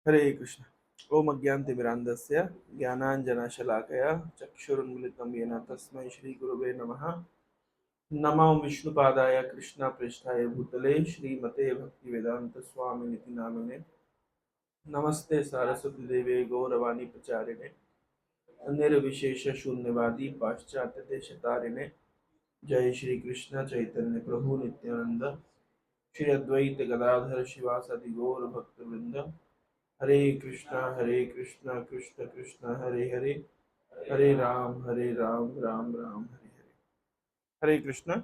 हरे कृष्ण। ओम अज्ञानतिमिरान्धस्य ज्ञानाञ्जनशलाकया चक्षुरुन्मिलितं येन तस्मै श्रीगुरवे नमः। नमो विष्णुपादाय कृष्णप्रेष्ठाय भूतले श्रीमते भक्तिवेदान्तस्वामिनिति नामिने। नमस्ते सारस्वती देवे गौरवाणी प्रचारिणे निर्विशेषशून्यवादी पाश्चात्यदेशतारिणे। जय श्री कृष्ण चैतन्य प्रभु नित्यानंद श्री अद्वैत गदाधर शिवासादि गौर भक्तवृंद। हरे कृष्णा कृष्ण कृष्ण हरे हरे, हरे राम राम राम हरे हरे। हरे कृष्ण।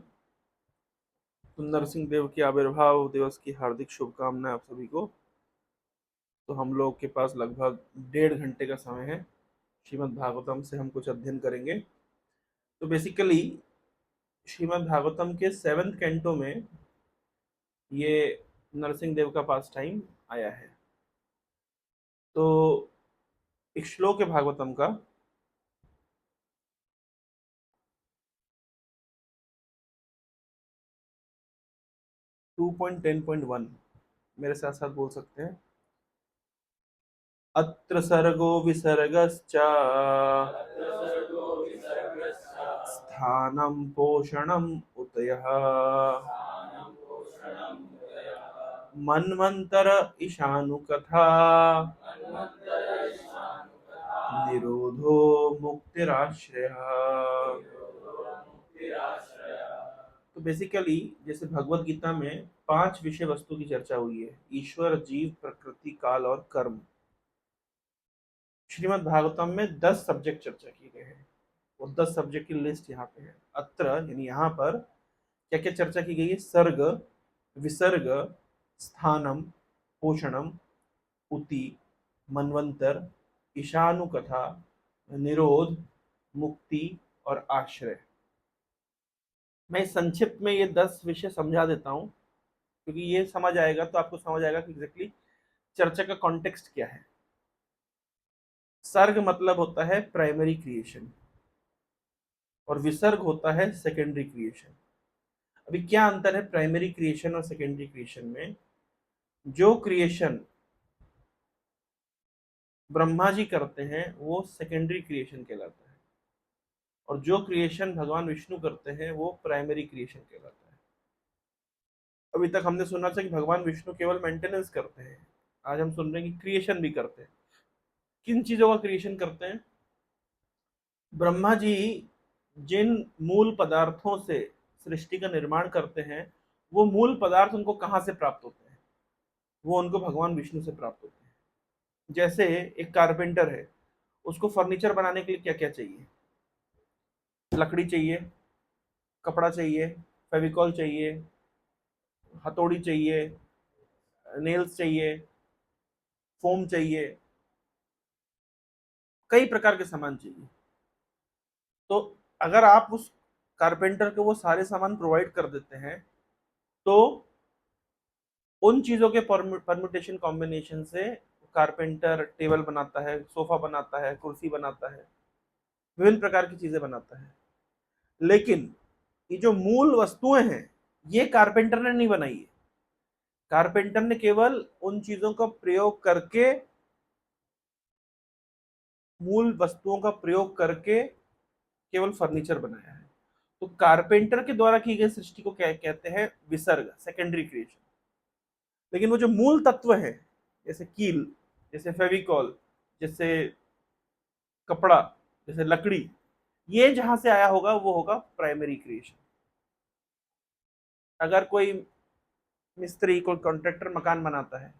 तो नरसिंह देव के आविर्भाव दिवस की हार्दिक शुभकामनाएं आप सभी को। तो हम लोग के पास लगभग 1.5 घंटे का समय है। श्रीमद् भागवतम से हम कुछ अध्ययन करेंगे। तो बेसिकली श्रीमद् भागवतम के 7th कैंटो में ये नरसिंह देव का पास टाइम आया है। तो एक श्लोक है भागवतम का, 2.10.1, मेरे साथ साथ बोल सकते हैं। अत्र सर्गो विसर्गश्च स्थानं पोषणम् उतयः मन्वन्तर ईशानुकथा निरोधो मुक्तिराश्रयः। तो बेसिकली जैसे भगवत गीता में 5 विषय वस्तु की चर्चा हुई है: ईश्वर, जीव, प्रकृति, काल और कर्म। श्रीमद् भागवतम में 10 सब्जेक्ट चर्चा की गए हैं। वो 10 सब्जेक्ट की लिस्ट यहाँ पे है। अत्र यानी यहाँ पर क्या क्या चर्चा की गई है: सर्ग, विसर्ग, स्थानम, पोषणम, उति, मनवंतर, ईशानुकथा, निरोध, मुक्ति और आश्रय। मैं संक्षिप्त में ये 10 विषय समझा देता हूँ, क्योंकि ये समझ आएगा तो आपको समझ आएगा कि एग्जैक्टली चर्चा का कॉन्टेक्स्ट क्या है। सर्ग मतलब होता है प्राइमरी क्रिएशन और विसर्ग होता है सेकेंडरी क्रिएशन। अभी क्या अंतर है प्राइमरी क्रिएशन और सेकेंडरी क्रिएशन में? जो क्रिएशन ब्रह्मा जी करते हैं वो सेकेंडरी क्रिएशन कहलाता है, और जो क्रिएशन भगवान विष्णु करते हैं वो प्राइमरी क्रिएशन कहलाता है। अभी तक हमने सुना था कि भगवान विष्णु केवल मेंटेनेंस करते हैं। आज हम सुन रहे हैं कि क्रिएशन भी करते हैं। किन चीजों का क्रिएशन करते हैं? ब्रह्मा जी जिन मूल पदार्थों से सृष्टि का निर्माण करते हैं, वो मूल पदार्थ उनको कहाँ से प्राप्त होते हैं? वो उनको भगवान विष्णु से प्राप्त होते हैं। जैसे एक कारपेंटर है, उसको फर्नीचर बनाने के लिए क्या क्या चाहिए? लकड़ी चाहिए, कपड़ा चाहिए, फेविकॉल चाहिए, हथौड़ी चाहिए, नेल्स चाहिए, फोम चाहिए, कई प्रकार के सामान चाहिए। तो अगर आप उस कारपेंटर को वो सारे सामान प्रोवाइड कर देते हैं, तो उन चीजों के परम्यूटेशन कॉम्बिनेशन से कारपेंटर टेबल बनाता है, सोफा बनाता है, कुर्सी बनाता है, विभिन्न प्रकार की चीजें बनाता है। लेकिन ये जो मूल वस्तुएं हैं, ये कारपेंटर ने नहीं बनाई है। कारपेंटर ने केवल उन चीजों का प्रयोग करके, मूल वस्तुओं का प्रयोग करके केवल फर्नीचर बनाया है। तो कारपेंटर के द्वारा की गई सृष्टि को क्या कहते हैं? विसर्ग, सेकेंडरी क्रिएशन। लेकिन वो जो मूल तत्व है, जैसे कील, जैसे फेविकॉल, जैसे कपड़ा, जैसे लकड़ी, ये जहां से आया होगा वो होगा प्राइमरी क्रिएशन। अगर कोई मिस्त्री, कोई कॉन्ट्रैक्टर मकान बनाता है,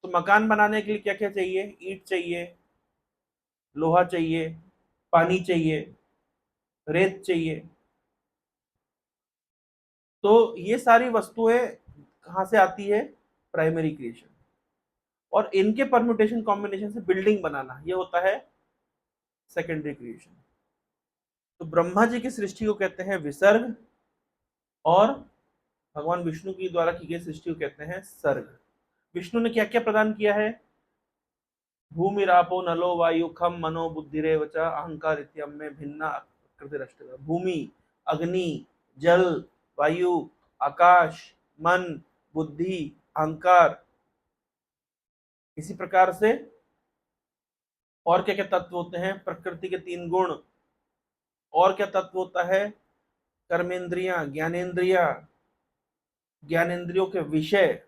तो मकान बनाने के लिए क्या क्या चाहिए? ईंट चाहिए, लोहा चाहिए, पानी चाहिए, रेत चाहिए। तो ये सारी वस्तुएं कहां से आती है? Primary creation. और इनके परम्यूटेशन कॉम्बिनेशन से बिल्डिंग बनाना, ये होता है सेकेंडरी क्रिएशन। तो ब्रह्मा जी की सृष्टि को कहते हैं विसर्ग, और भगवान विष्णु की द्वारा की गई सृष्टि को कहते हैं सर्ग। विष्णु ने क्या क्या प्रदान किया है? भूमि रापो नलो वायु खम मनो बुद्धिरेव च अहंकार इत्यम में भिन्ना कृतिरष्टक। भूमि, अग्नि, जल, वायु, आकाश, मन, बुद्धि, अहंकार, इसी प्रकार से और क्या क्या तत्व होते हैं? प्रकृति के 3 गुण। और क्या तत्व होता है? कर्मेंद्रियां, ज्ञानेंद्रिया, ज्ञानेंद्रियों के विषय,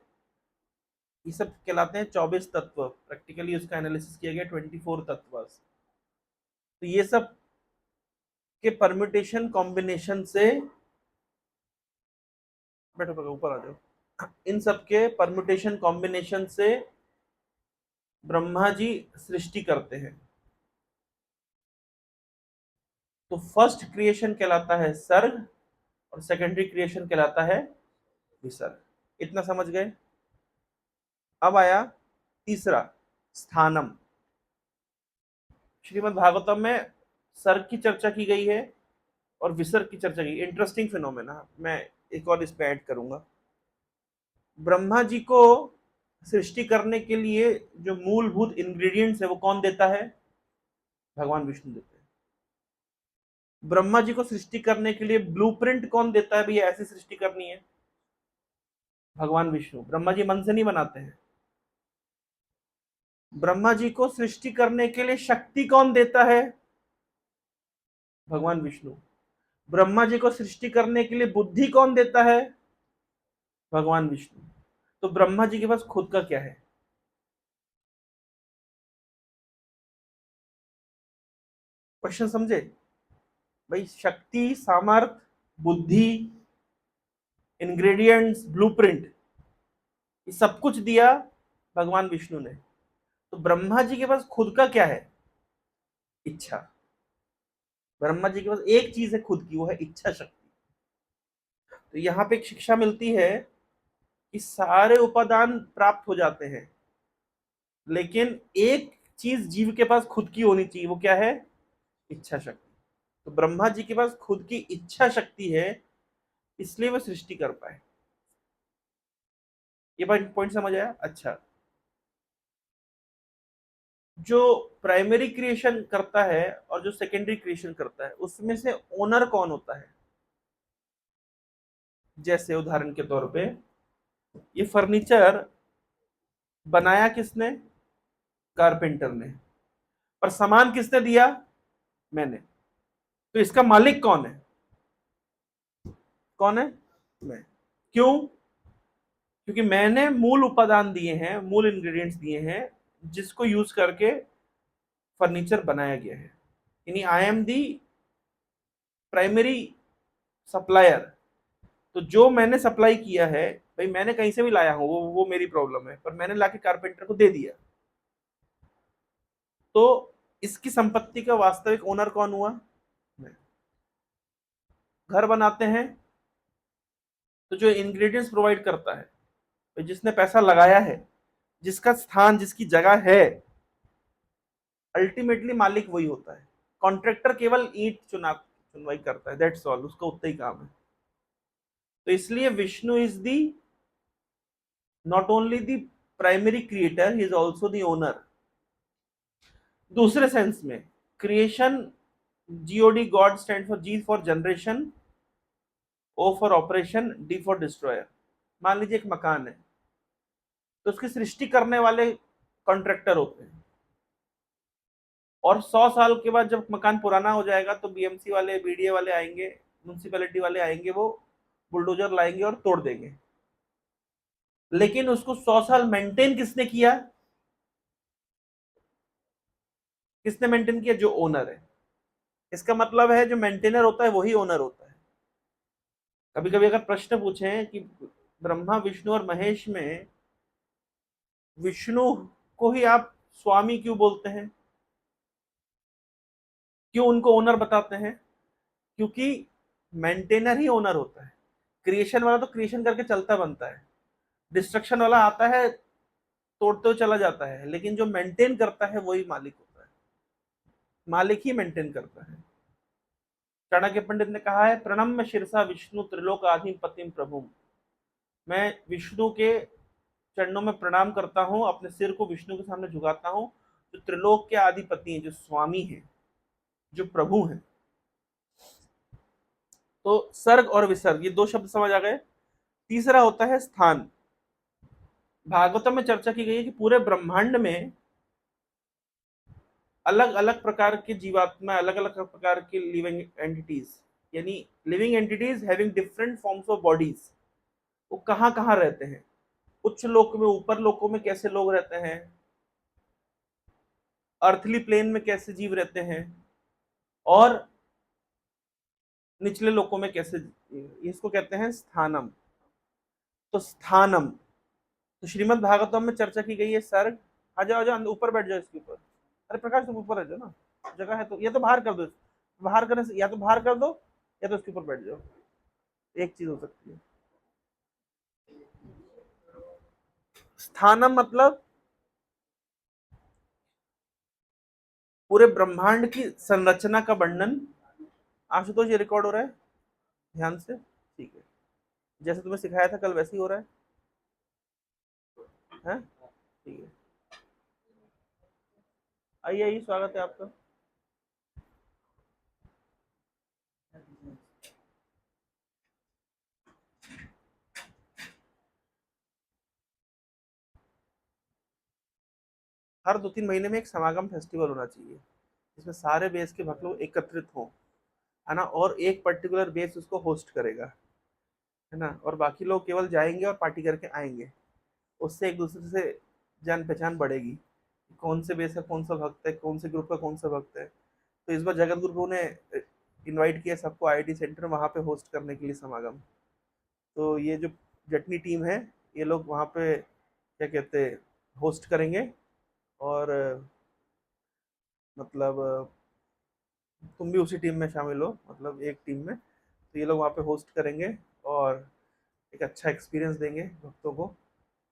ये सब कहलाते हैं 24 तत्व। प्रैक्टिकली उसका एनालिसिस किया गया 24 तत्व। तो ये सब के परम्यूटेशन कॉम्बिनेशन से, बैठो बैठो ऊपर आ जाओ, इन सब के परम्यूटेशन कॉम्बिनेशन से ब्रह्मा जी सृष्टि करते हैं। तो फर्स्ट क्रिएशन कहलाता है सर्ग, और सेकेंडरी क्रिएशन कहलाता है विसर्ग। इतना समझ गए? अब आया तीसरा, स्थानम। श्रीमद् भागवतम में सर्ग की चर्चा की गई है और विसर्ग की चर्चा की। इंटरेस्टिंग फिनोमेना, मैं एक और इसमें ऐड करूंगा। ब्रह्मा जी को सृष्टि करने के लिए जो मूलभूत इंग्रेडिएंट्स है वो कौन देता है? भगवान विष्णु देते हैं। ब्रह्मा जी को सृष्टि करने के लिए ब्लूप्रिंट कौन देता है? भैया ऐसी सृष्टि करनी है, भगवान विष्णु। ब्रह्मा जी मन से नहीं बनाते हैं। ब्रह्मा जी को सृष्टि करने के लिए शक्ति कौन देता है? भगवान विष्णु। ब्रह्मा जी को सृष्टि करने के लिए बुद्धि कौन देता है? भगवान विष्णु। तो ब्रह्मा जी के पास खुद का क्या है? क्वेश्चन समझे भाई? शक्ति, सामर्थ, बुद्धि, इंग्रेडिएंट्स, ब्लूप्रिंट, ये सब कुछ दिया भगवान विष्णु ने। तो ब्रह्मा जी के पास खुद का क्या है? इच्छा। ब्रह्मा जी के पास एक चीज है खुद की, वो है इच्छा शक्ति। तो यहां पे एक शिक्षा मिलती है कि सारे उपादान प्राप्त हो जाते हैं, लेकिन एक चीज जीव के पास खुद की होनी चाहिए, वो क्या है? इच्छा शक्ति। तो ब्रह्मा जी के पास खुद की इच्छा शक्ति है, इसलिए वो सृष्टि कर पाए। ये पॉइंट समझ आया? अच्छा, जो प्राइमरी क्रिएशन करता है और जो सेकेंडरी क्रिएशन करता है, उसमें से ओनर कौन होता है? जैसे उदाहरण के तौर पे ये फर्नीचर बनाया किसने? कारपेंटर ने। और सामान किसने दिया? मैंने। तो इसका मालिक कौन है? कौन है? मैं। क्यों? क्योंकि मैंने मूल उपादान दिए हैं, मूल इंग्रेडिएंट्स दिए हैं, जिसको यूज करके फर्नीचर बनाया गया है। यानी I am the primary supplier. तो जो मैंने सप्लाई किया है, भाई मैंने कहीं से भी लाया हूं, वो मेरी प्रॉब्लम है, पर मैंने लाके कारपेंटर को दे दिया। तो इसकी संपत्ति का वास्तविक ओनर कौन हुआ? मैं। घर बनाते हैं तो जो इंग्रेडिएंट्स प्रोवाइड करता है, तो जिसने पैसा लगाया है, जिसका स्थान, जिसकी जगह है, अल्टीमेटली मालिक वही होता है। कॉन्ट्रैक्टर केवल ईंट चुनवाई करता है, दैट्स ऑल, उसका उतना ही काम है। तो इसलिए Vishnu is the not only the primary creator, he is also the owner. दूसरे सेंस में creation, G O D, God stand for G for generation, O for operation, D for destroyer. मान लीजिए एक मकान है, तो उसकी सृष्टि करने वाले कॉन्ट्रैक्टर होते हैं, और 100 साल के बाद जब मकान पुराना हो जाएगा तो बीएमसी वाले, बीडीए वाले आएंगे, म्यूनसिपैलिटी वाले आएंगे, वो बुलडोजर लाएंगे और तोड़ देंगे। लेकिन उसको 100 साल मेंटेन किसने किया? किसने मेंटेन किया? जो ओनर है। इसका मतलब है जो मेंटेनर होता है वही ओनर होता है। कभी कभी अगर प्रश्न पूछे कि ब्रह्मा, विष्णु और महेश में विष्णु को ही आप स्वामी क्यों बोलते हैं, क्यों उनको ओनर बताते हैं? क्योंकि मेंटेनर ही ओनर होता है। क्रिएशन वाला तो क्रिएशन करके चलता बनता है, डिस्ट्रक्शन वाला आता है, तोड़ते हुए चला जाता है, लेकिन जो मेंटेन करता है वही मालिक होता है। मालिक ही मेंटेन करता है। चाणक्य पंडित ने कहा है, प्रणम्य शिरसा विष्णु त्रिलोक आधीन पतिम प्रभु। मैं विष्णु के चरणों में प्रणाम करता हूं, अपने सिर को विष्णु के सामने झुकाता हूं, जो त्रिलोक के आधिपति हैं, जो स्वामी हैं, जो प्रभु हैं। तो सर्ग और विसर्ग, ये दो शब्द समझ आ गए। तीसरा होता है स्थान। भागवतम में चर्चा की गई है कि पूरे ब्रह्मांड में अलग अलग प्रकार के जीवात्मा, अलग अलग प्रकार की लिविंग एंटिटीज, यानी living entities having different forms of bodies, वो कहाँ कहाँ रहते हैं। उच्च लोक में, ऊपर लोकों में कैसे लोग रहते हैं, अर्थली प्लेन में कैसे जीव रहते हैं, और निचले लोकों में कैसे, इसको कहते हैं स्थानम। तो स्थानम, तो श्रीमद् भागवतम में चर्चा की गई है सर्ग। आ जाओ आ जाओ, ऊपर बैठ जाओ इसके ऊपर। अरे प्रकाश तुम ऊपर रह जाओ ना, जगह है तो, या तो बाहर कर दो, बाहर करने से, या तो बाहर कर दो या तो इसके ऊपर बैठ जाओ, एक चीज हो सकती है। स्थानम मतलब पूरे ब्रह्मांड की संरचना का वर्णन। आशुतोष ये रिकॉर्ड हो रहा है, ध्यान से, ठीक है। जैसे तुम्हें सिखाया था कल वैसे ही हो रहा है, ठीक है। आइए आइए, स्वागत है आपका। हर 2-3 महीने में एक समागम फेस्टिवल होना चाहिए, जिसमें सारे बेस के भक्त लोग एकत्रित हों, है ना, और एक पर्टिकुलर बेस उसको होस्ट करेगा, है ना, और बाकी लोग केवल जाएंगे और पार्टी करके आएंगे। उससे एक दूसरे से जान पहचान बढ़ेगी, कौन से बेस का कौन सा भक्त है, कौन से ग्रुप का कौन सा भक्त है। तो इस बार जगत गुरु ने इनवाइट किया सबको आईआईटी सेंटर वहाँ पे होस्ट करने के लिए समागम। तो ये जो जटनी टीम है, ये लोग वहाँ पे क्या कहते हैं, होस्ट करेंगे। और मतलब तुम भी उसी टीम में शामिल हो, मतलब एक टीम में। तो ये लोग वहाँ पे होस्ट करेंगे और एक अच्छा एक्सपीरियंस देंगे भक्तों को।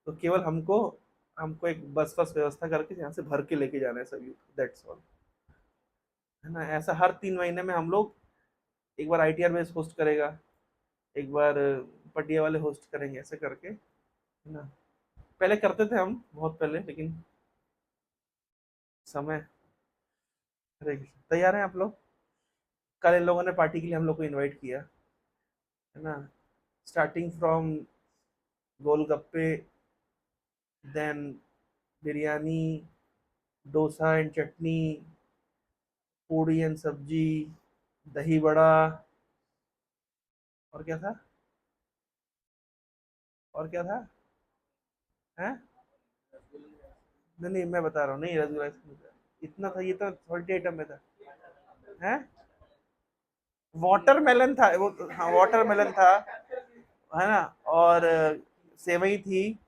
तो केवल हमको हमको एक बस बस व्यवस्था करके यहाँ से भर के लेके जाना है सभी, दैट्स ऑल, है ना। ऐसा हर 3 महीने में हम लोग, एक बार आईटीआर बेस होस्ट करेगा, एक बार पटिया वाले होस्ट करेंगे, ऐसे करके, है ना। पहले करते थे हम बहुत पहले, लेकिन समय, अरे तैयार हैं आप लोग? कल इन लोगों ने पार्टी के लिए हम लोग को इनवाइट किया, है ना। Starting from golgappe, then biryani, dosa and chutney, puri and sabzi, dahi बड़ा, और क्या था, और क्या था, है? नहीं नहीं, मैं बता रहा हूँ, नहीं रसगुल्ला इसमें था। इतना था, ये तो 30 आइटम में था, है। वाटरमेलन था वो तो, हाँ वाटरमेलन था, है ना। और सेवई थी,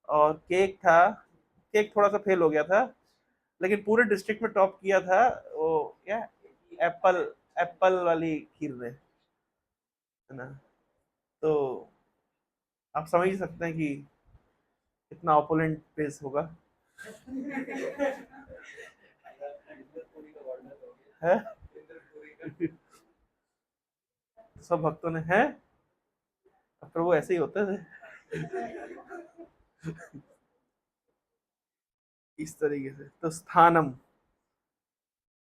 और केक था। केक थोड़ा सा फेल हो गया था, लेकिन पूरे डिस्ट्रिक्ट में टॉप किया था वो, क्या, एप्पल, एप्पल वाली खीर ने, है ना। तो आप समझ ही सकते हैं कि कितना ऑपोलेंट पेस होगा, है। सब भक्तों ने, है, प्रभु ऐसे ही होते थे, इस तरीके से। तो स्थानम,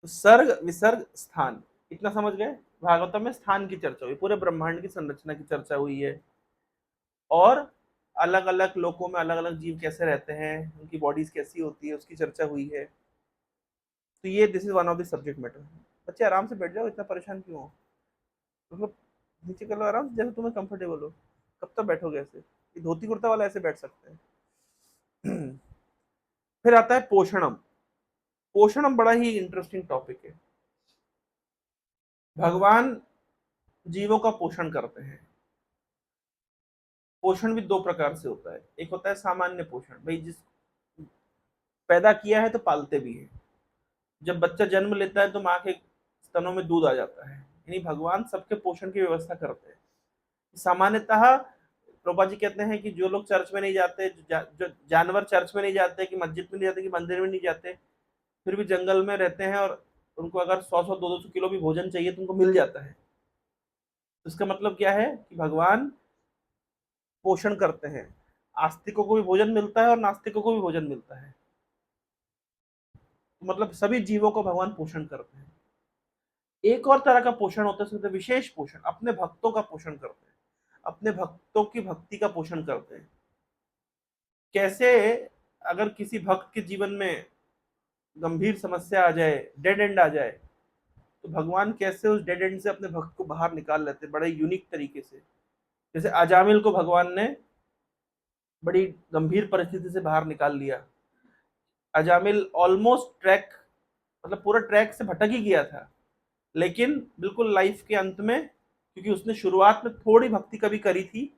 तो सर्ग विसर्ग स्थान, इतना समझ गए। भागवतम में स्थान की चर्चा हुई, पूरे ब्रह्मांड की संरचना की चर्चा हुई है, और अलग अलग लोकों में अलग अलग जीव कैसे रहते हैं, उनकी बॉडीज कैसी होती है, उसकी चर्चा हुई है। तो ये this is one of the subject matter. बच्चे आराम से बैठ जाओ, इतना परेशान क्यों हो, मतलब नीचे कर लो आराम से, जैसे तुम्हें कंफर्टेबल हो। कब तक बैठोगे ऐसे, ये धोती कुर्ता वाला ऐसे बैठ सकते हैं। फिर आता है पोषणम। पोषणम बड़ा ही इंटरेस्टिंग टॉपिक है। भगवान जीवों का पोषण करते हैं। पोषण भी दो प्रकार से होता है, एक होता है सामान्य पोषण, भाई जिस पैदा किया है तो पालते भी है। जब बच्चा जन्म लेता है तो माँ के स्तनों में दूध आ जाता है, यानी भगवान सबके पोषण की व्यवस्था करते हैं। सामान्यतः प्रभा जी कहते हैं कि जो लोग चर्च में नहीं जाते, जो जानवर चर्च में नहीं जाते, कि मस्जिद में नहीं जाते, कि मंदिर में नहीं जाते, फिर भी जंगल में रहते हैं, और उनको अगर 100-100 200 किलो भी भोजन चाहिए तो उनको मिल जाता है। तो इसका मतलब क्या है कि भगवान पोषण करते हैं, आस्तिकों को भी भोजन मिलता है और नास्तिकों को भी भोजन मिलता है। तो मतलब सभी जीवों को भगवान पोषण करते हैं। एक और तरह का पोषण होता है, विशेष पोषण, अपने भक्तों का पोषण करते हैं, अपने भक्तों की भक्ति का पोषण करते हैं। कैसे अगर किसी भक्त के जीवन में गंभीर समस्या आ जाए, डेड एंड आ जाए, तो भगवान कैसे उस डेड एंड से अपने भक्त को बाहर निकाल लेते, बड़े यूनिक तरीके से। जैसे अजामिल को भगवान ने बड़ी गंभीर परिस्थिति से बाहर निकाल लिया। अजामिल ऑलमोस्ट ट्रैक, मतलब पूरा ट्रैक से भटक ही गया था, लेकिन बिल्कुल लाइफ के अंत में, क्योंकि उसने शुरुआत में थोड़ी भक्ति कभी करी थी,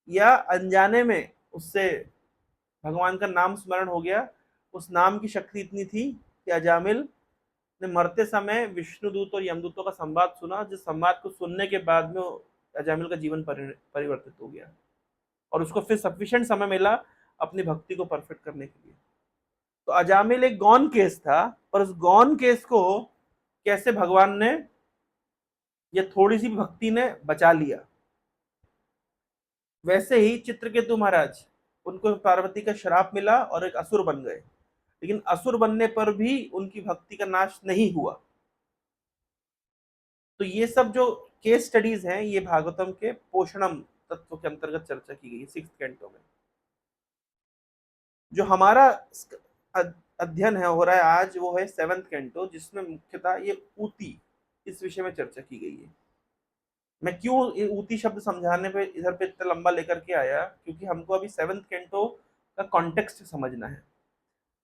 या अनजाने में उससे भगवान का नाम स्मरण हो गया, उस नाम की शक्ति इतनी थी कि अजामिल ने मरते समय विष्णुदूत और यमदूतों का संवाद सुना, जिस संवाद को सुनने के बाद में अजामिल का जीवन परिवर्तित हो गया, और उसको फिर सफिशिएंट समय मिला अपनी भक्ति को परफेक्ट करने के लिए। तो अजामिल एक गौन केस था, पर उस गौन केस को कैसे भगवान ने, या थोड़ी सी भक्ति ने बचा लिया। वैसे ही चित्रकेतु महाराज, उनको पार्वती का श्राप मिला और एक असुर बन गए, लेकिन असुर बनने पर भी उनकी भक्ति का नाश नहीं हुआ। तो ये सब जो केस स्टडीज हैं, ये भागवतम के पोषणम तत्व के अंतर्गत चर्चा की गई है 6th कैंटो में। जो हमारा अध्ययन है हो रहा है आज, वो है 7th कैंटो, जिसमें मुख्यतः ये ऊती, इस विषय में चर्चा की गई है। मैं क्यों ऊती शब्द समझाने पे इधर पे इतना लंबा लेकर के आया, क्योंकि हमको अभी 7th कैंटो का कॉन्टेक्स्ट समझना है।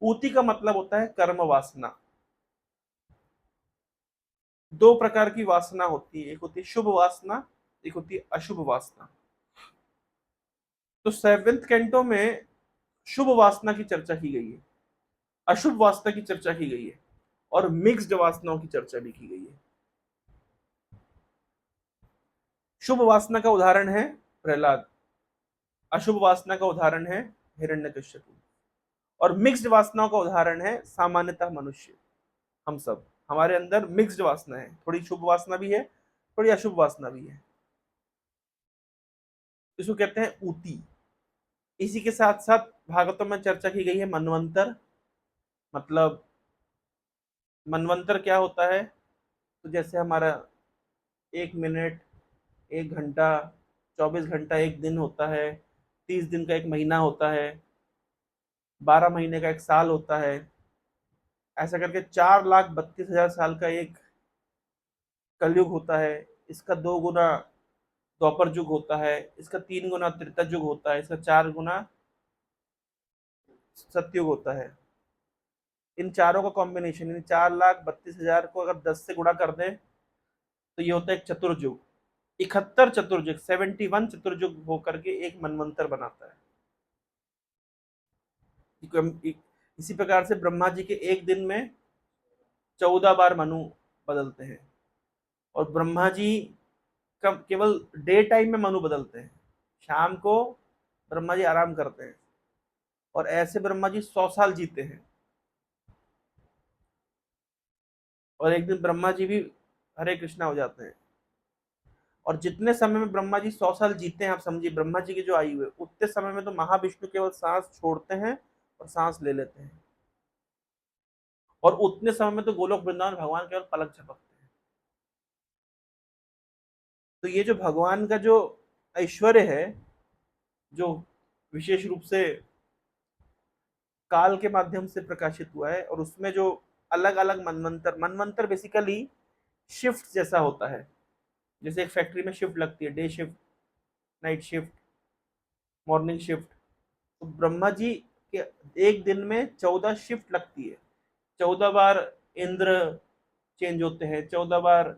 ऊती का मतलब होता है कर्म वासना। दो प्रकार की वासना होती है, एक होती है शुभ वासना, एक होती है अशुभ वासना। तो 7th कैंटो में शुभ वासना की चर्चा की गई है, अशुभ वासना की चर्चा की गई है, और मिक्स्ड वासनाओं की चर्चा भी की गई है। शुभ वासना का उदाहरण है प्रहलाद, अशुभ वासना का उदाहरण है हिरण्यकश्यपु, और मिक्स्ड वासनाओं का उदाहरण है सामान्यतः मनुष्य। हम सब, हमारे अंदर मिक्स्ड वासना है, थोड़ी शुभ वासना भी है, थोड़ी अशुभ वासना भी है। इसको कहते हैं ऊती। इसी के साथ साथ भागवतम में चर्चा की गई है मनवंतर। मतलब मनवंतर क्या होता है, तो जैसे हमारा 1 मिनट, 1 घंटा, 24 घंटा एक दिन होता है, 30 दिन का एक महीना होता है, 12 महीने का एक साल होता है, ऐसा करके 4,32,000 साल का एक कलयुग होता है। इसका 2 गुना द्वापर युग होता है, इसका 3 गुना त्रेता युग होता है, इसका 4 गुना सतयुग होता है। इन चारों का कॉम्बिनेशन, इन 4,32,000 को अगर 10 से गुणा कर दें, तो ये होता है एक चतुर्युग। 71 चतुर्युग, 71 चतुर्युग होकर के एक मनवंतर बनाता है। इसी प्रकार से ब्रह्मा जी के एक दिन में 14 बार मनु बदलते हैं, और ब्रह्मा जी का केवल डे टाइम में मनु बदलते हैं, शाम को ब्रह्मा जी आराम करते हैं, और ऐसे ब्रह्मा जी 100 साल जीते हैं। और एक दिन ब्रह्मा जी भी हरे कृष्णा हो जाते हैं। और जितने समय में ब्रह्मा जी 100 साल जीते हैं, आप समझिए ब्रह्मा जी की जो आयु है, उतने समय में तो महाविष्णु केवल सांस छोड़ते हैं और सांस ले लेते हैं, और उतने समय में तो गोलोक वृंदावन भगवान केवल पलक झपकते हैं। तो ये जो भगवान का जो ऐश्वर्य है, जो विशेष रूप से काल के माध्यम से प्रकाशित हुआ है, और उसमें जो अलग अलग मनवंतर, मनवंतर बेसिकली शिफ्ट जैसा होता है। जैसे एक फैक्ट्री में शिफ्ट लगती है, day shift, night shift, morning shift. तो ब्रह्मा जी के एक दिन में 14 शिफ्ट लगती है, 14 बार इंद्र चेंज होते हैं, 14 बार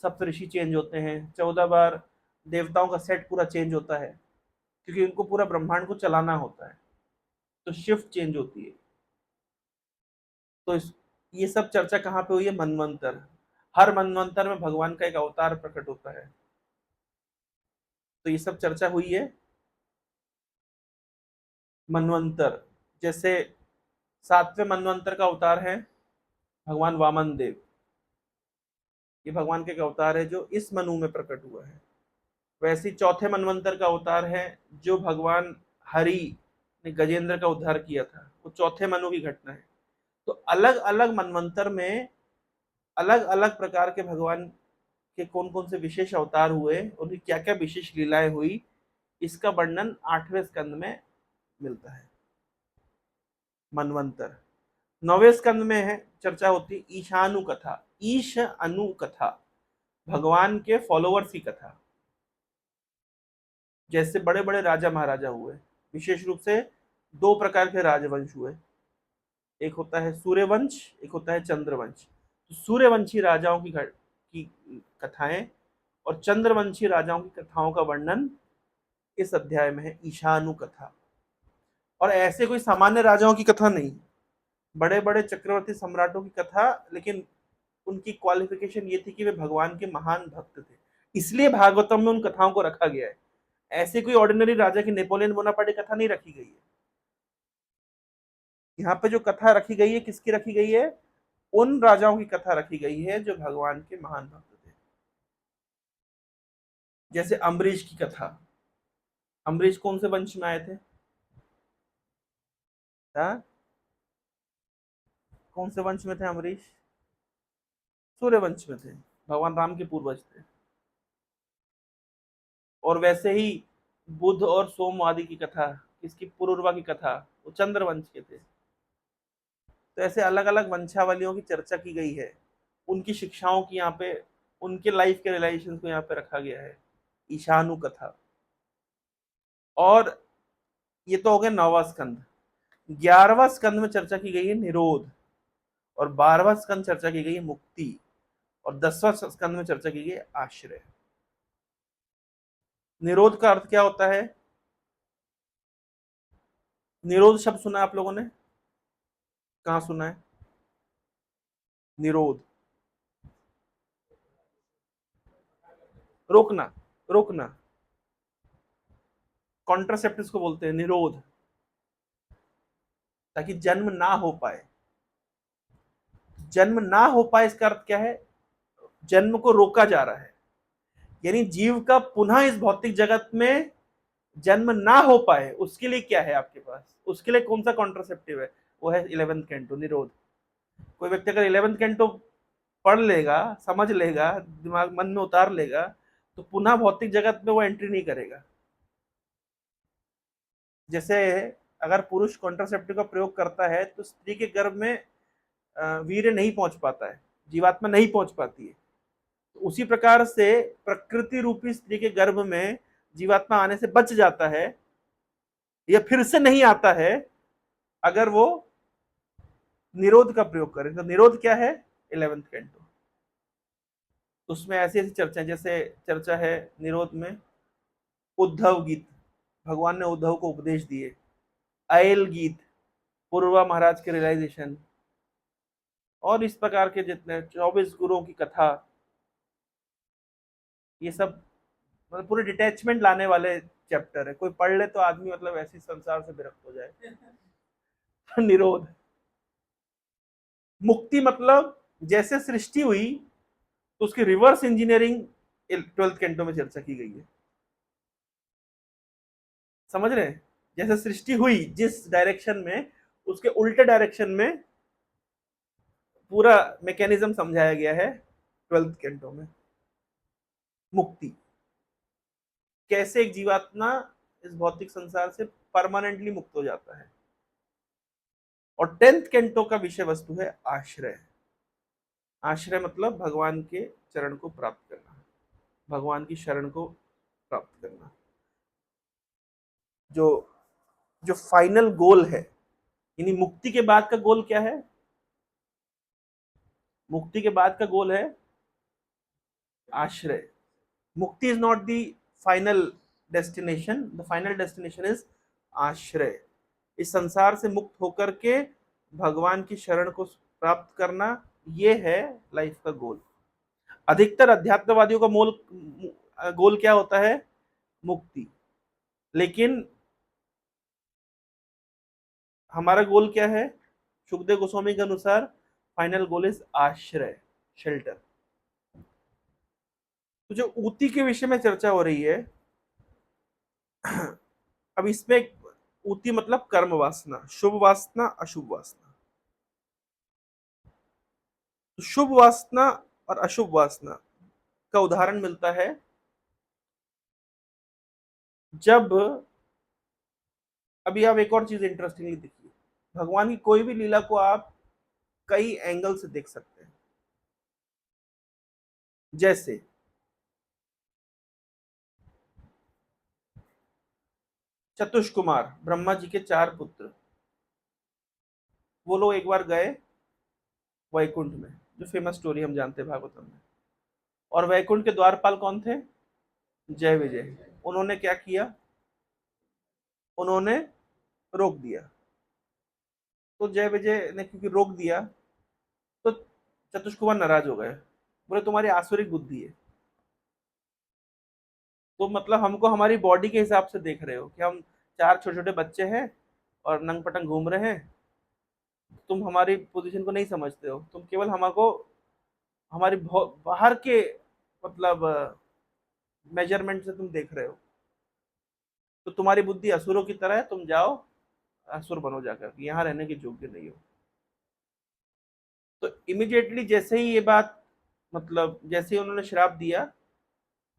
सप्तऋषि चेंज होते हैं, 14 बार देवताओं का सेट पूरा चेंज होता है, क्योंकि उनको पूरा ब्रह्मांड को चलाना होता है, तो शिफ्ट चेंज होती है। तो ये सब चर्चा कहाँ पे हुई है, मनवंतर। हर मनवंतर में भगवान का एक अवतार प्रकट होता है। तो ये सब चर्चा हुई है मनवंतर। जैसे 7वें मनवंतर का अवतार है भगवान वामन देव। ये भगवान के एक अवतार है जो इस मनु में प्रकट हुआ है। वैसे ही चौथे मनवंतर का अवतार है जो भगवान हरि ने गजेंद्र का उद्धार किया था, वो चौथे मनु की घटना है। तो अलग अलग मनवंतर में अलग अलग प्रकार के भगवान के कौन कौन से विशेष अवतार हुए, उनकी क्या क्या विशेष लीलाएं हुई, इसका वर्णन 8वें स्कंद में मिलता है, मनवंतर। 9वें स्कंद में है चर्चा होती है ईशानु कथा, ईश अनु कथा, भगवान के फॉलोअर्स की कथा। जैसे बड़े बड़े राजा महाराजा हुए, विशेष रूप से दो प्रकार के राजवंश हुए, एक होता है सूर्यवंश, एक होता है चंद्रवंश। तो सूर्यवंशी राजाओं की कथाएं और चंद्रवंशी राजाओं की कथाओं का वर्णन इस अध्याय में है, ईशानु कथा। और ऐसे कोई सामान्य राजाओं की कथा नहीं, बड़े बड़े चक्रवर्ती सम्राटों की कथा, लेकिन उनकी क्वालिफिकेशन ये थी कि वे भगवान के महान भक्त थे, इसलिए भागवतम में उन कथाओं को रखा गया है। ऐसे कोई ऑर्डिनरी राजा की नेपोलियन बोनापार्ट कथा नहीं रखी गई है। यहाँ पे जो कथा रखी गई है, किसकी रखी गई है? उन राजाओं की कथा रखी गई है जो भगवान के महान भक्त थे। जैसे अम्बरीश की कथा। अम्बरीश कौन से वंश में आए थे? हाँ? कौन से वंश में थे अम्बरीश? सूर्य वंश में थे, भगवान राम के पूर्वज थे। और वैसे ही बुध और सोम आदि की कथा, इसकी पुरुरवा की कथा, वो चंद्र वंश के थे। तो ऐसे अलग अलग वंशावलियों की चर्चा की गई है, उनकी शिक्षाओं की यहाँ पे, उनके लाइफ के रिलेशन को यहाँ पे रखा गया है, ईशानु कथा। और ये तो हो गया 9वां स्कंद। 11वां स्कंद में चर्चा की गई है निरोध, और 12वां स्कंद चर्चा की गई है मुक्ति, और 10वां स्कंद में चर्चा की गई है आश्रय। निरोध का अर्थ क्या होता है? निरोध शब्द सुना है आप लोगों ने? कहाँ सुना है निरोध? रोकना, रोकना, कॉन्ट्रासेप्टिव को बोलते हैं निरोध, ताकि जन्म ना हो पाए। जन्म ना हो पाए इसका अर्थ क्या है? जन्म को रोका जा रहा है, यानी जीव का पुनः इस भौतिक जगत में जन्म ना हो पाए, उसके लिए क्या है आपके पास? उसके लिए कौन सा कॉन्ट्रासेप्टिव है? वो है 11th कैंटो, निरोध। कोई व्यक्ति अगर 11th कैंटो पढ़ लेगा, समझ लेगा, दिमाग मन में उतार लेगा, तो पुनः भौतिक जगत में वो एंट्री नहीं करेगा। जैसे अगर पुरुष कॉन्ट्रासेप्टिव का प्रयोग करता है तो स्त्री के गर्भ में वीर्य नहीं पहुंच पाता है, जीवात्मा नहीं पहुंच पाती है। तो उसी प्रकार से प्रकृति रूपी स्त्री के गर्भ में जीवात्मा आने से बच जाता है, या फिर से नहीं आता है अगर वो निरोध का प्रयोग करे। तो निरोध क्या है? 11th canto. उसमें ऐसी ऐसी चर्चा, जैसे चर्चा है निरोध में उद्धव गीत, भगवान ने उद्धव को उपदेश दिए। आयल गीत, पूर्वा महाराज के रियलाइजेशन, और इस प्रकार के जितने 24 गुरुओं की कथा, ये सब मतलब पूरे डिटैचमेंट लाने वाले चैप्टर है। कोई पढ़ ले तो आदमी मतलब ऐसी संसार से विरक्त हो जाए। निरोध। मुक्ति मतलब जैसे सृष्टि हुई तो उसकी रिवर्स इंजीनियरिंग 12th कैंटो में चर्चा की गई है। समझ रहे हैं? जैसे सृष्टि हुई जिस डायरेक्शन में, उसके उल्टे डायरेक्शन में पूरा मैकेनिज्म समझाया गया है 12th कैंटो में। मुक्ति, कैसे एक जीवात्मा इस भौतिक संसार से परमानेंटली मुक्त हो जाता है। और 10th कैंटो का विषय वस्तु है आश्रय। आश्रय मतलब भगवान के चरण को प्राप्त करना, भगवान की शरण को प्राप्त करना। जो जो फाइनल गोल है, यानी मुक्ति के बाद का गोल क्या है? मुक्ति के बाद का गोल है आश्रय। मुक्ति is not the final destination, the final destination is आश्रय। इस संसार से मुक्त होकर के भगवान की शरण को प्राप्त करना, ये है लाइफ का गोल। अधिकतर अध्यात्मवादियों का गोल क्या होता है? मुक्ति। लेकिन हमारा गोल क्या है? सुखदेव गोस्वामी के अनुसार फाइनल गोल इज आश्रय, शेल्टर। तो जो ऊती के विषय में चर्चा हो रही है, अब इसमें ऊती मतलब कर्म वासना, शुभ वासना, अशुभ वासना। तो शुभ वासना और अशुभ वासना का उदाहरण मिलता है जब अभी आप एक और चीज इंटरेस्टिंगली देखिए, भगवान की कोई भी लीला को आप कई एंगल से देख सकते हैं। जैसे चतुष कुमार, ब्रह्मा जी के 4 पुत्र, वो लोग एक बार गए वैकुंठ में, जो फेमस स्टोरी हम जानते हैं भागवतम में। और वैकुंठ के द्वारपाल कौन थे? जय विजय। उन्होंने क्या किया? उन्होंने रोक दिया। तो जय विजय ने क्योंकि रोक दिया, तो चतुष कुमार नाराज हो गए, बोले तुम्हारी आसुरिक बुद्धि है, तो मतलब हमको हमारी बॉडी के हिसाब से देख रहे हो कि हम 4 छोटे छोटे बच्चे हैं और नंग पटंग घूम रहे हैं, तुम हमारी पोजीशन को नहीं समझते हो, तुम केवल हमको हमारी बाहर के मतलब मेजरमेंट से तुम देख रहे हो, तो तुम्हारी बुद्धि असुरों की तरह है, तुम जाओ असुर बनो जाकर, यहाँ रहने के योग्य नहीं हो। तो इमिडिएटली जैसे ही ये बात, मतलब जैसे ही उन्होंने श्राप दिया,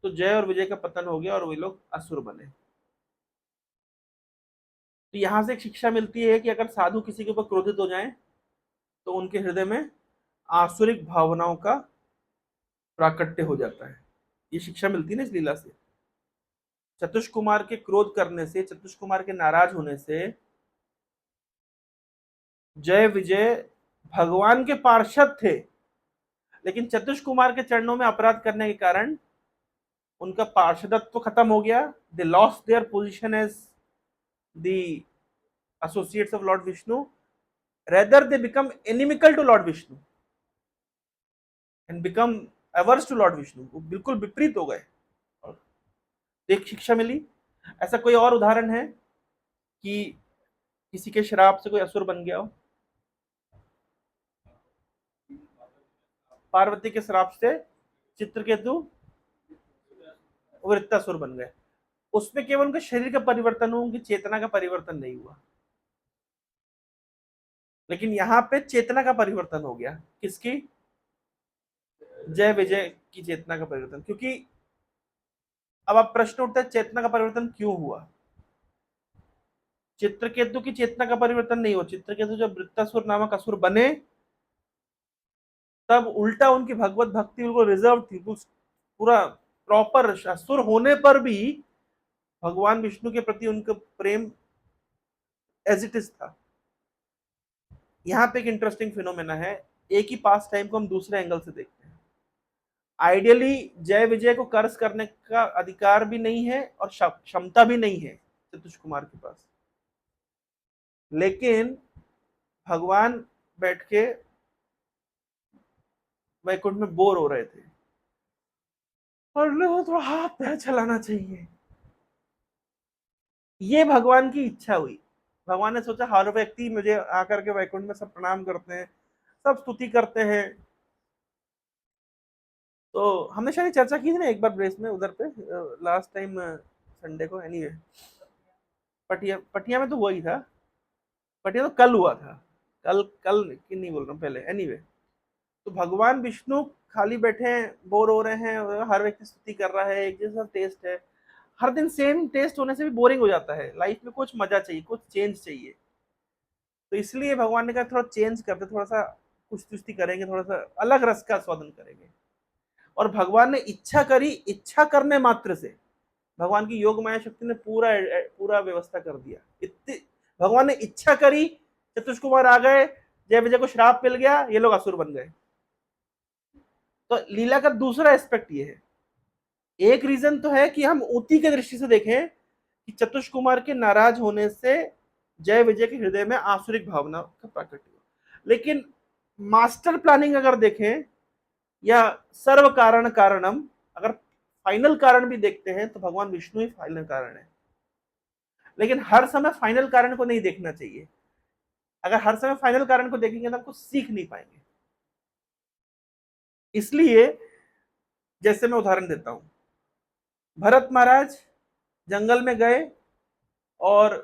तो जय और विजय का पतन हो गया और वे लोग असुर बने। तो यहां से एक शिक्षा मिलती है कि अगर साधु किसी के ऊपर क्रोधित हो जाएं, तो उनके हृदय में आसुरिक भावनाओं का प्राकट्य हो जाता है। ये शिक्षा मिलती है ना इस लीला से। चतुष कुमार के क्रोध करने से, चतुष कुमार के नाराज होने से जय विजय भगवान के पार्षद थे, लेकिन चतुष कुमार के चरणों में अपराध करने के कारण उनका पार्षदत्व खत्म हो गया। They lost their position as the associates of lord Vishnu, rather they become inimical to lord Vishnu and become averse to lord Vishnu. वो बिल्कुल विपरीत हो गए। और एक शिक्षा मिली। ऐसा कोई और उदाहरण है कि किसी के श्राप से कोई असुर बन गया हो? पार्वती के श्राप से चित्रकेतु वृत्तासुर बन गए। उसमें केवल उनके शरीर का परिवर्तन हुआ, उनकी चेतना का परिवर्तन नहीं हुआ। लेकिन यहाँ पे चेतना का परिवर्तन हो गया। किसकी? जय विजय की चेतना का परिवर्तन। क्योंकि अब आप प्रश्न उठता है चेतना का परिवर्तन क्यों हुआ? चित्रकेतु की चेतना का परिवर्तन नहीं हुआ। चित्रकेतु जब वृत्तासुर नामक असुर बने, तब उल्टा उनकी भगवत भक्ति बिल्कुल रिजर्व थी, पूरा प्रॉपर। असुर होने पर भी भगवान विष्णु के प्रति उनका प्रेम एज इट इज था। यहाँ पे एक इंटरेस्टिंग फिनोमेना है। एक ही पास टाइम को हम दूसरे एंगल से देखते हैं। आइडियली जय विजय को कर्ज करने का अधिकार भी नहीं है और क्षमता भी नहीं है चतुष कुमार के पास, लेकिन भगवान बैठ के वैकुंठ में बोर हो रहे थे और लोगों थोड़ा हाथ पैर चलाना चाहिए। ये भगवान की इच्छा हुई। भगवान ने सोचा हर व्यक्ति मुझे आकर के वैकुंठ में सब प्रणाम करते हैं, सब स्तुति करते हैं। तो हमने शायद चर्चा की थी ना एक बार ब्रेस में उधर पे, लास्ट टाइम संडे को। एनीवे, पटिया पटिया में तो हुआ ही था। पटिया तो कल हुआ था। कल कल की नहीं बोल रहा हूँ, पहले। एनीवे, तो भगवान विष्णु खाली बैठे हैं, बोर हो रहे हैं, हर व्यक्ति स्तुति कर रहा है, एक जैसा टेस्ट है। हर दिन सेम टेस्ट होने से भी बोरिंग हो जाता है। लाइफ में कुछ मजा चाहिए, कुछ चेंज चाहिए। तो इसलिए भगवान ने कहा थोड़ा चेंज करते, थोड़ा सा कुछ स्तुति करेंगे, थोड़ा सा अलग रस का स्वादन करेंगे। और भगवान ने इच्छा करी। इच्छा करने मात्र से भगवान की योग माया शक्ति ने पूरा पूरा व्यवस्था कर दिया। इतनी भगवान ने इच्छा करी, चतुष कुमार आ गए, जय विजय को श्राप मिल गया, ये लोग असुर बन गए। तो लीला का दूसरा एस्पेक्ट ये है। एक रीजन तो है कि हम ऊती के दृष्टि से देखें कि चतुष कुमार के नाराज होने से जय विजय के हृदय में आसुरिक भावना का प्रकट हुआ। लेकिन मास्टर प्लानिंग अगर देखें, या सर्व कारण कारणम, अगर फाइनल कारण भी देखते हैं, तो भगवान विष्णु ही फाइनल कारण है। लेकिन हर समय फाइनल कारण को नहीं देखना चाहिए। अगर हर समय फाइनल कारण को देखेंगे तो हम कुछ सीख नहीं पाएंगे। इसलिए जैसे मैं उदाहरण देता हूं, भरत महाराज जंगल में गए और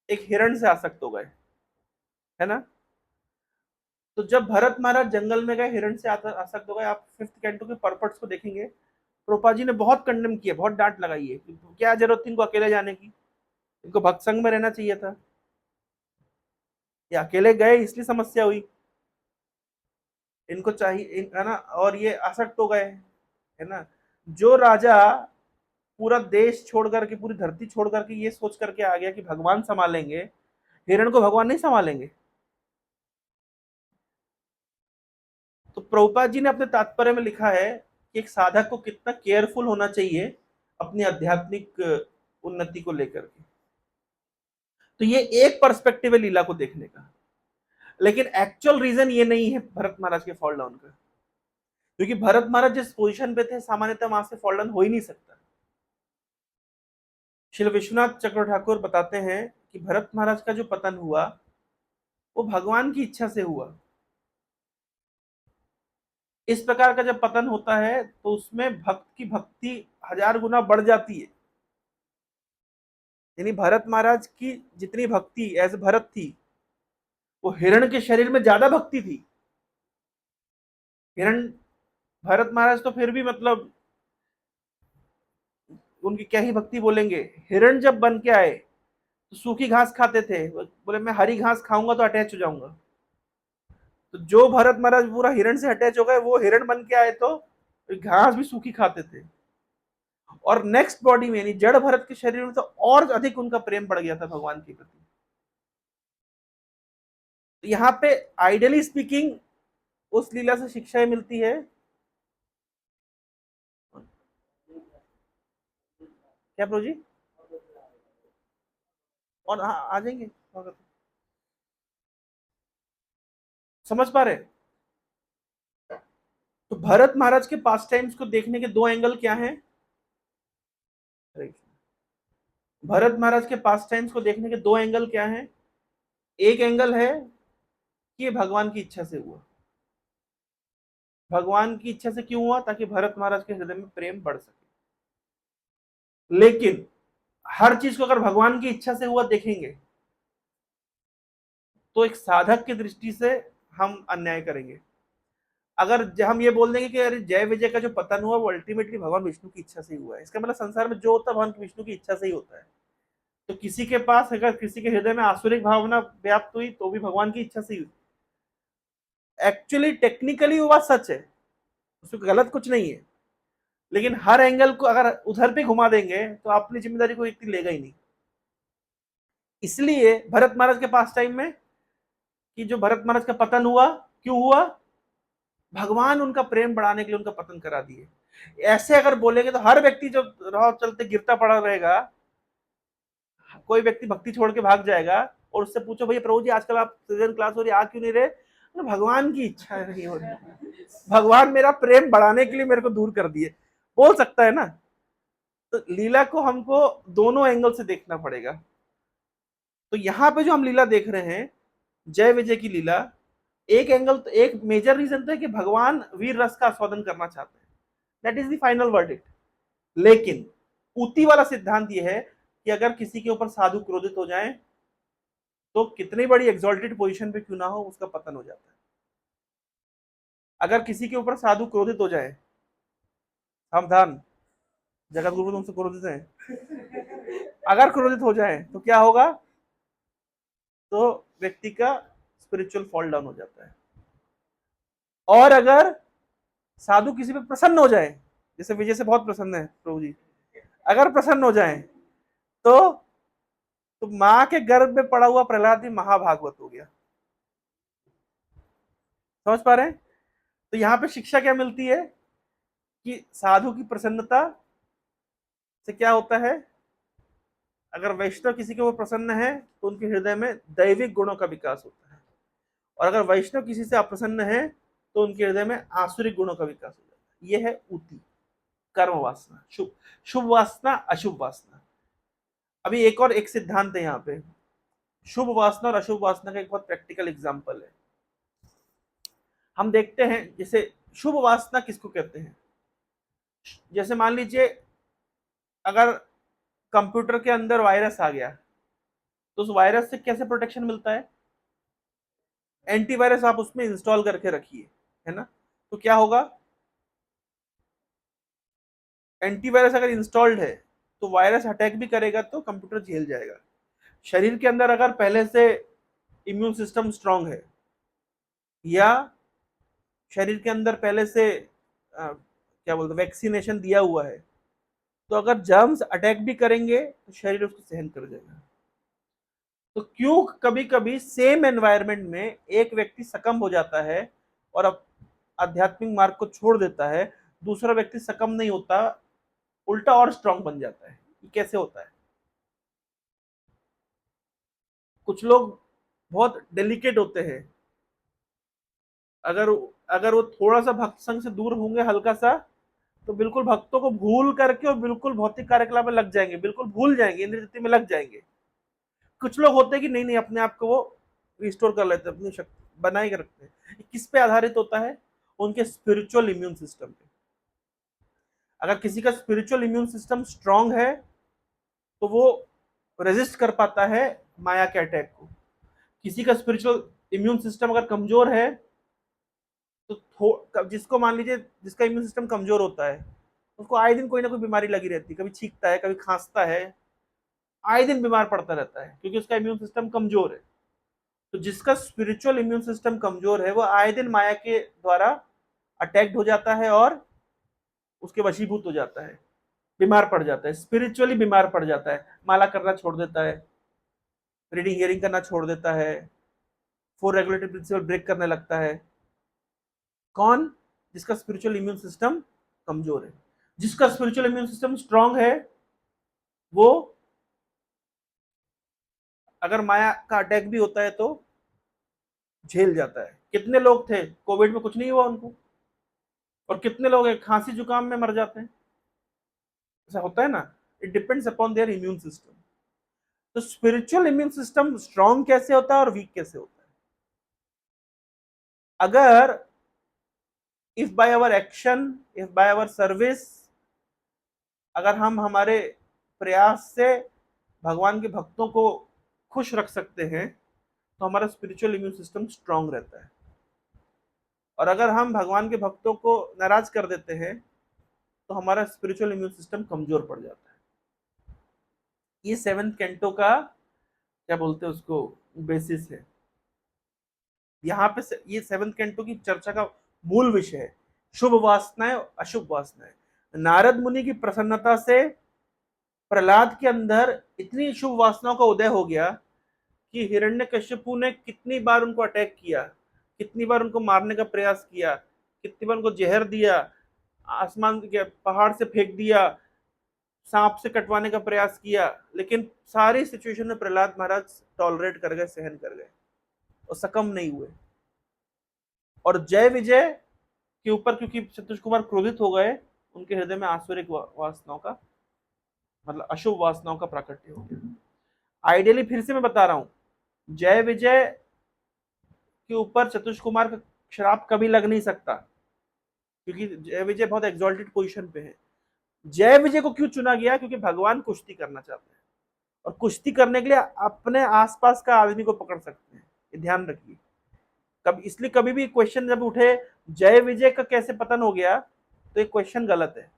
एक हिरण से आसक्त हो गए, है ना। तो जब भरत महाराज जंगल में गए, हिरण से आसक्त हो गए, आप फिफ्थ कैंटो के पर्पट्स को देखेंगे, प्रोपा जी ने बहुत कंडेम किया, बहुत डांट लगाई है, क्या जरूरत थी इनको अकेले जाने की। इनको भक्त संघ में रहना चाहिए था, ये अकेले गए इसलिए समस्या हुई। इनको चाहिए है ना, और ये आसक्त हो गए, है ना। जो राजा पूरा देश छोड़ करके, पूरी धरती छोड़ करके ये सोच करके आ गया कि भगवान संभालेंगे, हिरण को भगवान नहीं संभालेंगे। तो प्रभुपाद जी ने अपने तात्पर्य में लिखा है कि एक साधक को कितना केयरफुल होना चाहिए अपनी आध्यात्मिक उन्नति को लेकर के। तो ये एक पर्सपेक्टिव है लीला को देखने का, लेकिन एक्चुअल रीजन ये नहीं है भरत महाराज के फॉल डाउन का, क्योंकि भरत महाराज जिस पोजीशन पे थे सामान्यतः वहां से फॉल डाउन हो ही नहीं सकता। श्री विश्वनाथ चक्र ठाकुर बताते हैं कि भरत महाराज का जो पतन हुआ वो भगवान की इच्छा से हुआ। इस प्रकार का जब पतन होता है तो उसमें भक्त की भक्ति 1000 गुना बढ़ जाती है। यानी भरत महाराज की जितनी भक्ति एज भरत थी, वो हिरण के शरीर में ज्यादा भक्ति थी। हिरण, भरत महाराज तो फिर भी मतलब उनकी क्या ही भक्ति बोलेंगे। हिरण जब बन के आए तो सूखी घास खाते थे, बोले मैं हरी घास खाऊंगा तो अटैच हो जाऊंगा। तो जो भरत महाराज पूरा हिरण से अटैच हो गए, वो हिरण बन के आए तो घास भी सूखी खाते थे। और नेक्स्ट बॉडी में यानी जड़ भरत के शरीर में तो और अधिक उनका प्रेम बढ़ गया था भगवान के प्रति। तो यहाँ पे आइडियली स्पीकिंग उस लीला से शिक्षा मिलती है। क्या प्रो जी? और हाँ आ जाएंगे, समझ पा रहे? तो भरत महाराज के पास टाइम्स को देखने के दो एंगल क्या हैं? भरत महाराज के पास टाइम्स को देखने के दो एंगल क्या हैं? एक एंगल है कि ये भगवान की इच्छा से हुआ। भगवान की इच्छा से क्यों हुआ? ताकि भरत महाराज के हृदय में प्रेम बढ़ सके। लेकिन हर चीज को अगर भगवान की इच्छा से हुआ देखेंगे तो एक साधक की दृष्टि से हम अन्याय करेंगे। अगर हम ये बोल देंगे कि अरे जय विजय का जो पतन हुआ वो अल्टीमेटली भगवान विष्णु की इच्छा से ही हुआ है, इसका मतलब संसार में जो होता है भगवान विष्णु की इच्छा से ही होता है। तो किसी के पास अगर किसी के हृदय में आसुरिक भावना व्याप्त हुई तो भी भगवान की इच्छा से ही हुई। एक्चुअली टेक्निकली वो बात सच है, उसमें गलत कुछ नहीं है, लेकिन हर एंगल को अगर उधर पे घुमा देंगे तो अपनी जिम्मेदारी को इतनी लेगा ही नहीं। इसलिए भरत महाराज के पास टाइम में कि जो भरत महाराज का पतन हुआ, क्यों हुआ? भगवान उनका प्रेम बढ़ाने के लिए उनका पतन करा दिए। ऐसे अगर बोलेंगे तो हर व्यक्ति जो राह चलते गिरता पड़ा रहेगा, कोई व्यक्ति भक्ति छोड़ के भाग जाएगा और उससे पूछो भैया प्रभु जी आजकल आप सीजन क्लास हो रही आ क्यों नहीं रहे? तो भगवान की इच्छा नहीं हो रही, भगवान मेरा प्रेम बढ़ाने के लिए मेरे को दूर कर दिए, बोल सकता है ना। तो लीला को हमको दोनों एंगल से देखना पड़ेगा। तो यहाँ पे जो हम लीला देख रहे हैं, जय विजय की लीला, एक एंगल तो एक मेजर रीजन तो है कि भगवान वीर रस का आस्वादन करना चाहते हैं, that is the final verdict. लेकिन ऊती वाला सिद्धांत यह है कि अगर किसी के ऊपर साधु क्रोधित हो जाए तो कितनी बड़ी एग्जॉल्टेड पोजीशन पे क्यों ना हो उसका पतन हो जाता है। अगर किसी के ऊपर साधु क्रोधित हो जाए, सावधान, जगत गुरु तुमसे क्रोधित है, अगर क्रोधित हो जाए तो क्या होगा? तो व्यक्ति का स्पिरिचुअल फॉल डाउन हो जाता है। और अगर साधु किसी पे प्रसन्न हो जाए, जैसे विजय से बहुत प्रसन्न है प्रभु जी, अगर प्रसन्न हो जाए तो मां के गर्भ में पड़ा हुआ प्रहलाद भी महाभागवत हो गया। समझ पा रहे हैं? तो यहाँ पे शिक्षा क्या मिलती है कि साधु की प्रसन्नता से क्या होता है? अगर वैष्णव किसी के ऊपर प्रसन्न है तो उनके हृदय में दैविक गुणों का विकास होता है, और अगर वैष्णव किसी से अप्रसन्न है तो उनके हृदय में आसुरिक गुणों का विकास हो जाता है। यह है ऊती, कर्म वासना, शुभ शुभ वासना, अशुभ वासना। अभी एक और एक सिद्धांत है यहाँ पे, शुभ वासना और अशुभ वासना का एक बहुत प्रैक्टिकल एग्जाम्पल है। हम देखते हैं जैसे शुभ वासना किसको कहते हैं? जैसे मान लीजिए अगर कंप्यूटर के अंदर वायरस आ गया तो उस वायरस से कैसे प्रोटेक्शन मिलता है? एंटीवायरस आप उसमें इंस्टॉल करके रखिए, है ना। तो क्या होगा? एंटीवायरस अगर इंस्टॉल्ड है तो वायरस अटैक भी करेगा तो कंप्यूटर झेल जाएगा। शरीर के अंदर अगर पहले से इम्यून सिस्टम स्ट्रांग है, या शरीर के अंदर पहले से क्या बोलते वैक्सीनेशन दिया हुआ है, तो अगर जर्म्स अटैक भी करेंगे तो शरीर उसको सहन कर जाएगा। तो क्यों कभी कभी सेम एनवायरनमेंट में एक व्यक्ति सकम हो जाता है और आध्यात्मिक मार्ग को छोड़ देता है, दूसरा व्यक्ति सकम नहीं होता, उल्टा और स्ट्रांग बन जाता है? ये कैसे होता है? कुछ लोग बहुत डेलिकेट होते हैं, अगर अगर वो थोड़ा सा भक्त संग से दूर होंगे हल्का सा, तो बिल्कुल भक्तों को भूल करके और बिल्कुल भौतिक कार्यकलाप में लग जाएंगे, बिल्कुल भूल जाएंगे, इंद्रिय में लग जाएंगे। कुछ लोग होते हैं कि नहीं नहीं, अपने आप को वो रिस्टोर कर लेते हैं, अपनी शक्ति बनाए के रखते हैं। किस पे आधारित होता है? उनके स्पिरिचुअल इम्यून सिस्टम पे। अगर किसी का स्पिरिचुअल इम्यून सिस्टम स्ट्रांग है तो वो रेजिस्ट कर पाता है माया के अटैक को। किसी का स्पिरिचुअल इम्यून सिस्टम अगर कमजोर है तो जिसको मान लीजिए जिसका इम्यून सिस्टम कमजोर होता है, उसको आए दिन कोई ना कोई बीमारी लगी रहती है, कभी छींकता है, कभी खांसता है, आए दिन बीमार पड़ता रहता है, क्योंकि उसका इम्यून सिस्टम कमजोर है। तो जिसका स्पिरिचुअल इम्यून सिस्टम कमजोर है वो आए दिन माया के द्वारा अटैक्ड हो जाता है और उसके वशीभूत हो जाता है, बीमार पड़ जाता है, स्पिरिचुअली बीमार पड़ जाता है, माला करना छोड़ देता है, रीडिंग हियरिंग करना छोड़ देता है, फोर रेगुलेटरी प्रिंसिपल ब्रेक करने लगता है। कौन? जिसका स्पिरिचुअल इम्यून सिस्टम कमजोर है। जिसका स्पिरिचुअल इम्यून सिस्टम स्ट्रांग है वो अगर माया का अटैक भी होता है तो झेल जाता है। कितने लोग थे कोविड में कुछ नहीं हुआ उनको, और कितने लोग खांसी जुकाम में मर जाते हैं? ऐसा होता है ना। It depends upon their immune system. तो स्पिरिचुअल इम्यून सिस्टम स्ट्रांग कैसे होता है और वीक कैसे होता है? अगर if by our action, if by our service, अगर हम हमारे प्रयास से भगवान के भक्तों को खुश रख सकते हैं तो हमारा स्पिरिचुअल इम्यून सिस्टम स्ट्रांग रहता है। और अगर हम भगवान के भक्तों को नाराज कर देते हैं तो हमारा स्पिरिचुअल इम्यून सिस्टम कमजोर पड़ जाता है। ये सेवेंथ कैंटो का क्या बोलते हैं उसको बेसिस है। यहाँ पे ये सेवेंथ कैंटो की चर्चा का मूल विषय है शुभ वासनाएं और अशुभ वासनाएं। नारद मुनि की प्रसन्नता से प्रहलाद के अंदर इतनी शुभ वासनाओं का उदय हो गया कि हिरण्यकश्यपु ने कितनी बार उनको अटैक किया, कितनी बार उनको मारने का प्रयास किया, कितनी बार उनको जहर दिया, आसमान के पहाड़ से फेंक दिया, सांप से कटवाने का प्रयास किया, लेकिन सारी सिचुएशन में प्रहलाद महाराज टॉलरेट कर गए, सहन कर गए और सकम नहीं हुए। और जय विजय के ऊपर क्योंकि सतीश कुमार क्रोधित हो गए, उनके हृदय में आसुरिक वासनाओं का मतलब अशुभ वासनाओं का प्राकट्य हो गया। आइडियली फिर से मैं बता रहा हूं, जय विजय के ऊपर चतुष कुमार का श्राप कभी लग नहीं सकता, क्योंकि जय विजय बहुत एक्सॉल्टेड पोजीशन पे है। जय विजय को क्यों चुना गया? क्योंकि भगवान कुश्ती करना चाहते हैं, और कुश्ती करने के लिए अपने आसपास का आदमी को पकड़ सकते हैं, ये ध्यान रखिए। कभी इसलिए कभी भी क्वेश्चन जब उठे जय विजय का कैसे पतन हो गया, तो ये क्वेश्चन गलत है।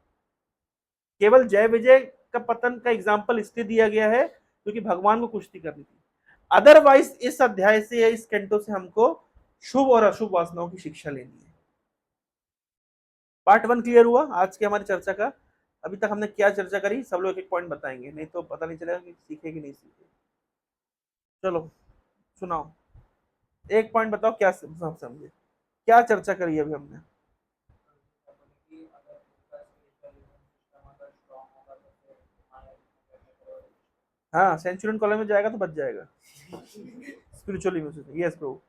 केवल जय विजय का पतन का एग्जाम्पल इसलिए दिया गया है क्योंकि भगवान को कुश्ती करनी थी। अदरवाइज इस अध्याय से या इस कैंटो से हमको शुभ और अशुभ वासनाओं की शिक्षा लेनी है। पार्ट 1 क्लियर हुआ आज की हमारी चर्चा का? अभी तक हमने क्या चर्चा करी, सब लोग एक पॉइंट बताएंगे, नहीं तो पता नहीं चलेगा कि सीखे कि नहीं सीखे। चलो सुनाओ, एक पॉइंट बताओ, क्या समझे, क्या चर्चा करी अभी हमने? हाँ, सेंचुरियन कॉलेज में जाएगा तो बच जाएगा। Spiritual immunity, yes bro.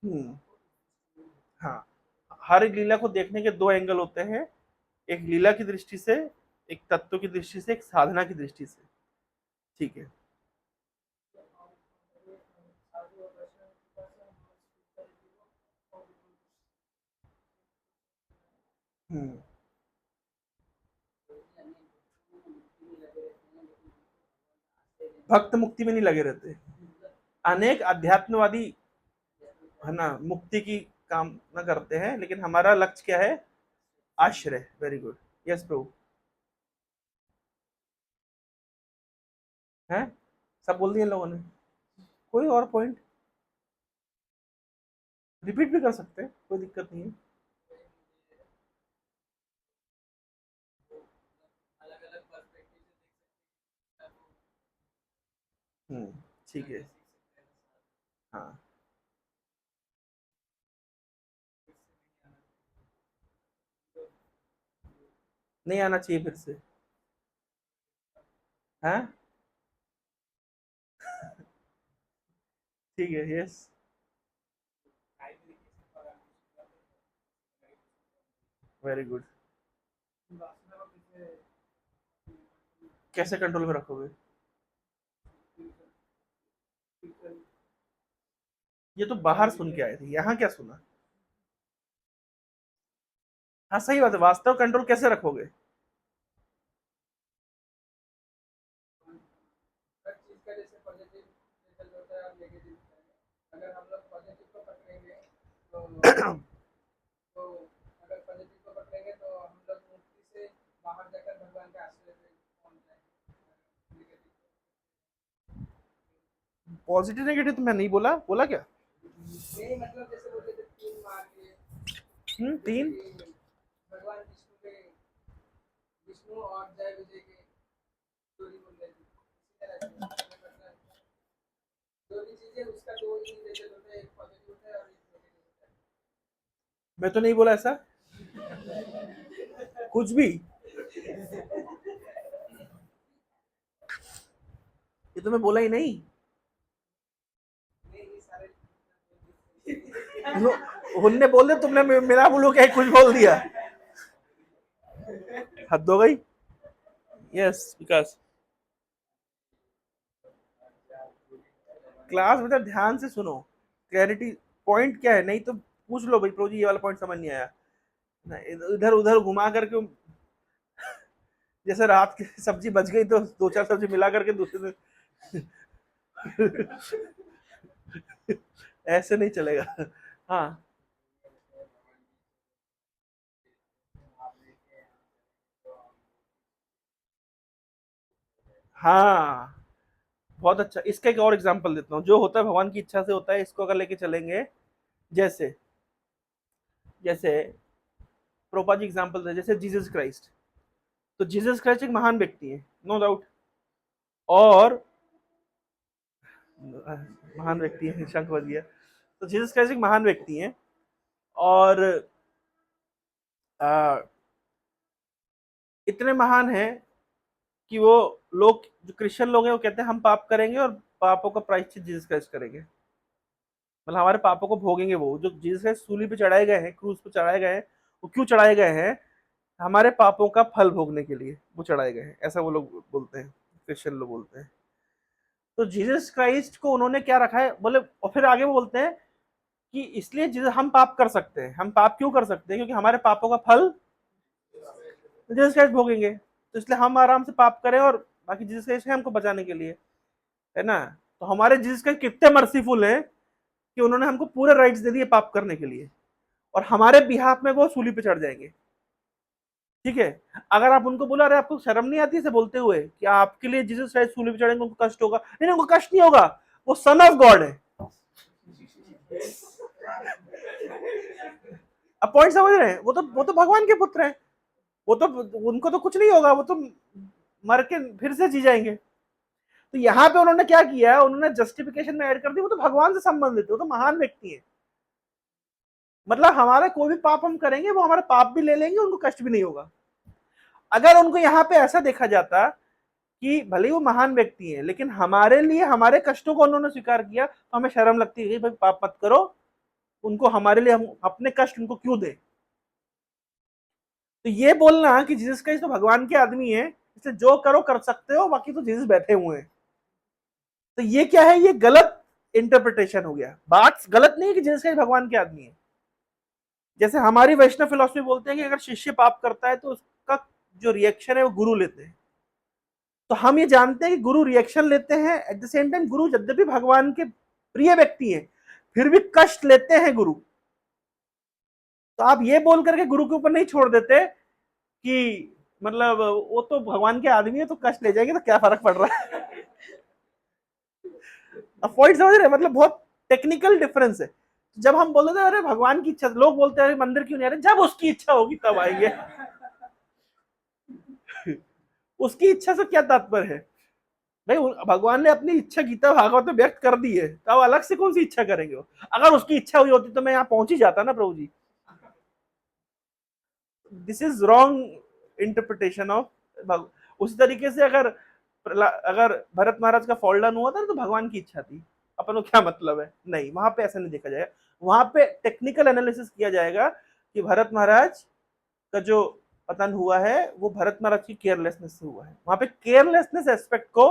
Hmm, हाँ, हर एक लीला को देखने के दो एंगल होते हैं, एक लीला की दृष्टि से, एक तत्व की दृष्टि से, एक साधना की दृष्टि से। ठीक है। हम्म, भक्त मुक्ति में नहीं लगे रहते। अनेक अध्यात्मवादी है ना मुक्ति की कामना करते हैं, लेकिन हमारा लक्ष्य क्या है? आश्रय। Very good. यस प्रभु। है, सब बोल दिए इन लोगों ने। कोई और पॉइंट रिपीट भी कर सकते हैं, कोई दिक्कत नहीं है। हम्म, ठीक है। हाँ, नहीं आना चाहिए फिर से। हाँ, ठीक है। Yes, very good. कैसे कंट्रोल में रखोगे? ये तो बाहर सुन के आए थे, यहाँ क्या सुना? हाँ सही बात है, वास्तव कंट्रोल कैसे रखोगे? पॉजिटिव नेगेटिव तो मैं नहीं बोला, बोला क्या? तीन। मैं तो नहीं बोला ऐसा कुछ भी। ये तो मैं बोला ही नहीं। उनने बोल दिया, तुमने मेरा बोलो क्या कुछ बोल दिया? हद हो गई। यस विकास। क्लास बेटा ध्यान से सुनो, क्लैरिटी पॉइंट क्या है, नहीं तो पूछ लो भाई प्रो जी ये वाला पॉइंट समझ नहीं आया ना, इधर उधर घुमा करके। जैसे रात की सब्जी बच गई तो दो चार सब्जी मिला करके दूसरे दिन ऐसे नहीं चलेगा। हाँ, हाँ, बहुत अच्छा। इसका एक और एग्जांपल देता हूँ, जो होता है भगवान की इच्छा से होता है, इसको अगर लेके चलेंगे। जैसे जैसे प्रोपा जी एग्जांपल दे, जैसे जीसस क्राइस्ट। तो जीसस क्राइस्ट एक महान व्यक्ति है, नो डाउट। और महान व्यक्ति है, शंख बज गया। तो जीसस क्राइस्ट एक महान व्यक्ति है। और आ, इतने महान है कि वो लोग, जो क्रिश्चियन लोग हैं, वो कहते हैं हम पाप करेंगे और पापों का प्रायश्चित जीसस क्राइस्ट करेंगे। मतलब हमारे पापों को भोगेंगे। वो जो जीसस क्राइस्ट सूली पे चढ़ाए गए हैं, क्रूज पे चढ़ाए गए हैं, वो क्यों चढ़ाए गए हैं? हमारे पापों का फल भोगने के लिए वो चढ़ाए गए हैं, ऐसा वो लोग बोलते हैं, क्रिश्चियन लोग बोलते हैं। तो जीसस क्राइस्ट को उन्होंने क्या रखा है बोले, और फिर आगे वो बोलते हैं कि इसलिए जीसस, हम पाप कर सकते हैं। हम पाप क्यों कर सकते हैं? क्योंकि हमारे पापों का फल जीसस क्राइस्ट भोगेंगे। तो इसलिए हम आराम से पाप करें, और बाकी जीसस क्राइस्ट है हमको बचाने के लिए, है ना। तो हमारे जीसस क्राइस्ट कितने मर्सीफुल हैं कि उन्होंने हमको पूरे राइट्स दे दिए पाप करने के लिए, और हमारे बिहाफ में वो सूली पे चढ़ जाएंगे। ठीक है। अगर आप उनको बोला, अरे आपको शर्म नहीं आती इसे बोलते हुए कि आपके लिए जीसस क्राइस्ट सूली पे चढ़ेंगे, उनको कष्ट होगा? नहीं, उनको कष्ट नहीं होगा, वो सन ऑफ गॉड है। अब पॉइंट समझ रहे हैं? वो तो भगवान के पुत्र हैं। वो तो, उनको तो कुछ नहीं होगा, वो तो मर के फिर से जी जाएंगे। तो यहाँ पे उन्होंने क्या किया, उन्होंने जस्टिफिकेशन में ऐड कर दी, वो तो भगवान से संबंधित है, वो तो महान व्यक्ति है। मतलब हमारे कोई भी पाप हम करेंगे, वो हमारे पाप भी ले लेंगे, उनको कष्ट भी नहीं होगा। अगर उनको यहाँ पे ऐसा देखा जाता कि भले वो महान व्यक्ति है, लेकिन हमारे लिए हमारे कष्टों को उन्होंने स्वीकार किया, तो हमें शर्म लगती है भाई पाप मत करो, उनको हमारे लिए हम अपने कष्ट उनको क्यों दे। तो ये बोलना कि जीसस क्राइस्ट तो भगवान के आदमी है, इसलिए जो करो कर सकते हो, बाकी तो जीसस बैठे हुए हैं, तो ये क्या है? ये गलत इंटरप्रिटेशन हो गया। बात गलत नहीं है कि जीसस क्राइस्ट भगवान के आदमी है, जैसे हमारी वैष्णव फिलॉसफी बोलते हैं कि अगर शिष्य पाप करता है तो उसका जो रिएक्शन है वो गुरु लेते हैं। तो हम ये जानते हैं कि गुरु रिएक्शन लेते हैं, एट द सेम टाइम गुरु यद्यपि भगवान के प्रिय व्यक्ति हैं फिर भी कष्ट लेते हैं गुरु। तो आप ये बोल करके गुरु के ऊपर नहीं छोड़ देते कि मतलब वो तो भगवान के आदमी है तो कष्ट ले जाएंगे तो क्या फर्क पड़ रहा है। अब पॉइंट समझ रहे, मतलब बहुत टेक्निकल डिफरेंस है। जब हम बोलते हैं अरे भगवान की इच्छा, लोग बोलते हैं मंदिर क्यों नहीं आ रहे, जब उसकी इच्छा होगी तब आएंगे। उसकी इच्छा से क्या तात्पर्य है भाई, भगवान ने अपनी इच्छा गीता भागवत में व्यक्त कर दी है, तो अब अलग से कौन सी इच्छा करेंगे वो। अगर उसकी इच्छा हुई होती तो मैं यहाँ पहुंच ही जाता ना प्रभु जी। This is wrong interpretation of. उसी तरीके से अगर अगर भरत महाराज का फॉल डाउन हुआ था तो भगवान की इच्छा थी, अपन को क्या मतलब है, नहीं, वहां पे ऐसा नहीं देखा जाएगा। वहां पे टेक्निकल एनालिसिस किया जाएगा कि भरत महाराज का जो पतन हुआ है वो भरत महाराज की केयरलेसनेस से हुआ है। वहां पे केयरलेसनेस एस्पेक्ट को,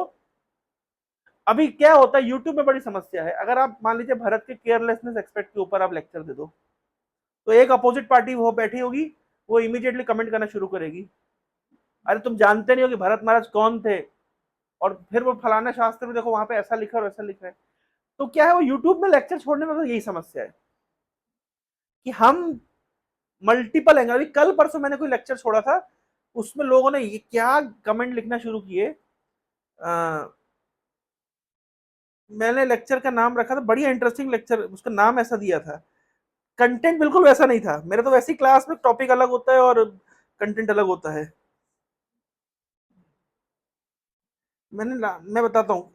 अभी क्या होता है यूट्यूब में बड़ी समस्या है, अगर आप मान लीजिए भरत के केयरलेसनेस एस्पेक्ट के ऊपर आप लेक्चर दे दो तो एक अपोजिट पार्टी वो बैठी होगी, वो इमीडिएटली कमेंट करना शुरू करेगी, अरे तुम जानते नहीं हो कि भरत महाराज कौन थे, और फिर वो फलाना शास्त्र में देखो वहां पे ऐसा लिखा और वैसा लिखा है। तो क्या है, वो यूट्यूब में लेक्चर छोड़ने में तो यही समस्या है कि हम मल्टीपल एंगल, अभी कल परसों मैंने कोई लेक्चर छोड़ा था, उसमें लोगों ने ये क्या कमेंट लिखना शुरू किए। मैंने लेक्चर का नाम रखा था, बढ़िया इंटरेस्टिंग लेक्चर, उसका नाम ऐसा दिया था, कंटेंट बिल्कुल वैसा नहीं था। मेरे तो वैसी क्लास में टॉपिक अलग होता है और कंटेंट अलग होता है। मैं बताता हूँ।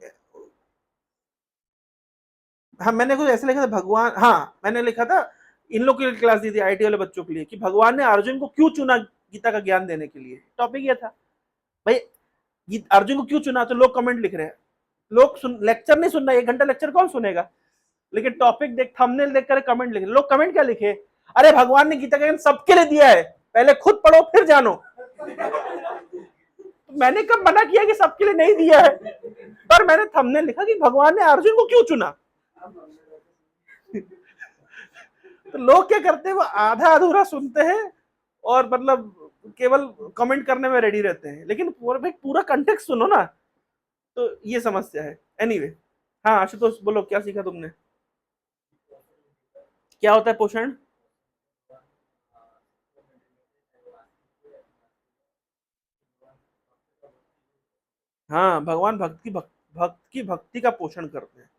हाँ, मैंने कुछ ऐसे लिखा था, भगवान, हाँ मैंने लिखा था, इन लोग के लिए क्लास दी थी आईटी वाले बच्चों के लिए, कि भगवान ने अर्जुन को क्यों चुना गीता का ज्ञान देने के लिए। टॉपिक ये था भाई, अर्जुन को क्यों चुना, तो लोग कमेंट लिख रहे हैं, लोग सुन, लेक्चर नहीं सुन रहा, 1 घंटा लेक्चर कौन सुनेगा, लेकिन टॉपिक देख, थंबनेल देख कर कमेंट लिख रहे। लोग कमेंट क्या लिखे, अरे भगवान ने गीता का ज्ञान सबके लिए दिया है, पहले खुद पढ़ो फिर जानो। मैंने कब मना किया कि सबके लिए नहीं दिया है, पर मैंने थंबनेल लिखा कि भगवान ने अर्जुन को क्यों चुना। तो लोग क्या करते हैं, वो आधा अधूरा सुनते हैं और मतलब केवल कमेंट करने में रेडी रहते हैं, लेकिन पूरा कंटेक्स्ट सुनो ना। तो ये समस्या है। एनीवे anyway, हाँ आशुतोष बोलो, क्या सीखा तुमने, क्या होता है पोषण। हाँ, भगवान भक्त की भक्ति का पोषण करते हैं।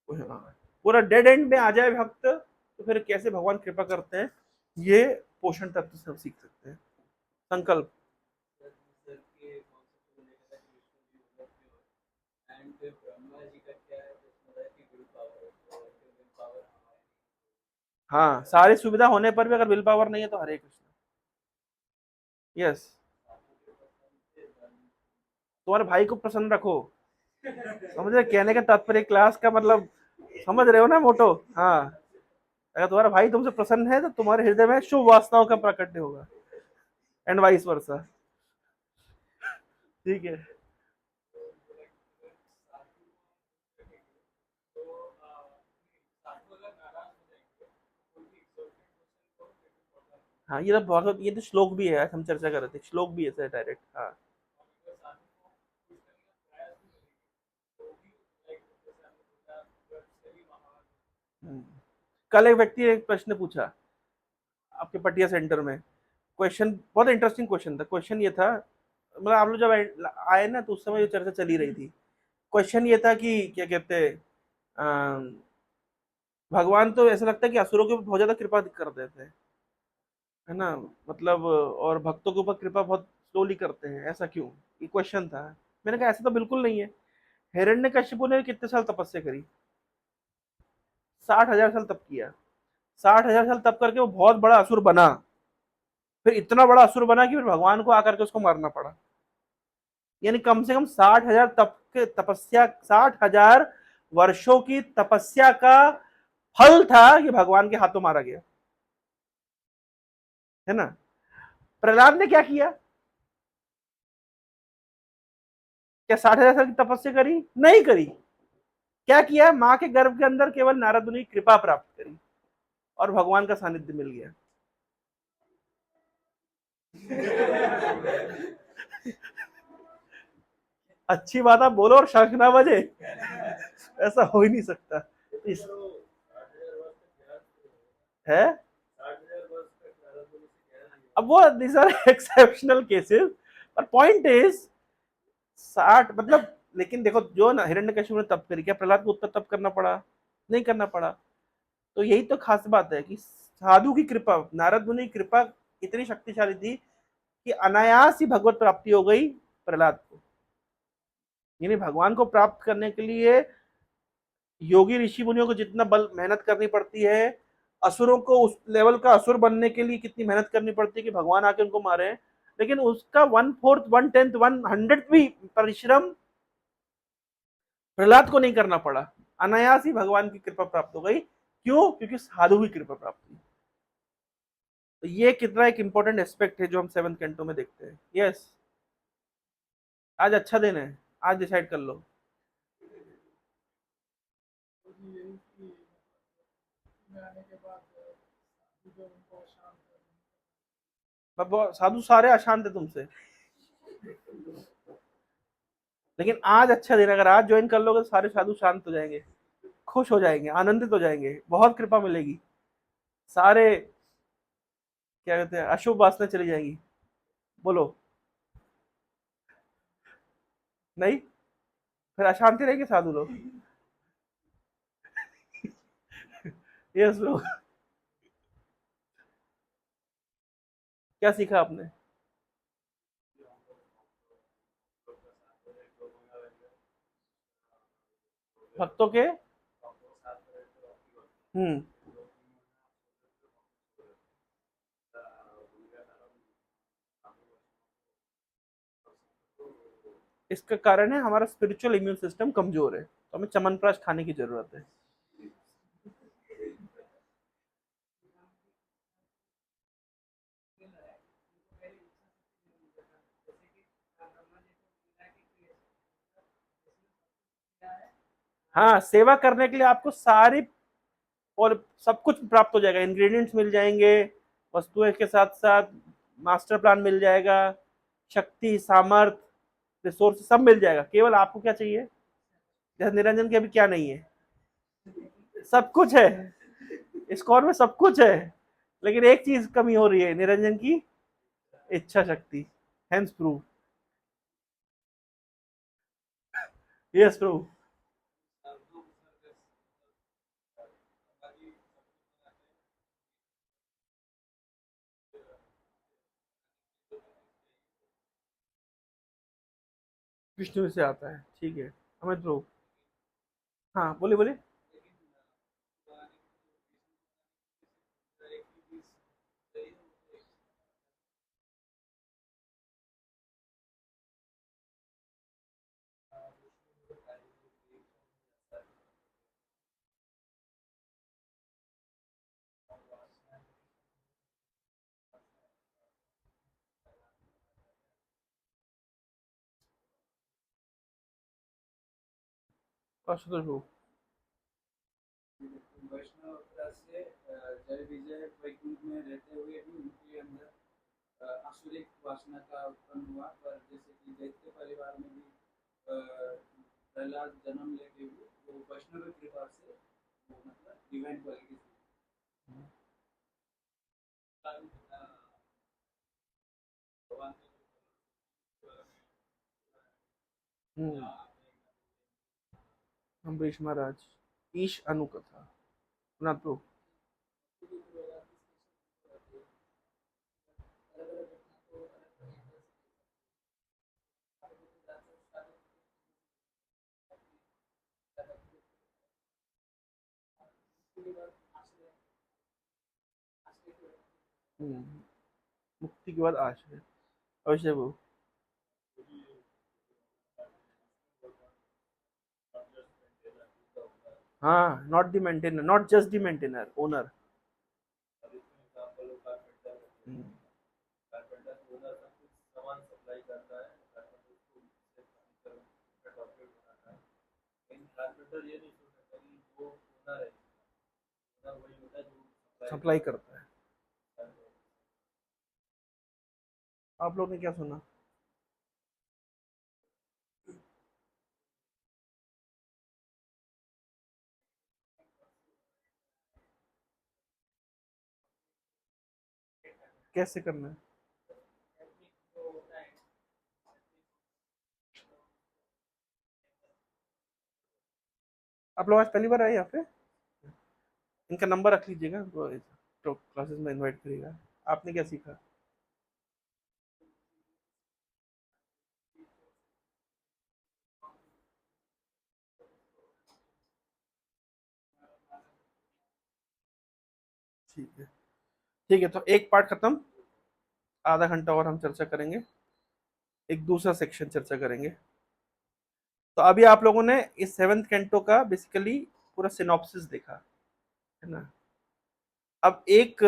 हाँ, पूरा डेड एंड में आ जाए भक्त तो फिर कैसे भगवान कृपा करते हैं, ये पोषण तत्व से हम सीख सकते हैं। संकल्प। हाँ, सारी सुविधा होने पर भी अगर विल पावर नहीं है तो हरे कृष्ण। यस, तुम्हारे भाई को प्रसन्न रखो, समझ रहे कहने का तात्पर्य, क्लास का मतलब समझ रहे हो ना मोटो। हाँ, अगर तुम्हारा भाई तुमसे प्रसन्न है तो तुम्हारे हृदय में शुभ वासनाओं का प्रकट होगा, एंड वाइस वर्सा। ठीक है। हाँ, ये तो बहुत, ये तो श्लोक भी है, आज हम चर्चा कर रहे थे, श्लोक भी है डायरेक्ट। हाँ। हम्म। कल एक व्यक्ति ने एक प्रश्न पूछा आपके पटिया सेंटर में, क्वेश्चन बहुत इंटरेस्टिंग क्वेश्चन था। क्वेश्चन ये था, मतलब आप लोग जब आए ना तो उस समय ये चर्चा चली रही थी। क्वेश्चन ये था कि क्या कहते हैं, भगवान तो ऐसा लगता है कि असुरों के ऊपर बहुत ज्यादा कृपा कर देते हैं, है ना, मतलब और भक्तों के ऊपर कृपा बहुत स्लोली करते हैं, ऐसा क्यों। ये क्वेश्चन था। मैंने कहा ऐसा तो बिल्कुल नहीं है। हिरण्यकशिपु ने कितने साल तपस्या करी, 60,000 साल तप किया। 60,000 साल तप करके वो बहुत बड़ा असुर बना, फिर इतना बड़ा असुर बना कि फिर भगवान को आकर के उसको मारना पड़ा। यानी कम से कम 60,000 तप के तपस्या, 60,000 वर्षों की तपस्या का फल था कि भगवान के हाथों मारा गया, है ना। प्रहलाद ने क्या किया, क्या 60,000 साल की तपस्या करी, नहीं करी। क्या किया, माँ के गर्भ के अंदर केवल नारद मुनि की कृपा प्राप्त करी और भगवान का सानिध्य मिल गया। अच्छी बात आप बोलो और शंख ना बजे, ऐसा हो ही नहीं सकता। इस है, अब वो दीज आर एक्सेप्शनल केसेस, पर पॉइंट इज 60 मतलब, लेकिन देखो जो ना हिरण्यकशिपु ने तप करी, क्या प्रहलाद को उत्तर तप करना पड़ा? नहीं करना पड़ा। तो यही तो खास बात है कि साधु की कृपा, नारद मुनि की कृपा इतनी शक्तिशाली थी कि अनायास ही भगवत प्राप्ति हो गई प्रहलाद को। यानी भगवान को प्राप्त करने के लिए योगी ऋषि मुनियों को जितना बल मेहनत करनी पड़ती है, असुरों को उस लेवल का असुर बनने के लिए कितनी मेहनत करनी पड़ती है कि भगवान आके उनको मारे, लेकिन उसका 1/4 1/10 100 भी परिश्रम प्रहलाद को नहीं करना पड़ा। अनायास ही भगवान की कृपा प्राप्त हो गई। क्यों? क्योंकि साधु की कृपा प्राप्त हुई। तो ये कितना एक इंपॉर्टेंट एस्पेक्ट है जो हम 7th कैंटो में देखते हैं। यस, आज अच्छा दिन है, आज डिसाइड कर लो। साधु सारे अशांत है तुमसे, लेकिन आज अच्छा दिन, अगर आज ज्वाइन कर लोगे तो सारे साधु शांत हो जाएंगे, खुश हो जाएंगे, आनंदित हो जाएंगे, बहुत कृपा मिलेगी। सारे क्या कहते हैं, अशुभ वासना चली जाएंगी। बोलो, नहीं? फिर अशांति रहेगी साधु लोग। Yes bro. क्या सीखा आपने? भक्तों के, हम्म, इसका कारण है हमारा स्पिरिचुअल इम्यून सिस्टम कमजोर है, तो हमें चमनप्राश खाने की जरूरत है। हाँ, सेवा करने के लिए आपको सारी और सब कुछ प्राप्त हो जाएगा, इंग्रेडिएंट्स मिल जाएंगे, वस्तुएं के साथ साथ मास्टर प्लान मिल जाएगा, शक्ति, सामर्थ, रिसोर्स सब मिल जाएगा। केवल आपको क्या चाहिए? जैसे निरंजन के अभी क्या नहीं है? सब कुछ है, स्कोर में सब कुछ है, लेकिन एक चीज कमी हो रही है, निरंजन की इच्छा शक्ति। Hence prove. यस प्रभु। विष्णु से आता है, ठीक है, अमित प्रभु। हाँ, बोले बोले। आशुतोष प्रभु। वैष्णव अवतार से जय विजय वैकुंठ में रहते हुए भी उनके अंदर आसुरिक वासना का उत्पन्न हुआ, पर जैसे कि दैत्य परिवार में भी प्रहलाद जन्म लेके हुए, वो वैष्णव कृपा से वो मतलब डिवाइन क्वालिटी भगवान हम्म, अम्बरीश महाराज, ईश अनुकथा, ना प्रभु। मुक्ति के बाद आश्रय, अवश्य प्रभु। हाँ, not the maintainer, not just the maintainer, owner. Carpenter ये नहीं सोच सकता कि वो ओनर है, ओनर वही होता है जो सप्लाई करता है। आप लोग ने क्या सुना? कैसे करना है? आप लोग आज पहली बार आए यहाँ पे? इनका नंबर रख लीजिएगा, तो क्लासेस में इनवाइट करिएगा। आपने क्या सीखा? ठीक है, ठीक है, तो एक पार्ट खत्म, आधा घंटा और हम चर्चा करेंगे, एक दूसरा सेक्शन चर्चा करेंगे। तो अभी आप लोगों ने इस 7th कैंटो का बेसिकली पूरा सिनॉप्सिस देखा है ना। अब एक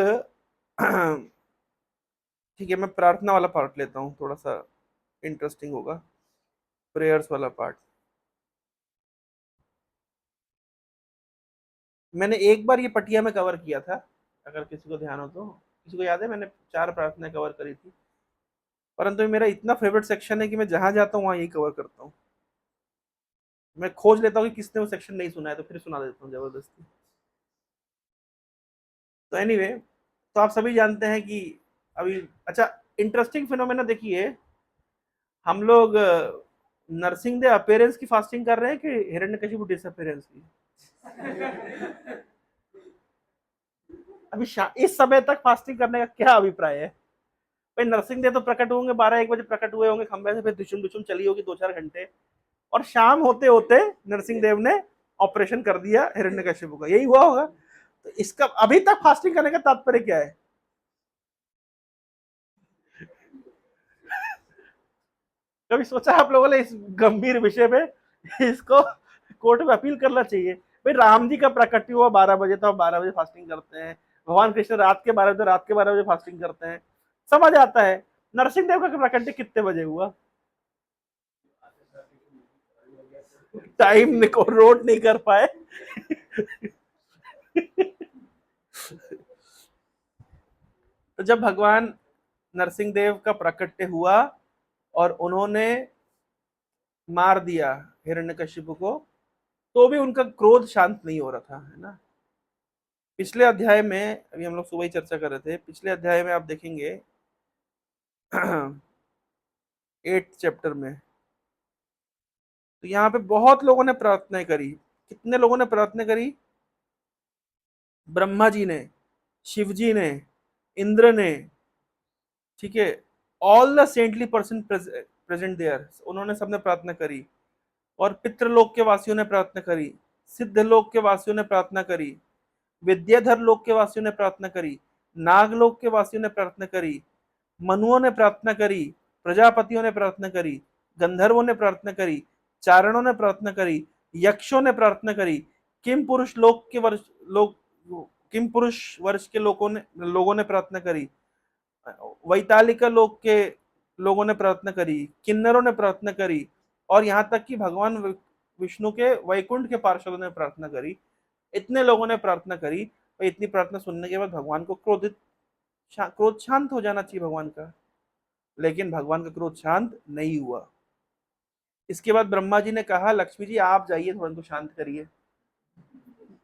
ठीक है, मैं प्रार्थना वाला पार्ट लेता हूँ, थोड़ा सा इंटरेस्टिंग होगा, प्रेयर्स वाला पार्ट। मैंने एक बार ये पटिया में कवर किया था, अगर किसी को ध्यान हो तो। किसी को याद है? मैंने 4 प्रार्थनाएं कवर करी थी, परंतु मेरा इतना फेवरेट सेक्शन है कि मैं जहां जाता हूँ वहां यही कवर करता हूँ। मैं खोज लेता हूँ कि किसने वो सेक्शन नहीं सुना है, तो फिर सुना देता हूँ जबरदस्ती। तो एनीवे, तो आप सभी जानते हैं कि अभी, अच्छा, इंटरेस्टिंग फिनोमेना देखिए, हम लोग नरसिंह दे अपीयरेंस की फास्टिंग कर रहे हैं कि हिरण्यकशिपु डिसअपीयरेंस की? अभी इस समय तक फास्टिंग करने का क्या अभिप्राय है भाई? नरसिंह देव तो प्रकट होंगे 12-1 बजे, प्रकट हुए होंगे खंबे से, फिर दुचुम दुचुम चली होगी 2-4 घंटे, और शाम होते होते नरसिंह देव ने ऑपरेशन कर दिया हिरण्यकशिपु का, यही हुआ होगा। तो इसका अभी तक फास्टिंग करने का तात्पर्य क्या है? कभी सोचा आप लोगों ने इस गंभीर विषय पे इसको कोर्ट में अपील करना चाहिए? भाई राम जी का प्रकट हुआ 12 बजे, तो हम 12 बजे फास्टिंग करते हैं। भगवान कृष्ण रात के 12 बजे, रात के 12 बजे फास्टिंग करते हैं, समझ आता है। नरसिंह देव का प्रकट कितने बजे हुआ? टाइम को नोट नहीं कर पाए। तो जब भगवान नरसिंह देव का प्रकट्य हुआ और उन्होंने मार दिया हिरण्यकशिपु को, तो भी उनका क्रोध शांत नहीं हो रहा था, है ना। पिछले अध्याय में, अभी हम लोग सुबह ही चर्चा कर रहे थे, पिछले अध्याय में आप देखेंगे 8th चैप्टर में, तो यहाँ पे बहुत लोगों ने प्रार्थना करी। कितने लोगों ने प्रार्थना करी? ब्रह्मा जी ने, शिव जी ने, इंद्र ने, ठीक है, all the saintly person present there, उन्होंने सबने प्रार्थना करी। और पितृलोक के वासियों ने प्रार्थना करी, सिद्ध लोक के वासियों ने प्रार्थना करी, विद्याधर लोक के वासियों ने प्रार्थना करी, नागलोक के वासियों ने प्रार्थना करी, मनुओं ने प्रार्थना करी, प्रजापतियों ने प्रार्थना करी, गंधर्वों ने प्रार्थना करी, चारणों ने प्रार्थना करी, यक्षों ने प्रार्थना करी, किम पुरुष लोक के वर्ष लोग किम पुरुष वर्ष के लोगों ने प्रार्थना करी, वैतालिका लोक के लोगों ने प्रार्थना करी, किन्नरों ने प्रार्थना करी, और यहाँ तक कि भगवान विष्णु के वैकुंठ के पार्षदों ने प्रार्थना करी। इतने लोगों ने प्रार्थना करी, और इतनी प्रार्थना सुनने के बाद भगवान को क्रोध शांत हो जाना चाहिए भगवान का, लेकिन भगवान का क्रोध शांत नहीं हुआ। इसके बाद ब्रह्मा जी ने कहा, लक्ष्मी जी आप जाइए, थोड़ा इनको शांत करिए।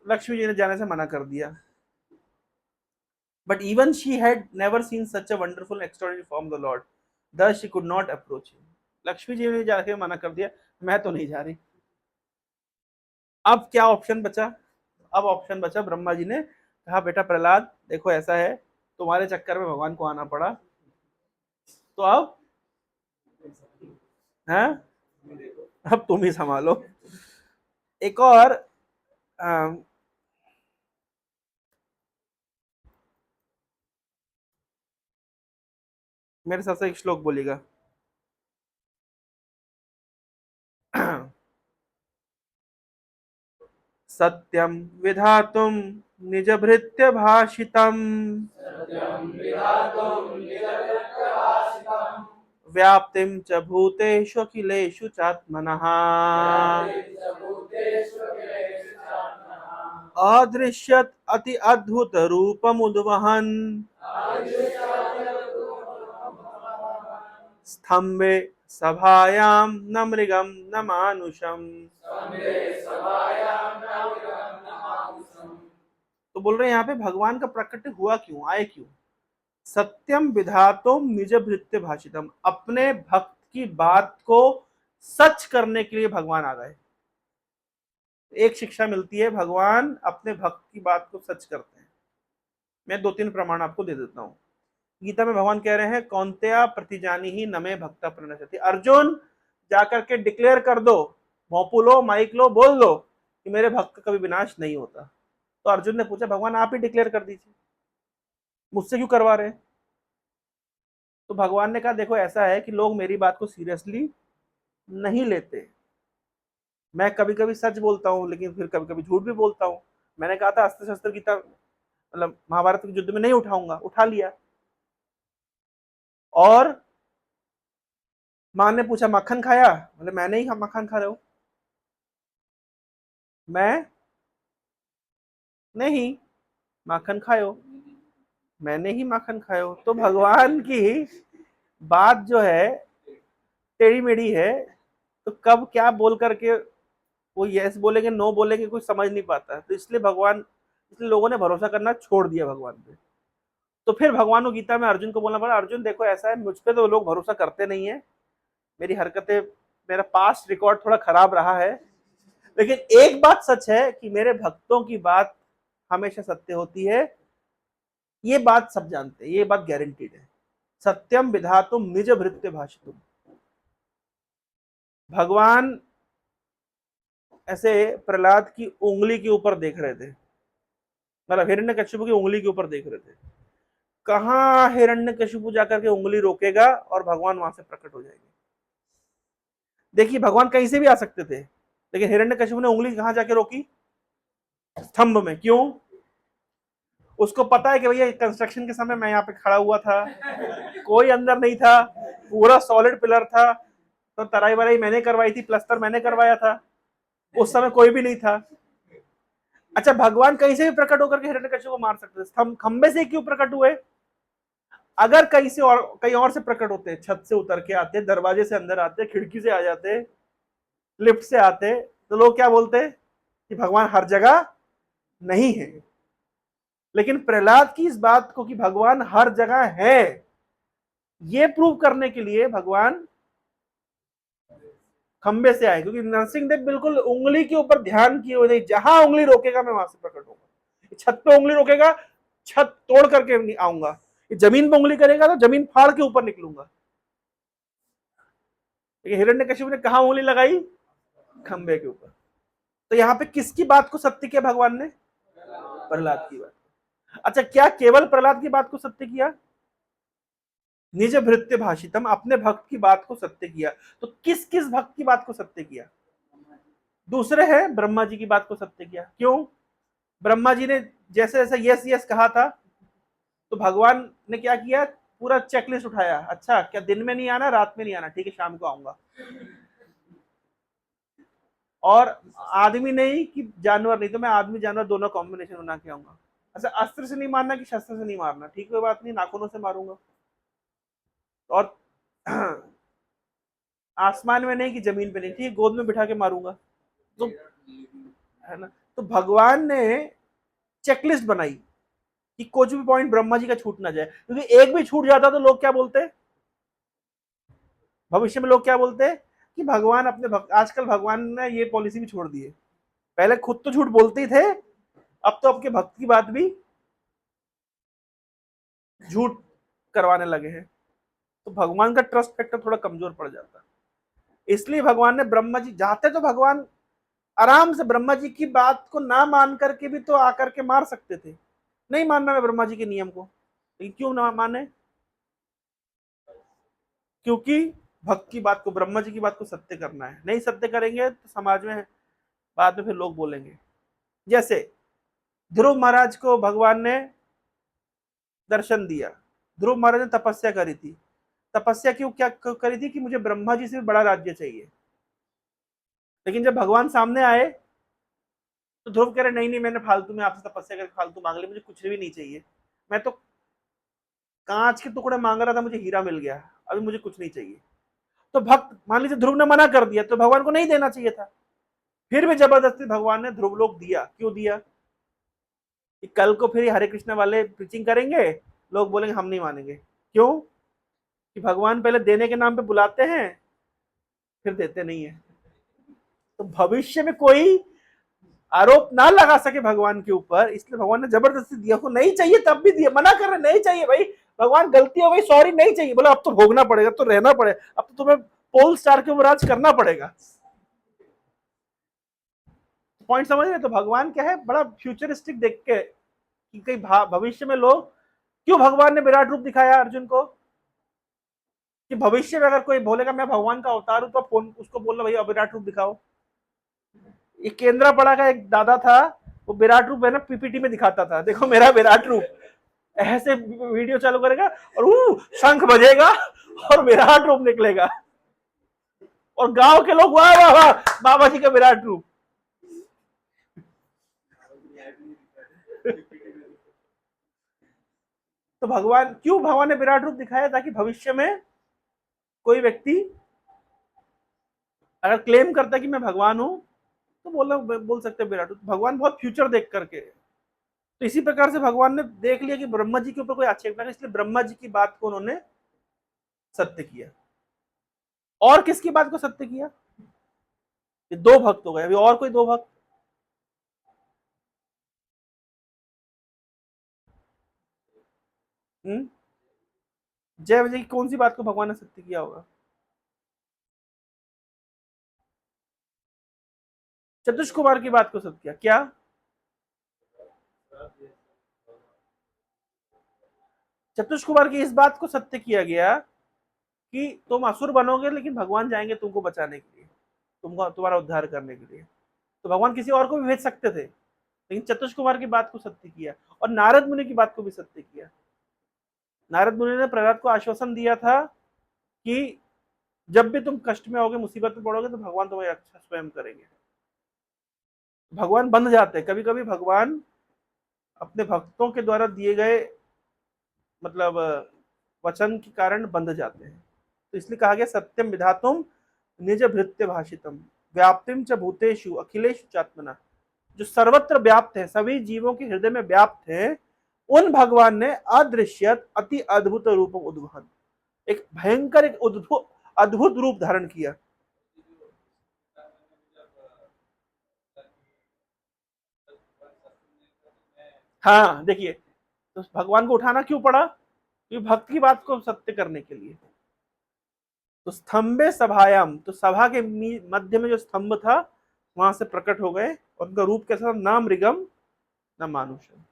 लक्ष्मी जी ने जाने से मना कर दिया। But even she had never seen such a wonderful extraordinary form of the Lord. Thus she could not approach him. Lakshmi ji ने जाके मना कर दिया, मैं तो नहीं जा रही। अब क्या ऑप्शन बचा? अब ऑप्शन बचा, ब्रह्मा जी ने कहा, बेटा प्रहलाद देखो ऐसा है, तुम्हारे चक्कर में भगवान को आना पड़ा, तो अब है, अब तुम ही संभालो। एक और मेरे साथ से एक श्लोक बोलिएगा। सत्यम विधातुम निजभृत्य भाषितम व्याप्तिं च भूतेषु अखिलेषु चात्मनः अदृश्यत अति अद्भुत रूपमुद्वहन् स्तंभे सभायां न मृगम न मानुषम। तो बोल रहे हैं यहाँ पे भगवान का प्रकट हुआ क्यों, आए क्यों? सत्यम विधातुम निज भृत्य भाषितम, अपने भक्त की बात को सच करने के लिए भगवान आ गए। एक शिक्षा मिलती है, भगवान अपने भक्त की बात को सच करते हैं। मैं 2-3 प्रमाण आपको दे देता हूं। गीता में भगवान कह रहे हैं कौन्तेया प्रतिजानी ही नमे भक्ता प्रणश्यति, अर्जुन जाकर के डिक्लेयर कर दो, भोंपू लो, माइक लो, बोल दो कि मेरे भक्त का कभी विनाश नहीं होता। तो अर्जुन ने पूछा भगवान आप ही डिक्लेयर कर दीजिए, मुझसे क्यों करवा रहे हैं? तो भगवान ने कहा देखो ऐसा है कि लोग मेरी बात को सीरियसली नहीं लेते। मैं कभी कभी सच बोलता हूँ लेकिन फिर कभी कभी झूठ भी बोलता हूँ। मैंने कहा था अस्त्र शस्त्र गीता मतलब महाभारत के युद्ध में नहीं उठाऊंगा, उठा लिया। और मां ने पूछा मक्खन खाया, बोले मैंने ही मक्खन खा रहे हो। मैं नहीं, माखन खायो, मैंने ही माखन खायो। तो भगवान की बात जो है टेढ़ी मेढ़ी है, तो कब क्या बोल करके वो यस बोलेंगे नो बोलेंगे कुछ समझ नहीं पाता। तो इसलिए लोगों ने भरोसा करना छोड़ दिया भगवान पे। तो फिर भगवान को गीता में अर्जुन को बोलना पड़ा अर्जुन देखो ऐसा है, मुझ पे तो लोग भरोसा करते नहीं है, मेरी हरकतें, मेरा पास्ट रिकॉर्ड थोड़ा खराब रहा है, लेकिन एक बात सच है कि मेरे भक्तों की बात हमेशा सत्य होती है। ये बात सब जानते हैं, ये बात गारंटीड है। सत्यम विधातुम निज भृत्य भाषितुम। भगवान ऐसे प्रहलाद की उंगली के ऊपर देख रहे थे, मतलब हिरण्यकशिपु की उंगली के ऊपर देख रहे थे। कहां हिरण्यकशिपु जाकर के उंगली रोकेगा और भगवान वहां से प्रकट हो जाएंगे। देखिए भगवान कहीं से भी आ सकते थे, लेकिन हिरण्यकशिपु ने उंगली कहां जाके रोकी? स्तंभ में। क्यों? उसको पता है कि भैया कंस्ट्रक्शन के समय मैं यहाँ पे खड़ा हुआ था, कोई अंदर नहीं था, पूरा सॉलिड पिलर था, तो तराई वराई मैंने करवाई थी, प्लस्तर मैंने करवाया था, उस समय कोई भी नहीं था। अच्छा भगवान कहीं से भी प्रकट होकर के हिरण्यकशिपु को मार सकते थे, खंबे से क्यों प्रकट हुए? अगर कहीं और से प्रकट होते, छत से उतर के आते, दरवाजे से अंदर आते, खिड़की से आ जाते, लिफ्ट से आते, तो लोग क्या बोलते कि भगवान हर जगह नहीं है। लेकिन प्रहलाद की इस बात को कि भगवान हर जगह है, ये प्रूव करने के लिए भगवान खंबे से आए, क्योंकि नरसिंह देव बिल्कुल उंगली के ऊपर ध्यान किए हुए नहीं, जहां उंगली रोकेगा मैं वहां से प्रकट होगा। छत पे उंगली रोकेगा, छत तोड़ करके आऊंगा, जमीन पे उंगली करेगा तो जमीन फाड़ के ऊपर निकलूंगा। लेकिन हिरण्यकशिपु ने कहा उंगली लगाई? खंबे के ऊपर। तो यहाँ पे किसकी बात को सत्य किया भगवान ने? प्रहलाद की बात। अच्छा क्या केवल प्रहलाद की बात को सत्य किया? निज भृत्य भाषितम, अपने भक्त की बात को सत्य किया। तो किस किस भक्त की बात को सत्य किया? दूसरे हैं ब्रह्मा जी की बात को सत्य किया। क्यों? ब्रह्मा जी ने जैसे जैसे यस यस कहा था, तो भगवान ने क्या किया? पूरा चेकलिस्ट उठाया। अच्छा क्या दिन में नहीं आना, रात में नहीं आना, ठीक है शाम को आऊंगा। और आदमी नहीं कि जानवर नहीं, तो मैं आदमी जानवर दोनों कॉम्बिनेशन बना के आऊंगा। अच्छा अस्त्र से नहीं मारना कि शस्त्र से नहीं मारना, ठीक कोई बात नहीं, नाखूनों से मारूंगा। और आसमान में नहीं कि जमीन पे नहीं, ठीक गोद में बिठा के मारूंगा। तो है ना, तो भगवान ने चेकलिस्ट बनाई कि कुछ भी पॉइंट ब्रह्मा जी का छूट ना जाए, क्योंकि एक भी छूट जाता तो लोग क्या बोलते, भविष्य में लोग क्या बोलते कि भगवान अपने भक्त, आजकल भगवान ने ये पॉलिसी भी छोड़ दी है, पहले खुद तो झूठ बोलते ही थे, अब तो आपके भक्त की बात भी झूठ करवाने लगे हैं। तो भगवान का ट्रस्ट फैक्टर थोड़ा कमजोर पड़ जाता है। इसलिए भगवान ने ब्रह्मा जी जाते तो भगवान आराम से ब्रह्मा जी की बात को ना मान करके भी तो आकर के मार सकते थे। नहीं मानना है ब्रह्मा जी के नियम को, लेकिन क्यों ना माने? क्योंकि भक्त की बात को, ब्रह्मा जी की बात को सत्य करना है। नहीं सत्य करेंगे तो समाज में बाद में फिर लोग बोलेंगे। जैसे ध्रुव महाराज को भगवान ने दर्शन दिया, ध्रुव महाराज ने तपस्या करी थी, तपस्या क्यों क्या करी थी कि मुझे ब्रह्मा जी से बड़ा राज्य चाहिए। लेकिन जब भगवान सामने आए तो ध्रुव कह रहे नहीं नहीं, मैंने फालतू में आपसे तपस्या करके फालतू मांग ली, मुझे कुछ भी नहीं चाहिए। मैं तो कांच के टुकड़े मांग रहा था, मुझे हीरा मिल गया, अभी मुझे कुछ नहीं चाहिए। तो भक्त, मान लीजिए ध्रुव ने मना कर दिया तो भगवान को नहीं देना चाहिए था, फिर भी जबरदस्ती भगवान ने ध्रुव लोक दिया। क्यों दिया? कि कल को फिर हरे कृष्ण वाले प्रीचिंग करेंगे, लोग बोलेंगे हम नहीं मानेंगे। क्यों? कि भगवान पहले देने के नाम पे बुलाते हैं, फिर देते नहीं है। तो भविष्य में कोई आरोप ना लगा सके भगवान के ऊपर, इसलिए भगवान ने जबरदस्ती दिया। को नहीं चाहिए तब भी दिया, मना कर रहे नहीं चाहिए भाई, भगवान गलती हो गई, सॉरी नहीं चाहिए। बोला अब तो भोगना पड़ेगा, तो रहना पड़ेगा, अब तो तुम्हें पोल स्टार के ऊपर राज करना पड़ेगा। पॉइंट समझ रहे? तो भगवान क्या है, बड़ा फ्यूचरिस्टिक देख के कि कहीं भविष्य में लोग, क्यों भगवान ने विराट रूप दिखाया अर्जुन को, कि भविष्य में अगर कोई बोलेगा मैं भगवान का अवतार हूं, तो फोन उसको बोलना भैया विराट रूप दिखाओ। एक केंद्रापड़ा का एक दादा था, वो विराट रूप है ना पीपीटी में दिखाता था, देखो मेरा विराट रूप। ऐसे वीडियो चालू करेगा और शंख बजेगा और विराट रूप निकलेगा, और गांव के लोग वाह वाह वाह बाबा जी का विराट रूप। तो भगवान, क्यों भगवान ने विराट रूप दिखाया? ताकि भविष्य में कोई व्यक्ति अगर क्लेम करता है कि मैं भगवान हूं, तो बोल सकते हैं विराट रूप। भगवान बहुत फ्यूचर देख करके, तो इसी प्रकार से भगवान ने देख लिया कि ब्रह्मा जी के ऊपर कोई आक्षेप ना, इसलिए ब्रह्मा जी की बात को उन्होंने सत्य किया। और किसकी बात को सत्य किया? ये दो भक्त हो गए, अभी और कोई दो भक्त। जय विजय की कौन सी बात को भगवान ने सत्य किया होगा? चतुष कुमार की बात को सत्य किया। क्या? चतुष कुमार की इस बात को सत्य किया गया कि तुम असुर बनोगे लेकिन भगवान जाएंगे तुमको बचाने के लिए, तुमको तुम्हारा उद्धार करने के लिए। तो भगवान किसी और को भी भेज सकते थे, लेकिन चतुष कुमार की बात को सत्य किया। और नारद मुनि की बात को भी सत्य किया। नारद मुनि ने प्रहलाद को आश्वासन दिया था कि जब भी तुम कष्ट में होगे, मुसीबत में पड़ोगे, तो भगवान तुम्हारी रक्षा स्वयं करेंगे। भगवान बंध जाते हैं कभी कभी, भगवान अपने भक्तों के द्वारा दिए गए मतलब वचन के कारण बंध जाते हैं। तो इसलिए कहा गया सत्यम विधातुम निज भृत्य भाषितम व्याप्तिम च भूतेषु अखिलेषु चात्मना। जो सर्वत्र व्याप्त है, सभी जीवों के हृदय में व्याप्त है, उन भगवान ने अदृश्यत अति अद्भुत रूप उद्वहन, एक भयंकर, एक अद्भुत रूप धारण किया। हाँ देखिए, तो भगवान को उठाना क्यों पड़ा? क्योंकि भक्त की बात को सत्य करने के लिए। तो स्तंभे सभायाम, तो सभा के मध्य में जो स्तंभ था वहां से प्रकट हो गए, और उनका रूप कैसा था? ना मृगम न मानुषम।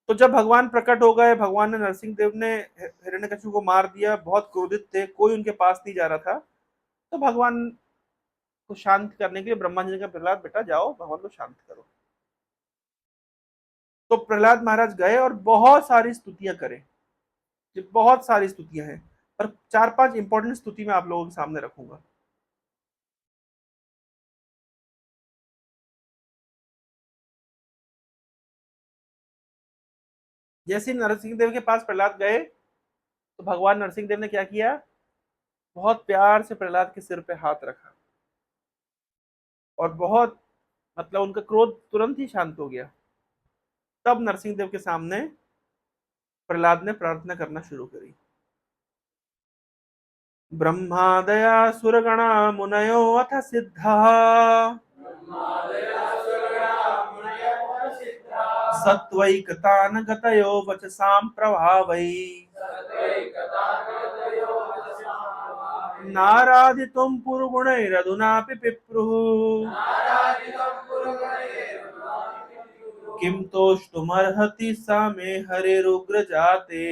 तो जब भगवान प्रकट हो गए, भगवान ने, नरसिंह देव ने हिरण्यकशिपु को मार दिया, बहुत क्रोधित थे, कोई उनके पास नहीं जा रहा था। तो भगवान को शांत करने के लिए ब्रह्मा जी ने कहा प्रहलाद बेटा जाओ भगवान को शांत करो। तो प्रहलाद महाराज गए और बहुत सारी स्तुतियां करें। ये बहुत सारी स्तुतियां हैं, पर चार पांच इंपॉर्टेंट स्तुति मैं आप लोगों के सामने रखूंगा। जैसे नरसिंह देव के पास प्रहलाद गए, तो भगवान नरसिंह देव ने क्या किया? बहुत प्यार से प्रहलाद के सिर पे हाथ रखा, और बहुत मतलब उनका क्रोध तुरंत ही शांत हो गया। तब नरसिंह देव के सामने प्रहलाद ने प्रार्थना करना शुरू करी। ब्रह्मादया सुरगणा मुनयो अथ सिद्धा सत्वैकतान गतयो वचसां प्रभावै नाराधितुं पुरुगुणैरधुनापि पिप्रुः किं तोष्टुमर्हति सा मे हरेरुग्र जाते।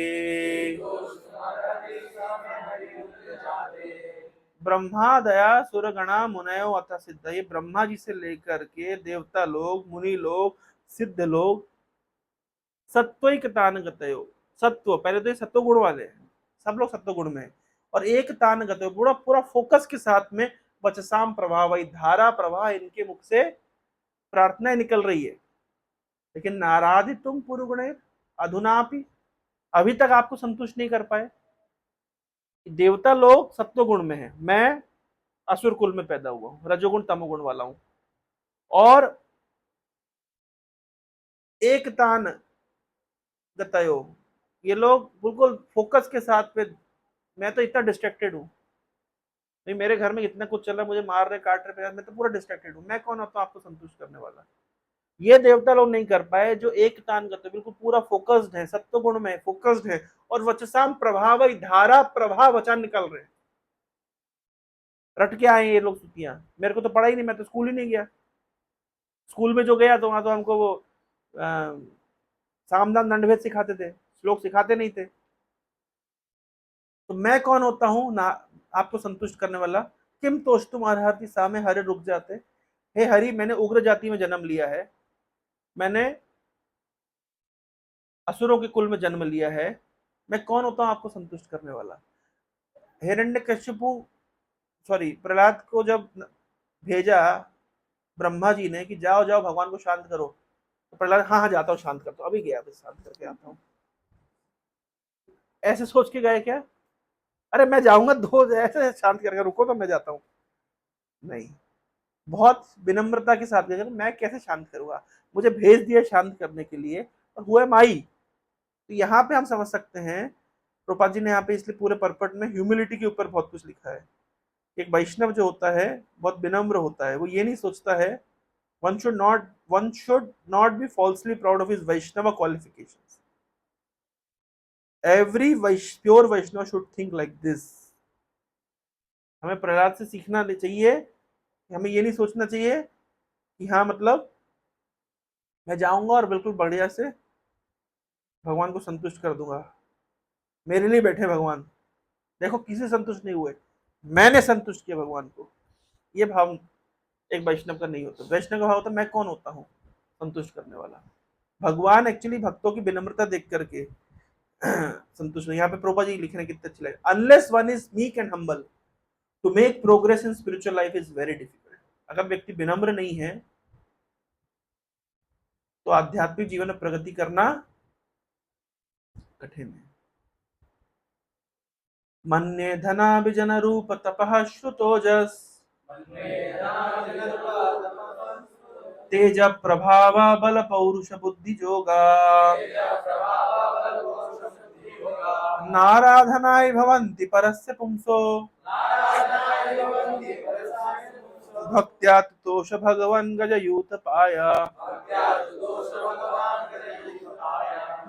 ब्रह्मा दया सुरगणा मुनयो अथ सिद्ध, ये ब्रह्मा जी से लेकर के देवता लोग, मुनि लोग, सिद्ध लोग, सत्वैकतान गतयो, सत्व, पहले तो ये सत्व गुण वाले हैं, सब लोग सत्वगुण में है। और एक तान गतो, पूरा पूरा फोकस के साथ में वचसाम प्रवाह, वही धारा प्रवाह, इनके मुख से प्रार्थनाएं निकल रही है। लेकिन नाराधि तुम पूर्व गुणे अधुनापि, अभी तक आपको संतुष्ट नहीं कर पाए। देवता लोग सत्वगुण में है, मैं असुर कुल में पैदा हुआ हूं, रजोगुण तमोगुण वाला हूं। और एक तान गतयो, ये लोग बिल्कुल फोकस के साथ पे, मैं तो इतना डिस्ट्रैक्टेड हूँ, नहीं मेरे घर में इतना कुछ चल रहा है, मुझे मार रहे काट रहे, मैं तो पूरा डिस्ट्रैक्टेड हूँ, मैं कौन होता हूँ आपको संतुष्ट करने वाला। ये देवता लोग नहीं कर पाए, जो एक तान गत बिल्कुल पूरा फोकस्ड है, सत्व गुण में फोकस्ड है, और वचसाम प्रभाव, धारा प्रवाह वचन निकल रहे हैं। रट के आए ये लोग स्तुतियां, मेरे को तो पढ़ा ही नहीं, मैं तो स्कूल ही नहीं गया। स्कूल में जो गया तो वहां तो हमको वो सामदान दंडभेद सिखाते थे, श्लोक सिखाते नहीं थे। तो मैं कौन होता हूं ना आपको संतुष्ट करने वाला। किम तोष तुम अर्हति सामे हरे, रुक जाते, हे हरि मैंने उग्र जाति में जन्म लिया है, मैंने असुरों के कुल में जन्म लिया है, मैं कौन होता हूं आपको संतुष्ट करने वाला। हिरण्यकश्यपु, सॉरी, प्रहलाद को जब भेजा ब्रह्मा जी ने कि जाओ जाओ भगवान को शांत करो, तो प्रहलाद हाँ हाँ जाता हूँ शांत करता हूँ, अभी गया बस शांत करके आता हूँ। ऐसे सोच के गए क्या, अरे मैं जाऊंगा दो ऐसे शांत करके, रुको तो मैं जाता हूँ, नहीं, बहुत विनम्रता के साथ गए, मैं कैसे शांत करूंगा, मुझे भेज दिया शांत करने के लिए, और हुए माई। तो यहाँ पे हम समझ सकते हैं, प्रभुपाद जी ने यहाँ पे इसलिए पूरे पर्पट में ह्यूमिलिटी के ऊपर बहुत कुछ लिखा है। एक वैष्णव जो होता है बहुत विनम्र होता है, वो ये नहीं सोचता है, one should not be falsely proud of his Vaishnava qualifications. Every pure Vaishnava should think like this. हमें प्रहलाद से सीखना चाहिए, हमें ये नहीं सोचना चाहिए कि हाँ मतलब मैं जाऊंगा और बिल्कुल बढ़िया से भगवान को संतुष्ट कर दूंगा, मेरे लिए बैठे भगवान, देखो किसी संतुष्ट नहीं हुए, मैंने संतुष्ट किया भगवान को। ये भाव एक वैष्णव का नहीं होता। वैष्णव का भाव होता मैं कौन होता हूँ संतुष्ट करने वाला। भगवान एक्चुअली भक्तों की विनम्रता देख करके संतुष्ट। यहाँ पे प्रोपा जी लिख रहे हैं कितने अच्छे लगे, unless one is meek and humble to make progress in spiritual life is very difficult. अगर व्यक्ति विनम्र नहीं है तो आध्यात्मिक जीवन में प्रगति करना कठिन है। मन्ये धनाभिजन रूप तपः श्रुतोजस तेज प्रभाव बल पौरुष बुद्धि जोगा नाराधनाय भवन्ति परस्य पुंसो भक्त्या तुतोष भगवन् गजयूत पाया।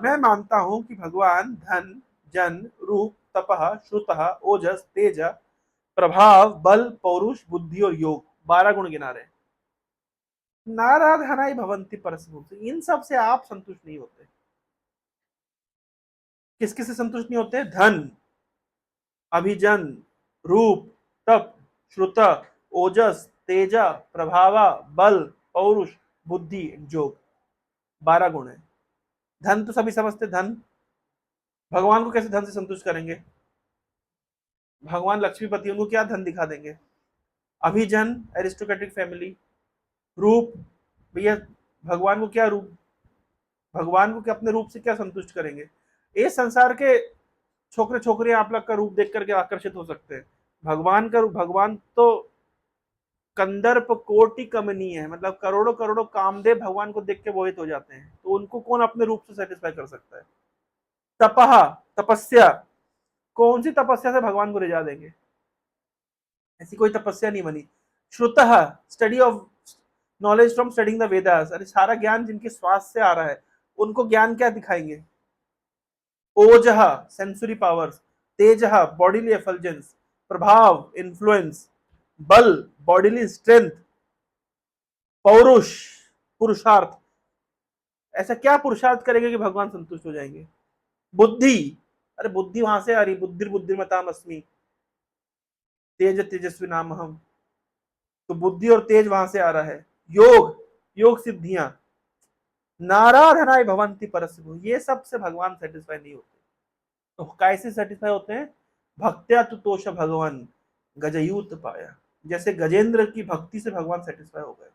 मैं मानता हूं कि भगवान धन जन रूप तपः श्रुतः ओजस तेज प्रभाव बल पौरुष बुद्धि और योग, 12 गुण गिना रहे। नाराधनाय भवन्ति परस्य पुंसो, इन सब से आप संतुष्ट नहीं होते। किस किस से संतुष्ट नहीं होते, धन अभिजन रूप तप श्रुत ओजस तेजा प्रभावा बल पौरुष बुद्धि योग, 12 गुण है। धन तो सभी समझते, धन भगवान को कैसे धन से संतुष्ट करेंगे, भगवान लक्ष्मीपति, उनको क्या धन दिखा देंगे। अभिजन एरिस्टोक्रेटिक फैमिली, रूप भैया भगवान को क्या रूप, भगवान को क्या अपने रूप से क्या संतुष्ट करेंगे। ये संसार के छोकरे छोकरियां आप लोग का रूप देख करके आकर्षित हो सकते हैं, भगवान का रूप, भगवान तो कंदर्प कोटि कमनीय है, मतलब करोड़ों करोड़ों कामदेव भगवान को देख के मोहित हो जाते हैं, तो उनको कौन अपने रूप से सेटिस्फाई कर सकता है। तपह तपस्या, कौन सी तपस्या से भगवान को रिझा देंगे, ऐसी कोई तपस्या नहीं बनी। श्रुतः study of knowledge from studying the Vedas, अरे सारा ज्ञान जिनके श्वास से आ रहा है उनको ज्ञान क्या दिखाएंगे। ओजह सेंसरी पावर्स, तेजह बॉडीली एफल्जेंस, प्रभाव इन्फ्लुएंस, बल बॉडीली स्ट्रेंथ, पौरुष पुरुषार्थ, ऐसा क्या पुरुषार्थ करेंगे कि भगवान संतुष्ट हो जाएंगे। बुद्धि, अरे बुद्धि वहां से आ रही, बुद्धि बुद्धिमताम अस्मि तेज तेजस्वी नाम हम, तो बुद्धि और तेज वहां से आ रहा है। योग योग सिद्धियां, नाराधनाय भवन्ति परस्य, ये सब से भगवान सेटिस्फाई नहीं होते। तो कैसे सेटिस्फाई होते हैं? भक्त्या तुतोष भगवान गजयूत पाया, जैसे गजेंद्र की भक्ति से भगवान सेटिस्फाई हो गए।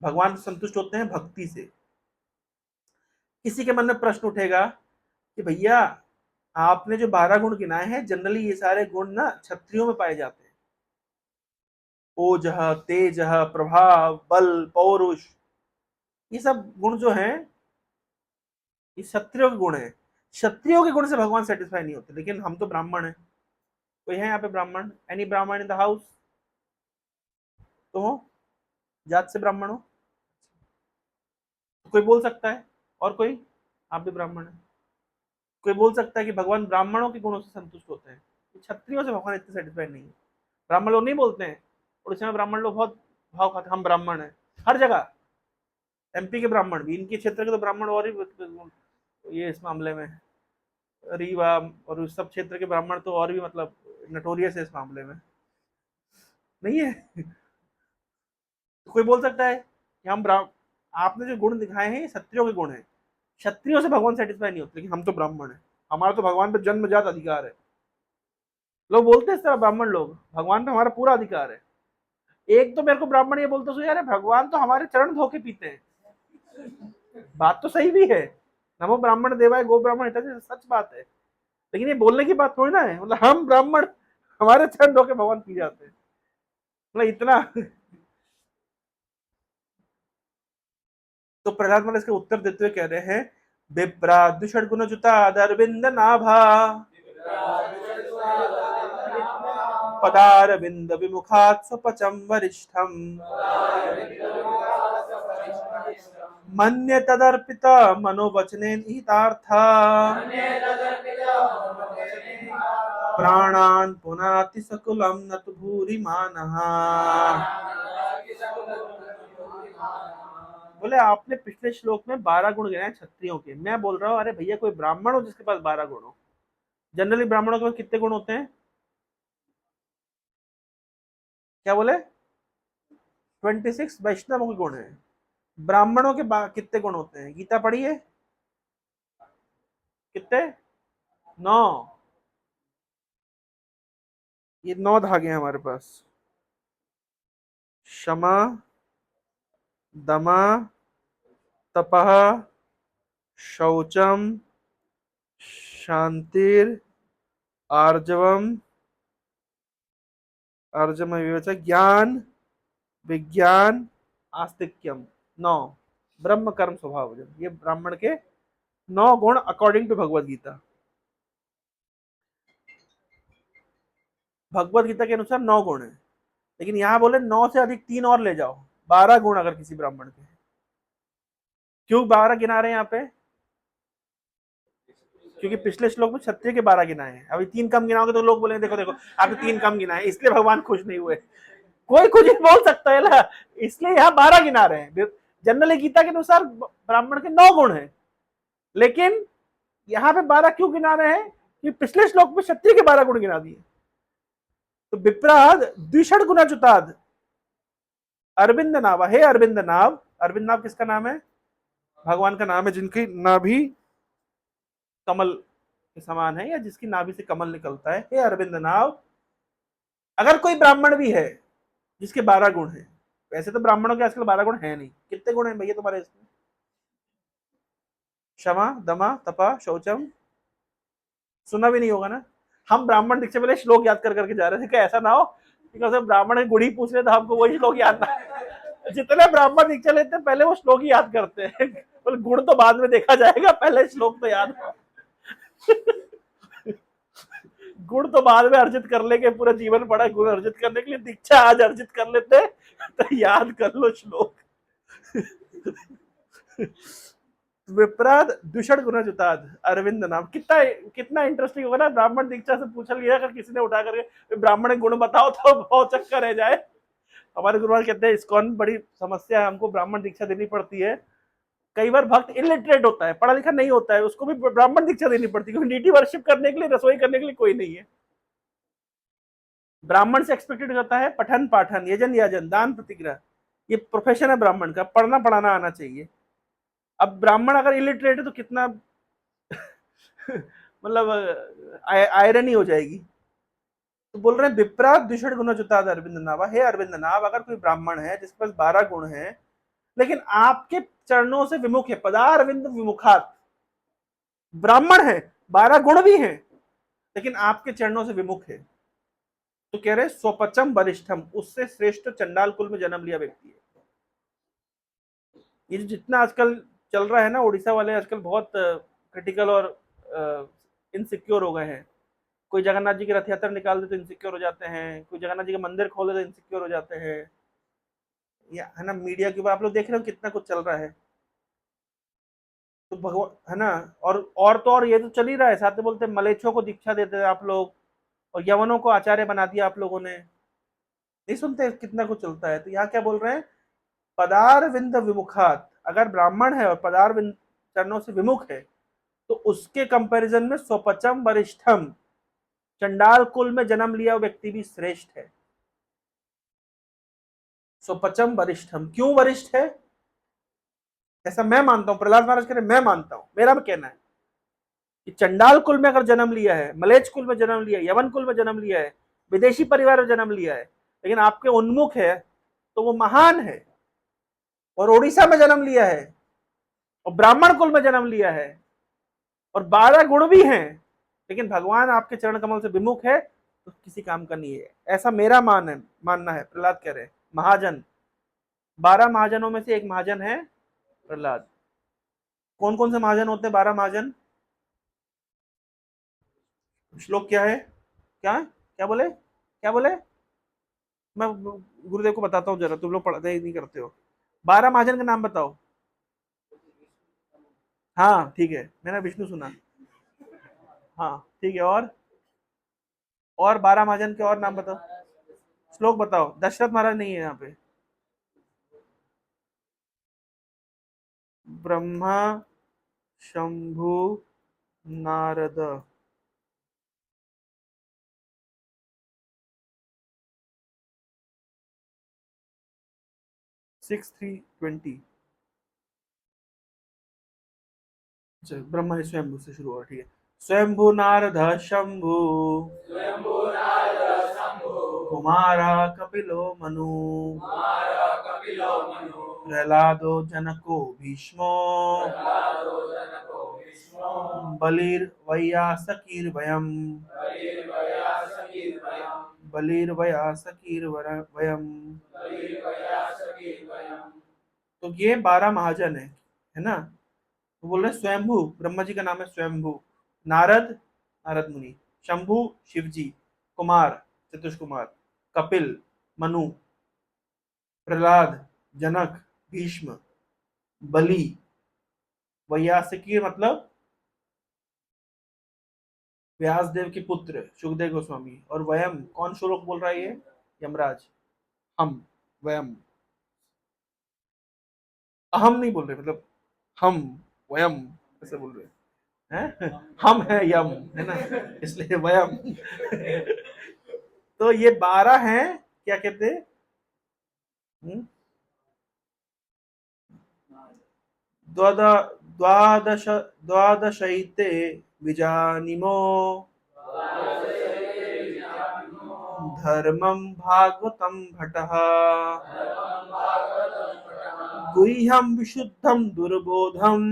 भगवान संतुष्ट होते हैं भक्ति से। किसी के मन में प्रश्न उठेगा कि भैया आपने जो 12 गुण गिनाए हैं, जनरली ये सारे गुण ना क्षत्रियों में पाए जाते हैं। ओजः, तेजः, प्रभाव, बल, पौरुष, ये सब गुण जो हैं ये क्षत्रियों के गुण हैं। क्षत्रियों के गुण से भगवान सेटिस्फाई नहीं होते। लेकिन हम तो ब्राह्मण हैं। कोई है यहाँ पे ब्राह्मण? एनी ब्राह्मण इन द हाउस? तो हो, जात से ब्राह्मण हो? तो कोई बोल सकता है? और कोई? आप भी ब्राह्मण है। कोई बोल सकता है कि भगवान ब्राह्मणों के गुणों से संतुष्ट होते हैं, क्षत्रियों से भगवान इतने सेटिस्फाइड नहीं है? ब्राह्मण लोग नहीं बोलते हैं? उड़ीसा में ब्राह्मण लोग बहुत भाव खाते, हम ब्राह्मण हैं। हर जगह एमपी के ब्राह्मण भी, इनके क्षेत्र के तो ब्राह्मण और ही ये इस मामले में रीवा और उस सब क्षेत्र के ब्राह्मण तो और भी मतलब नटोरियस है इस मामले में, नहीं है? तो कोई बोल सकता है कि हम आपने जो गुण दिखाए हैं ये क्षत्रियों के गुण हैं, क्षत्रियों से भगवान सेटिस्फाई नहीं होते, लेकिन हम तो ब्राह्मण है, हमारा तो भगवान पे जन्मजात अधिकार है। लोग बोलते हैं इस तरह, ब्राह्मण लोग, भगवान पे हमारा पूरा अधिकार है। एक तो मेरे को ब्राह्मण ये बोलते यार भगवान तो हमारे चरण धो के पीते हैं। बात तो सही भी है, नमो ब्राह्मण देवाय गो ब्राह्मण हिताय, सच बात है। लेकिन ये बोलने की बात थोड़ी ना है, मतलब हम ब्राह्मण हमारे चरण धो के भगवान पी जाते हैं, मतलब इतना। तो प्रहलाद महाराज इसके उत्तर देते हुए कह रहे हैं, विप्रा दुषण गुण जुता अरविंद नाभा पदारविंद विमुखात् स्वपचम वरिष्ठम मन्य तदर्पित मनोवचने निहितार्था प्राणान पुनाति सकुलम न तु भूरिमानः। बोले आपने पिछले श्लोक में 12 गुण गिनाए क्षत्रियों के, मैं बोल रहा हूँ अरे भैया कोई ब्राह्मण हो जिसके पास 12 गुण हो? जनरली ब्राह्मणों के पास कितने गुण होते हैं? क्या बोले? 26 वैष्णवों के गुण है। ब्राह्मणों के कितने गुण होते हैं? गीता पढ़िए, कितने? 9। ये 9 धागे हैं हमारे पास। क्षमा, दमा, तपः, शौचम, शांतिर, आर्जवम, आर्जव विवेचक, ज्ञान, विज्ञान, आस्तिक्यम। 9 ब्रह्म कर्म स्वभाव, ये ब्राह्मण के 9 गुण अकॉर्डिंग टू भगवद गीता। भगवद गीता के अनुसार 9 गुण है, लेकिन यहां बोले 9 से अधिक 3 और ले जाओ, 12 गुण अगर किसी ब्राह्मण के। क्यों 12 गिना रहे हैं यहाँ पे? क्योंकि पिछले श्लोक में क्षत्रिय के 12 गिनाए हैं, अभी 3 कम गिनाओगे तो लोग बोलेंगे देखो देखो आपने 3 कम गिनाए, इसलिए भगवान खुश नहीं हुए। कोई कुछ बोल सकता है ना, इसलिए यहाँ 12 गिना रहे हैं। जनरली गीता के अनुसार ब्राह्मण के 9 गुण है, लेकिन यहाँ पे 12 क्यों गिना रहे हैं? कि पिछले श्लोक में क्षत्रिय के 12 गुण गिना दिए। तो विप्राद द्विषण गुना जुताद अरविंद नाभ, हे अरविंद नाभ। अरविंद नाभ किसका नाम है? भगवान का नाम है, जिनकी नाभि कमल के समान है, या जिसकी नाभि से कमल निकलता है। हे अरविंद नाभ, अगर कोई ब्राह्मण भी है जिसके 12 गुण है, वैसे तो ब्राह्मणों के आजकल 12 गुण है नहीं, कितने गुण है भैया तुम्हारे इसमें? क्षमा, दमा, तपा, शौचम, सुना भी नहीं होगा ना। हम ब्राह्मण दीक्षा पहले श्लोक याद कर करके जा रहे थे कि ऐसा ना हो कि ब्राह्मण गुण ही पूछ रहे तो हमको वही श्लोक याद ना। जितने ब्राह्मण दीक्षा लेते हैं पहले वो श्लोक ही याद करते हैं, गुण तो बाद में देखा जाएगा, पहले श्लोक तो याद हो। गुण तो बाद में अर्जित कर लेंगे, पूरा जीवन पड़ा गुण अर्जित करने के लिए, दीक्षा आज अर्जित कर लेते तो याद कर लो श्लोक। विप्राद दूषण गुना जुताद अरविंद नाम, कितना कितना इंटरेस्टिंग होगा ना। ब्राह्मण दीक्षा से पूछा लिया, अगर किसी ने उठा करके ब्राह्मण गुण बताओ तो बहुत चक्कर रह जाए। हमारे गुरुवार कहते हैं इसकॉन बड़ी समस्या है, हमको ब्राह्मण दीक्षा देनी पड़ती है। कई बार भक्त इलिटरेट होता है, पढ़ा लिखा नहीं होता है, उसको भी ब्राह्मण दीक्षा देनी पड़ती है, क्योंकि नीति वर्शिप करने के लिए, रसोई करने के लिए कोई नहीं है। ब्राह्मण से एक्सपेक्टेड होता है पठन पाठन, यजन याजन, दान प्रतिग्रह, ये प्रोफेशन है ब्राह्मण का, पढ़ना पढ़ाना आना चाहिए। अब ब्राह्मण अगर इलिटरेट है तो कितना मतलब आयरनी हो जाएगी। तो बोल रहे हैं विप्रा द्विषण गुणोच्युताद अरविंद नावा, हे अरविंद नाव, अगर कोई ब्राह्मण है जिसके पास 12 गुण है लेकिन आपके चरणों से विमुख है, पदारविंद विमुखात, ब्राह्मण है, 12 गुण भी हैं लेकिन आपके चरणों से विमुख है, तो कह रहे स्वपचम वरिष्ठम, उससे श्रेष्ठ चंडाल कुल में जन्म लिया व्यक्ति है। ये जो जितना आजकल चल रहा है ना, उड़ीसा वाले आजकल बहुत क्रिटिकल और इनसिक्योर हो गए हैं। कोई जगन्नाथ जी की रथ यात्रा निकाल दे तो इनसिक्योर हो जाते हैं, कोई जगन्नाथ जी का मंदिर खोल दे तो इनसिक्योर हो जाते हैं, या है ना, मीडिया के ऊपर आप लोग देख रहे हो कितना कुछ चल रहा है। तो भगवान है ना, और तो और ये तो चल ही रहा है, साथ में बोलते हैं मलेच्छों को दीक्षा देते हैं आप लोग, और यवनों को आचार्य बना दिया आप लोगों ने, नहीं सुनते कितना कुछ चलता है। तो यहाँ क्या बोल रहे हैं, पदार विंद विमुखात, अगर ब्राह्मण है और पदार विंद चरणों से विमुख है तो उसके कंपैरिजन में स्वपचम वरिष्ठम, चंडाल कुल में जन्म लिया व्यक्ति भी श्रेष्ठ है। स्वपचम वरिष्ठम, क्यों वरिष्ठ है, ऐसा मैं मानता हूं, प्रहलाद महाराज कह रहे मैं मानता हूं, मेरा कहना है कि चंडाल कुल में अगर जन्म लिया है, मलेच्छ कुल में जन्म लिया है, यवन कुल में जन्म लिया है, विदेशी परिवार में जन्म लिया है, लेकिन आपके उन्मुख है तो वो महान है, और ओडिशा में जन्म लिया है और ब्राह्मण कुल में जन्म लिया है और 12 गुण भी हैं, लेकिन भगवान आपके चरण कमल से विमुख है तो किसी काम का नहीं है, ऐसा मेरा मानना है। प्रहलाद कह रहे महाजन, 12 महाजनों में से एक महाजन है प्रहलाद। कौन कौन से महाजन होते हैं 12 महाजन, श्लोक क्या है, क्या क्या बोले, क्या बोले, मैं गुरुदेव को बताता हूँ जरा, तुम लोग पढ़ते ही नहीं करते हो। 12 महाजन का नाम बताओ। हाँ ठीक है, मैंने विष्णु सुना। हाँ ठीक है, और 12 महाजन के और नाम बताओ, श्लोक बताओ। दशरथ महाराज नहीं है यहाँ पे। ब्रह्मा, शंभु, नारद, 6 3 20। अच्छा, ब्रह्मा स्वयंभू से शुरू हो, ठीक है। स्वयंभू नारद शंभु, कुमारा कपिलो मनु, प्रहलादो जनको भीष्मो, बलिर्वयासकीर्वयम्, बलिर्वयासकीर्वयम्। तो ये 12 महाजन है ना। तो बोल रहे स्वयंभू, ब्रह्मा जी का नाम है स्वयंभू, नारद, नारद मुनि, शंभु शिव जी, कुमार चतुष कुमार, कपिल मनु, प्रहलाद जनक भीष्म, बलि वैयासकी मतलब व्यासदेव के पुत्र सुखदेव गोस्वामी, और वयम कौन श्लोक बोल रहा है ये, यमराज। हम, वयम, अहम नहीं बोल रहे, मतलब हम, वयम ऐसे बोल रहे हैं, हम है यम, है ना, इसलिए वयम। तो ये 12 हैं, क्या कहते हैं, द्वादश द्वादशैते विजानीमो धर्मं भागवतं भटः, गुह्यं विशुद्धं दुर्बोधं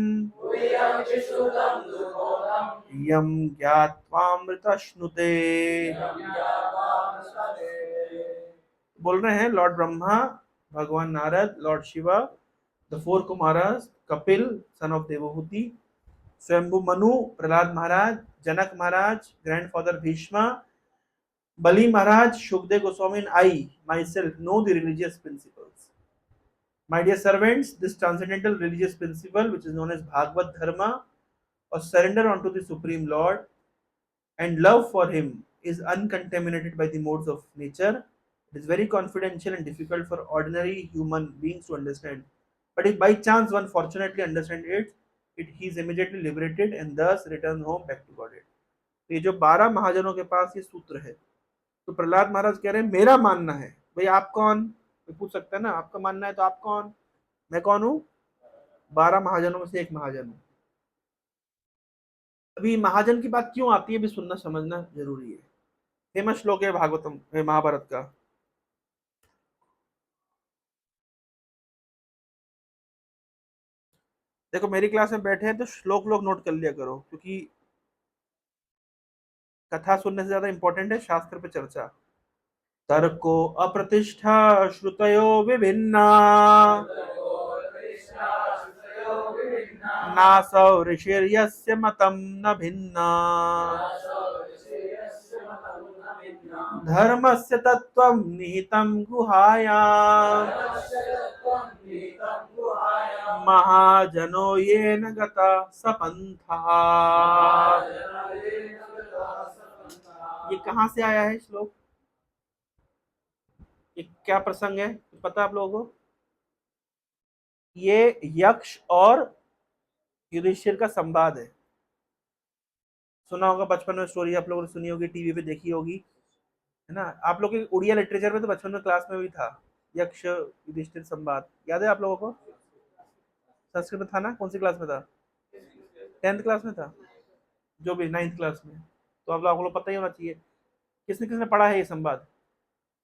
यं ज्ञात्वामृतश्नुते। बोल रहे हैं लॉर्ड ब्रह्मा, भगवान Narad, Lord Shiva, the 4 Kumaras, Kapil son of Devahuti, Swayambhu Manu, Prahlad Maharaj, Janak Maharaj, grandfather Bheeshma, Bali Maharaj, Shukdev Goswami, and I myself know the religious principles. My dear servants, this transcendental religious principle, which is known as Bhagavad Dharma, or surrender unto the Supreme Lord and love for Him, is uncontaminated by the modes of nature. It is very confidential and difficult for ordinary human beings to understand. But if by chance one fortunately understands it, he is immediately liberated and thus returns home back to Godhead. ये जो 12 महाजनों के पास ये सूत्र है, तो प्रहलाद महाराज कह रहे हैं मेरा मानना है। भाई आप कौन, कोई पूछ सकता है ना, आपका मानना है तो आप कौन, मैं कौन हूं, 12 महाजनों में से एक महाजन हूं। अभी महाजन की बात क्यों आती है भी सुनना समझना जरूरी है। फेमस श्लोक है भागवतम महाभारत का। देखो मेरी क्लास में बैठे हैं तो श्लोक लोग नोट कर लिया करो, क्योंकि कथा सुनने से ज्यादा इंपॉर्टेंट है शास्त्र पे चर्चा। तर्को अप्रतिष्ठा श्रुतयो विभिन्ना नासौ ऋषिर्यस्य मतं न भिन्ना धर्मस्य तत्त्वं निहितं गुहायाम् महाजनो येन गता सपन्थः। ये कहाँ से आया है श्लोक? ये क्या प्रसंग है पता आप लोगों को? ये यक्ष और युधिष्ठिर का संवाद है। सुना होगा बचपन में, स्टोरी आप लोगों ने सुनी होगी, टीवी पे देखी होगी, है ना। आप लोग के उड़िया लिटरेचर में तो बचपन में क्लास में भी था यक्ष युधिष्ठिर संवाद, याद है आप लोगों को? संस्कृत में था ना? कौन सी क्लास में था? 10th क्लास में था, जो भी 9th क्लास में, तो आप लोगों को पता ही होना चाहिए। किसने किसने पढ़ा है ये संवाद?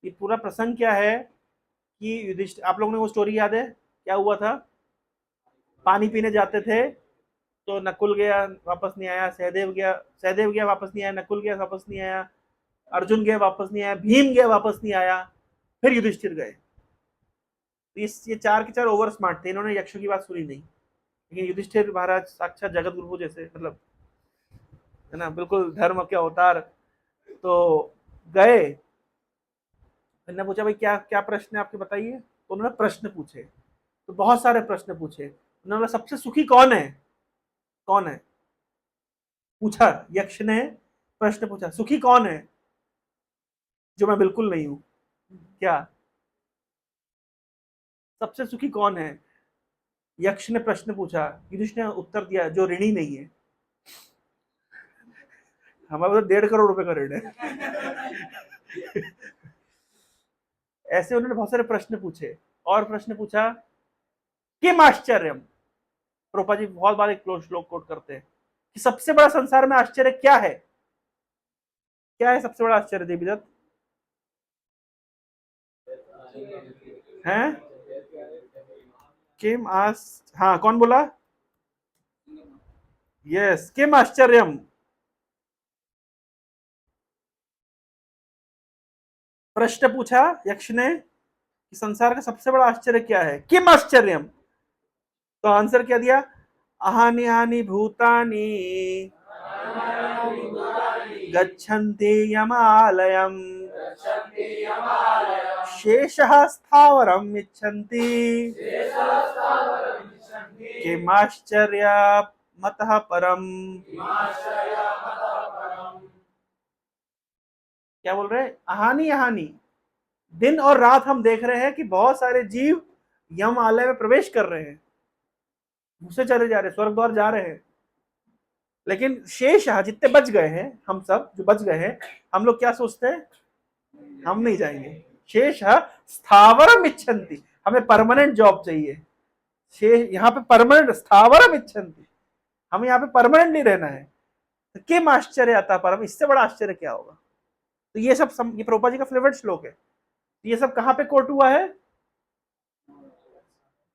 ये पूरा प्रसंग क्या है कि युधिष्ठिर, आप लोगों ने वो स्टोरी याद है क्या हुआ था? पानी पीने जाते थे तो नकुल गया वापस नहीं आया, सहदेव गया वापस नहीं आया, नकुल गया वापस नहीं आया, अर्जुन गया वापस नहीं आया, भीम गया वापस नहीं आया, फिर युधिष्ठिर गए। ये चार के चार ओवर स्मार्ट थे, इन्होंने यक्षों की बात सुनी नहीं। लेकिन युधिष्ठिर महाराज साक्षात जगत गुरु जैसे, मतलब है ना, बिल्कुल धर्म के अवतार, तो गए। मैंने पूछा भाई क्या क्या प्रश्न है आपके, बताइए। तो उन्होंने प्रश्न पूछे, तो बहुत सारे प्रश्न पूछे। उन्होंने सबसे सुखी कौन है, कौन है पूछा, यक्ष ने प्रश्न पूछा, सुखी कौन है? जो मैं बिल्कुल नहीं हूं। क्या सबसे सुखी कौन है? यक्ष ने प्रश्न पूछा, युधिष्ठिर ने उत्तर दिया, जो ऋणी नहीं है। हमारे पास 1.5 करोड़ रुपए का ऋण है। ऐसे उन्होंने बहुत सारे प्रश्न पूछे। और प्रश्न पूछा, किम आश्चर्यम, प्रोपा जी बहुत बार एक श्लोक कोट करते हैं कि सबसे बड़ा संसार में आश्चर्य क्या है? क्या है सबसे बड़ा आश्चर्य देवी दत्त? हैं? किम आस, हाँ कौन बोला? यस, किम आश्चर्यम। प्रश्न पूछा यक्ष ने कि संसार का सबसे बड़ा आश्चर्य क्या है, किम आश्चर्यम। तो आंसर क्या दिया? अहानि हानि भूतानि गच्छन्ति यमालयम् शेषः स्थावरम् इच्छन्ति किमाश्चर्यमतः परम्। क्या बोल रहे हैं? अहानि अहानि, दिन और रात हम देख रहे हैं कि बहुत सारे जीव यम आलय में प्रवेश कर रहे हैं, घुसे चले जा रहे हैं, स्वर्ग द्वार जा रहे हैं। लेकिन शेष जितने बच गए हैं, हम सब जो बच गए हैं, हम लोग क्या सोचते हैं? हम नहीं जाएंगे। शेष स्थावरम इच्छन्ति, हमें परमानेंट जॉब चाहिए। शेष यहाँ पे परमानेंट, स्थावरम इच्छन्ति, हमें यहाँ पे परमानेंट नहीं रहना है। तो किम आश्चर्य आता परम, इससे बड़ा आश्चर्य क्या होगा? तो ये सब ये प्रभुपाद जी का फेवरेट श्लोक है। ये सब कहां पे कोट हुआ है?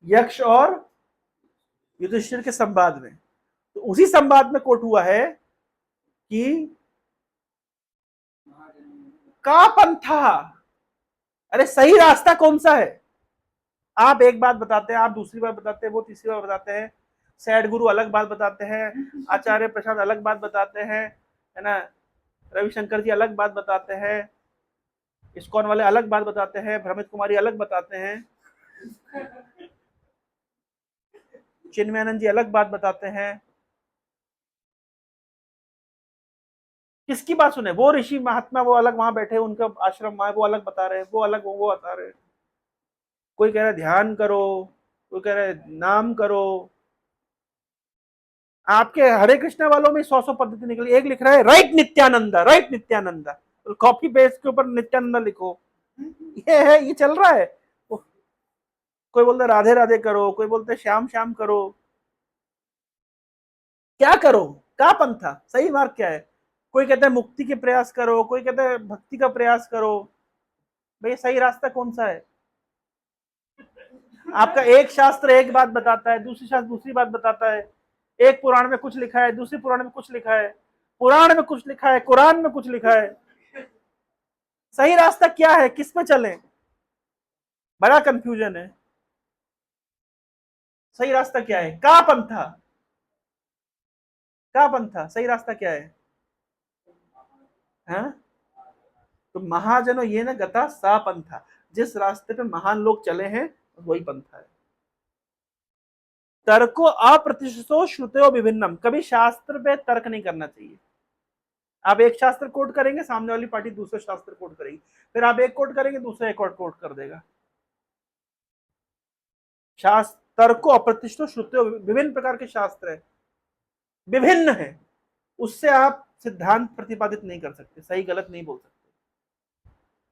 यक्ष और युधिष्ठिर के संवाद में। तो उसी संवाद में कोट हुआ है कि का पंथा, अरे सही रास्ता कौन सा है? आप एक बात बताते हैं, आप दूसरी बात बताते हैं, वो तीसरी बात बताते हैं, सैड गुरु अलग बात बताते हैं, आचार्य प्रसाद अलग बात बताते हैं, है ना, रविशंकर जी अलग बात बताते हैं, इस्कॉन वाले अलग बात बताते हैं, भ्रमित कुमारी अलग बताते हैं, चिन्मयानंद जी अलग बात बताते हैं। किसकी बात सुने? वो ऋषि महात्मा वो अलग वहां बैठे, उनका आश्रम वहां, वो अलग बता रहे हैं, वो अलग वो बता रहे हैं। कोई कह रहा है ध्यान करो, कोई कह रहा है नाम करो। आपके हरे कृष्णा वालों में 100 पद्धति निकली, एक लिख रहा है right Nityananda, right Nityananda, copy paste के ऊपर नित्यानंदा लिखो। ये है, ये चल रहा है। कोई बोलता राधे राधे करो, कोई बोलता श्याम श्याम करो। क्या करो? का पंथा, सही मार्ग क्या है? कोई कहता है मुक्ति के प्रयास करो, कोई कहता है भक्ति का प्रयास करो। भाई सही रास्ता कौन सा है? आपका एक शास्त्र एक बात बताता है, दूसरी शास्त्र दूसरी बात बताता है। एक पुराण में कुछ लिखा है, दूसरी पुराण में कुछ लिखा है, पुराण में कुछ लिखा है, कुरान में कुछ लिखा है। सही रास्ता क्या है? किस में चले? बड़ा कंफ्यूजन है। सही रास्ता क्या है? का पंथा, का पंथा, सही रास्ता क्या है? हाँ? तो महाजनो ये न गता सा पंथा, जिस रास्ते पे महान लोग चले हैं वही पंथा है। तर्को अप्रतिष्ठितो श्रुतयो विभिन्नम, कभी शास्त्र पे तर्क नहीं करना चाहिए। आप एक शास्त्र कोट करेंगे, सामने वाली पार्टी दूसरा शास्त्र कोट करेगी, फिर आप एक कोट करेंगे, दूसरा एक और कोट कर देगा। शास्त्र तर्को अप्रतिष्ठितो श्रुतयो, विभिन्न प्रकार के शास्त्र है, विभिन्न है, उससे आप सिद्धांत प्रतिपादित नहीं कर सकते, सही गलत नहीं बोल सकते।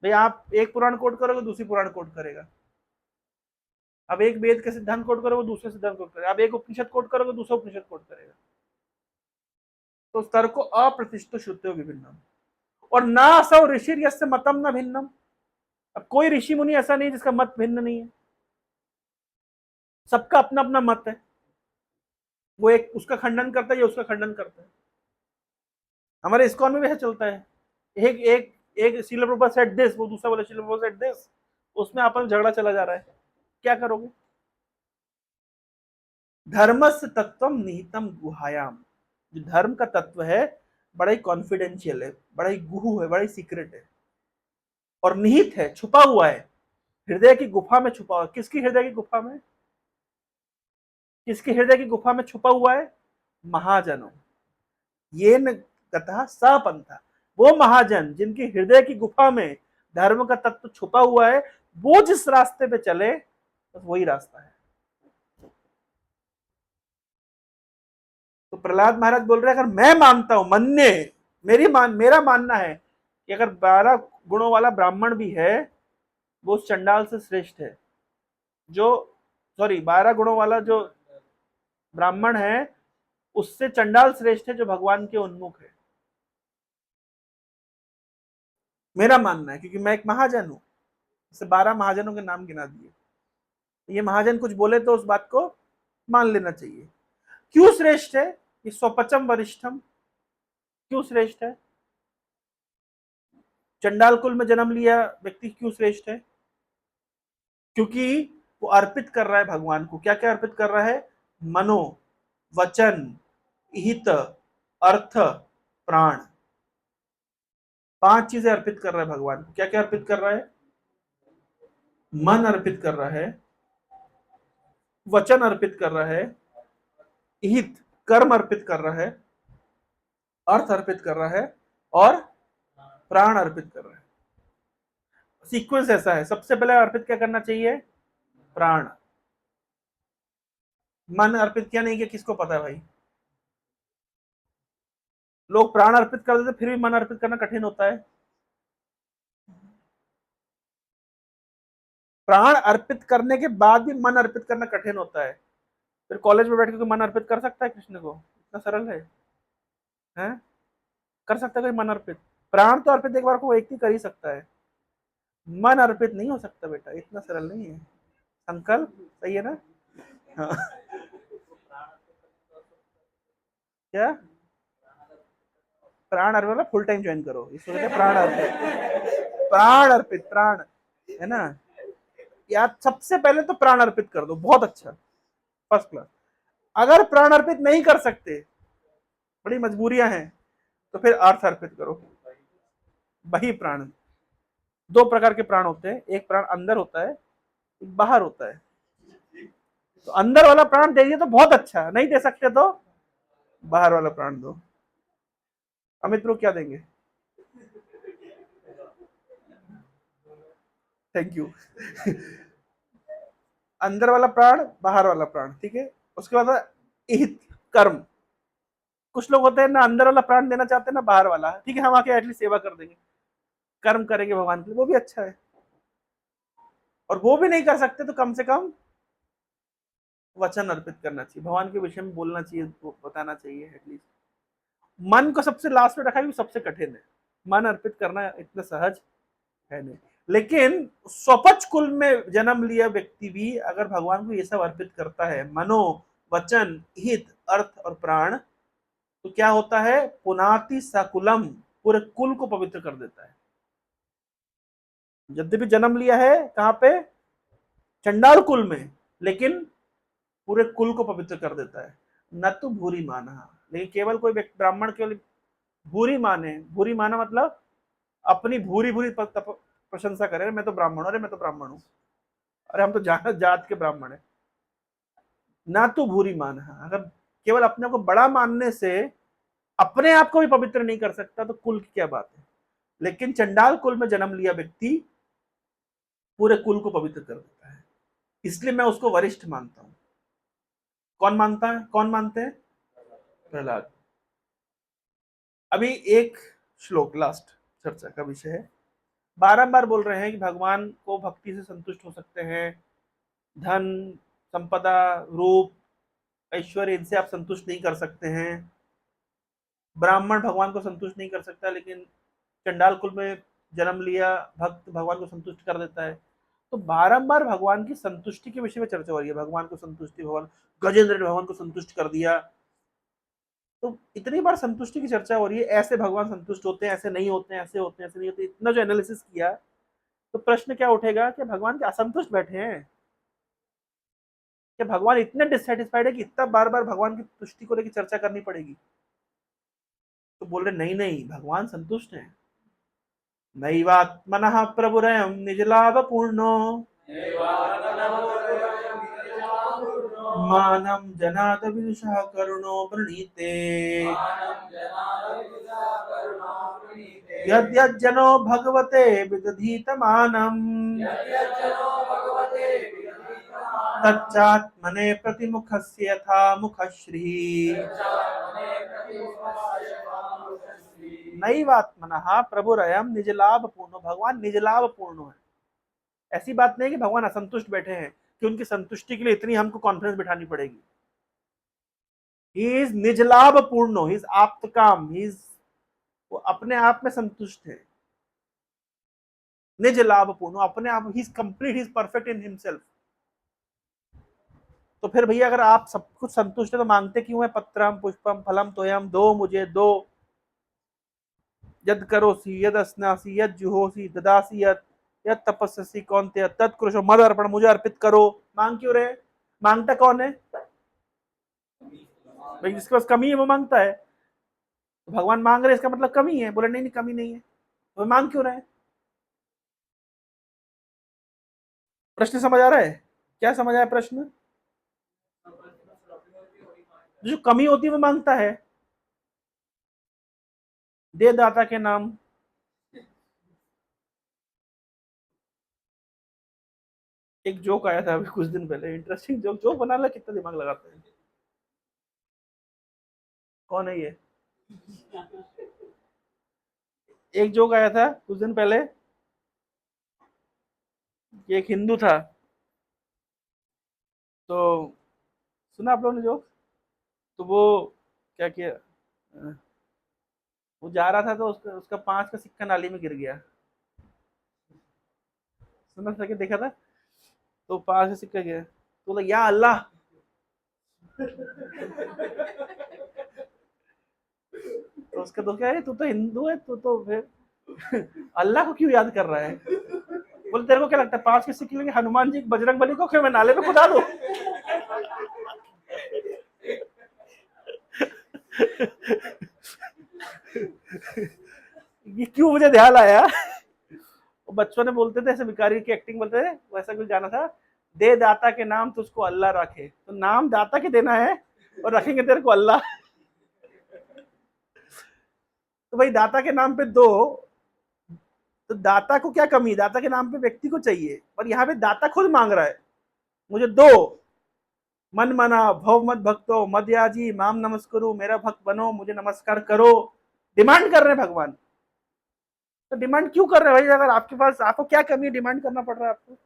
भाई आप एक पुराण कोट करोगे, दूसरी पुराण कोट करेगा। अब एक वेद के सिद्धांत कोट करोगे, दूसरे सिद्धांत कोट करेगा। अब एक उपनिषद कोट करोगे, दूसरा उपनिषद कोट करेगा। तो तर्को अप्रतिष्ठितो श्रुतयो विभिन्नम, और ना असौ ऋषि यस्य मतम न भिन्नम, अब कोई ऋषि मुनि ऐसा नहीं जिसका मत भिन्न नहीं है, सबका अपना अपना मत है। वो एक उसका खंडन करता है या उसका खंडन करता है। हमारे इस्कॉन में भी ऐसा चलता है, एक एक एक श्रील प्रभुपाद सेड दिस, वो दूसरा बोला श्रील प्रभुपाद सेड दिस, उसमें आपस में झगड़ा चला जा रहा है। क्या करोगे? धर्मस्य तत्वम निहितम गुहायाम, जो धर्म का तत्व है बड़ा ही कॉन्फिडेंशियल है, बड़ा ही गुहू है, बड़ा ही सीक्रेट है, और निहित है, छुपा हुआ है, हृदय की गुफा में छुपा हुआ है। किसकी हृदय की गुफा में? किसकी हृदय की गुफा में छुपा हुआ है? महाजनों। ये न कथा सपंथा, वो महाजन जिनकी हृदय की गुफा में धर्म का तत्व छुपा हुआ है, वो जिस रास्ते पे चले बस वही रास्ता है। तो प्रहलाद महाराज बोल रहे हैं, अगर मैं मानता हूं, मन्य, मेरा मानना है कि अगर 12 गुणों वाला ब्राह्मण भी है, वो उस चंडाल से श्रेष्ठ है। जो 12 गुणों वाला जो ब्राह्मण है, उससे चंडाल श्रेष्ठ है जो भगवान के उन्मुख है। मेरा मानना है, क्योंकि मैं एक महाजन हूं। इसे 12 महाजनों के नाम गिना दिए, ये महाजन कुछ बोले तो उस बात को मान लेना चाहिए। क्यों श्रेष्ठ है? ये स्वपचम वरिष्ठम क्यों श्रेष्ठ है? चंडाल कुल में जन्म लिया व्यक्ति क्यों श्रेष्ठ है? क्योंकि वो अर्पित कर रहा है भगवान को। क्या क्या अर्पित कर रहा है? मनो, वचन, हित, अर्थ, प्राण, 5 चीजें अर्पित कर रहा है भगवान को। क्या क्या अर्पित कर रहा है? मन अर्पित कर रहा है, वचन अर्पित कर रहा है, हित कर्म अर्पित कर रहा है, अर्थ अर्पित कर रहा है, और प्राण अर्पित कर रहा है। सीक्वेंस ऐसा है, सबसे पहले अर्पित क्या करना चाहिए? प्राण। मन अर्पित क्या नहीं किया, किसको पता है भाई? लोग प्राण अर्पित कर देते, फिर भी मन अर्पित करना कठिन होता है। प्राण अर्पित करने के बाद भी मन अर्पित करना कठिन होता है। फिर कॉलेज में बैठ के मन अर्पित कर सकता है कृष्ण को? इतना सरल है, हैं? कर सकता है कोई मन अर्पित? प्राण तो अर्पित एक बार को व्यक्ति कर ही सकता है, मन अर्पित नहीं हो सकता बेटा, इतना सरल नहीं है। संकल्प सही है ना? हाँ। क्या? प्राण अर्पित मतलब फुल टाइम ज्वाइन करो, इसको कहते हैं प्राण अर्पित। प्राण अर्पित, प्राण है ना यार। सबसे पहले तो प्राण अर्पित कर दो, बहुत अच्छा, फर्स्ट क्लास। अगर प्राण अर्पित नहीं कर सकते, बड़ी मजबूरियां हैं, तो फिर अर्थ अर्पित करो। वही प्राण, 2 प्रकार के प्राण होते हैं, एक प्राण अंदर होता है, एक बाहर होता है। तो अंदर वाला प्राण दे दिए तो बहुत अच्छा, नहीं दे सकते तो बाहर वाला प्राण दो। अमित ब्रो क्या देंगे? Thank you. अंदर वाला प्राण, बाहर वाला प्राण, ठीक है। उसके बाद हित कर्म। कुछ लोग होते हैं ना अंदर वाला प्राण देना चाहते हैं ना बाहर वाला, ठीक है, हम आके एटलीस्ट सेवा कर देंगे, कर्म करेंगे भगवान के लिए, वो भी अच्छा है। और वो भी नहीं कर सकते तो कम से कम वचन अर्पित करना चाहिए, भगवान के विषय में बोलना चाहिए, बताना चाहिए एटलीस्ट। मन को सबसे लास्ट में रखा क्योंकि सबसे कठिन है, मन अर्पित करना इतना सहज है नहीं। लेकिन स्वपच कुल में जन्म लिया व्यक्ति भी अगर भगवान को ये सब अर्पित करता है, मनो वचन हित अर्थ और प्राण, तो क्या होता है, पुनाति सकुलम, पूरे कुल को पवित्र कर देता है। यद्यपि जन्म लिया है कहां पे, चंडाल कुल में, लेकिन पूरे कुल को पवित्र कर देता है। न तो भूरी माना, लेकिन केवल कोई ब्राह्मण केवल भूरी माने, भूरी माना मतलब अपनी भूरी भूरी प्रशंसा करे, मैं तो ब्राह्मण हूं, अरे मैं तो ब्राह्मण हूं, अरे हम तो जात के ब्राह्मण है। ना तो भूरी मान, अगर केवल अपने को बड़ा मानने से अपने आप को भी पवित्र नहीं कर सकता तो कुल की क्या बात है। लेकिन चंडाल कुल में जन्म लिया व्यक्ति पूरे कुल को पवित्र कर देता है, इसलिए मैं उसको वरिष्ठ मानता हूं। कौन मानता है, कौन मानते हैं, प्रहलाद। अभी एक श्लोक लास्ट चर्चा का विषय है। बारंबार बोल रहे हैं कि भगवान को भक्ति से संतुष्ट हो सकते हैं, धन संपदा रूप ऐश्वर्य इनसे आप संतुष्ट नहीं कर सकते हैं। ब्राह्मण भगवान को संतुष्ट नहीं कर सकता, लेकिन चंडाल कुल में जन्म लिया भक्त भगवान को संतुष्ट कर देता है। तो बारंबार भगवान की संतुष्टि के विषय में चर्चा हो रही है। भगवान को संतुष्टि, भगवान गजेंद्र ने भगवान को संतुष्ट कर दिया, तो इतनी बार संतुष्टि की चर्चा हो रही है। ऐसे भगवान संतुष्ट होते हैं, ऐसे नहीं होते हैं, ऐसे होते हैं, ऐसे नहीं होते, इतना जो एनालिसिस किया, तो प्रश्न क्या उठेगा कि भगवान के असंतुष्ट बैठे हैं कि भगवान इतने डिससेटिस्फाइड है कि इतना बार बार भगवान की तुष्टि को लेकर चर्चा करनी पड़ेगी। तो बोल रहे नहीं नहीं, भगवान संतुष्ट हैं। नैवात्मनः प्रभुरयं निजलाभ पूर्णो मानं जनाद विदुषः करुणो वृणीते यद्यज्जनो भगवते विदधीतमानं तच्चात्मने प्रतिमुखस्य यथा मुखश्री नैवात्मनः प्रभुरयं निजलाभ पूर्णो, भगवान निजलाभ पूर्ण है। ऐसी बात नहीं कि भगवान असंतुष्ट बैठे हैं कि उनकी संतुष्टि के लिए इतनी हमको कॉन्फिडेंस बिठानी पड़ेगी। ही इज निजलाभ पूर्ण, ही इज आप्तकाम, ही इज, वो अपने आप में संतुष्ट है, निज लाभ पूर्ण, अपने आप, he is complete, he is perfect in himself. तो फिर भैया अगर आप सब कुछ संतुष्ट है तो मांगते क्यों है, पत्रम पुष्पम फलम तोयम, दो मुझे दो, यद करोसी यद अस्नासी यद जुहोसी ददासी यद तपस्सी कौन्तेय तत्कृशो मद अर्पण, मुझे अर्पित करो। मांग क्यों रहे, मांगता कौन है, भाई जिसके पास कमी है वो मांगता है। तो भगवान मांग रहे इसका मतलब कमी है, बोले नहीं नहीं कमी नहीं है, तो मांग क्यों रहे। प्रश्न समझ आ रहा है, क्या समझ आया प्रश्न, जो कमी होती है वो मांगता है, दे दाता के नाम। एक जोक आया था अभी कुछ दिन पहले, इंटरेस्टिंग जोक, जोक बनाने कितना दिमाग लगाते हैं, कौन है ये। एक जोक आया था कुछ दिन पहले, ये एक हिंदू था, तो सुना आप लोगों ने जोक। तो वो क्या किया, वो जा रहा था तो उसका उसका 5 का सिक्का नाली में गिर गया, सुना था कि देखा था। तो 5 का सिक्का गया, तो बोला या अल्लाह। तो उसका दोस्त कह, तू तो हिंदू है, तू तो फिर अल्लाह को क्यों याद कर रहा है। बोले तेरे को क्या लगता है 5 के सिक्के लेंगे हनुमान जी बजरंग बली को क्यों मैं नाले में खुदा दूं। ये क्यों मुझे ध्यान आया, बच्चों ने बोलते थे ऐसे, भिखारी की एक्टिंग बोलते थे, वैसा कुछ गाना था, दे दाता के नाम तुझको अल्लाह रखे, तो नाम दाता के देना है और रखेंगे तेरे को अल्लाह। तो भाई दाता के नाम पे दो, तो दाता को क्या कमी, दाता के नाम पे व्यक्ति को चाहिए, पर यहाँ पे दाता खुद मांग रहा है, मुझे दो, मन मना भव मत भक्तो मदयाजी माम नमस्करो, मेरा भक्त बनो, मुझे नमस्कार करो। डिमांड कर रहे हैं भगवान, तो डिमांड क्यों कर रहे हैं भाई, अगर आपके पास, आपको क्या कमी है डिमांड करना पड़ रहा है आपको।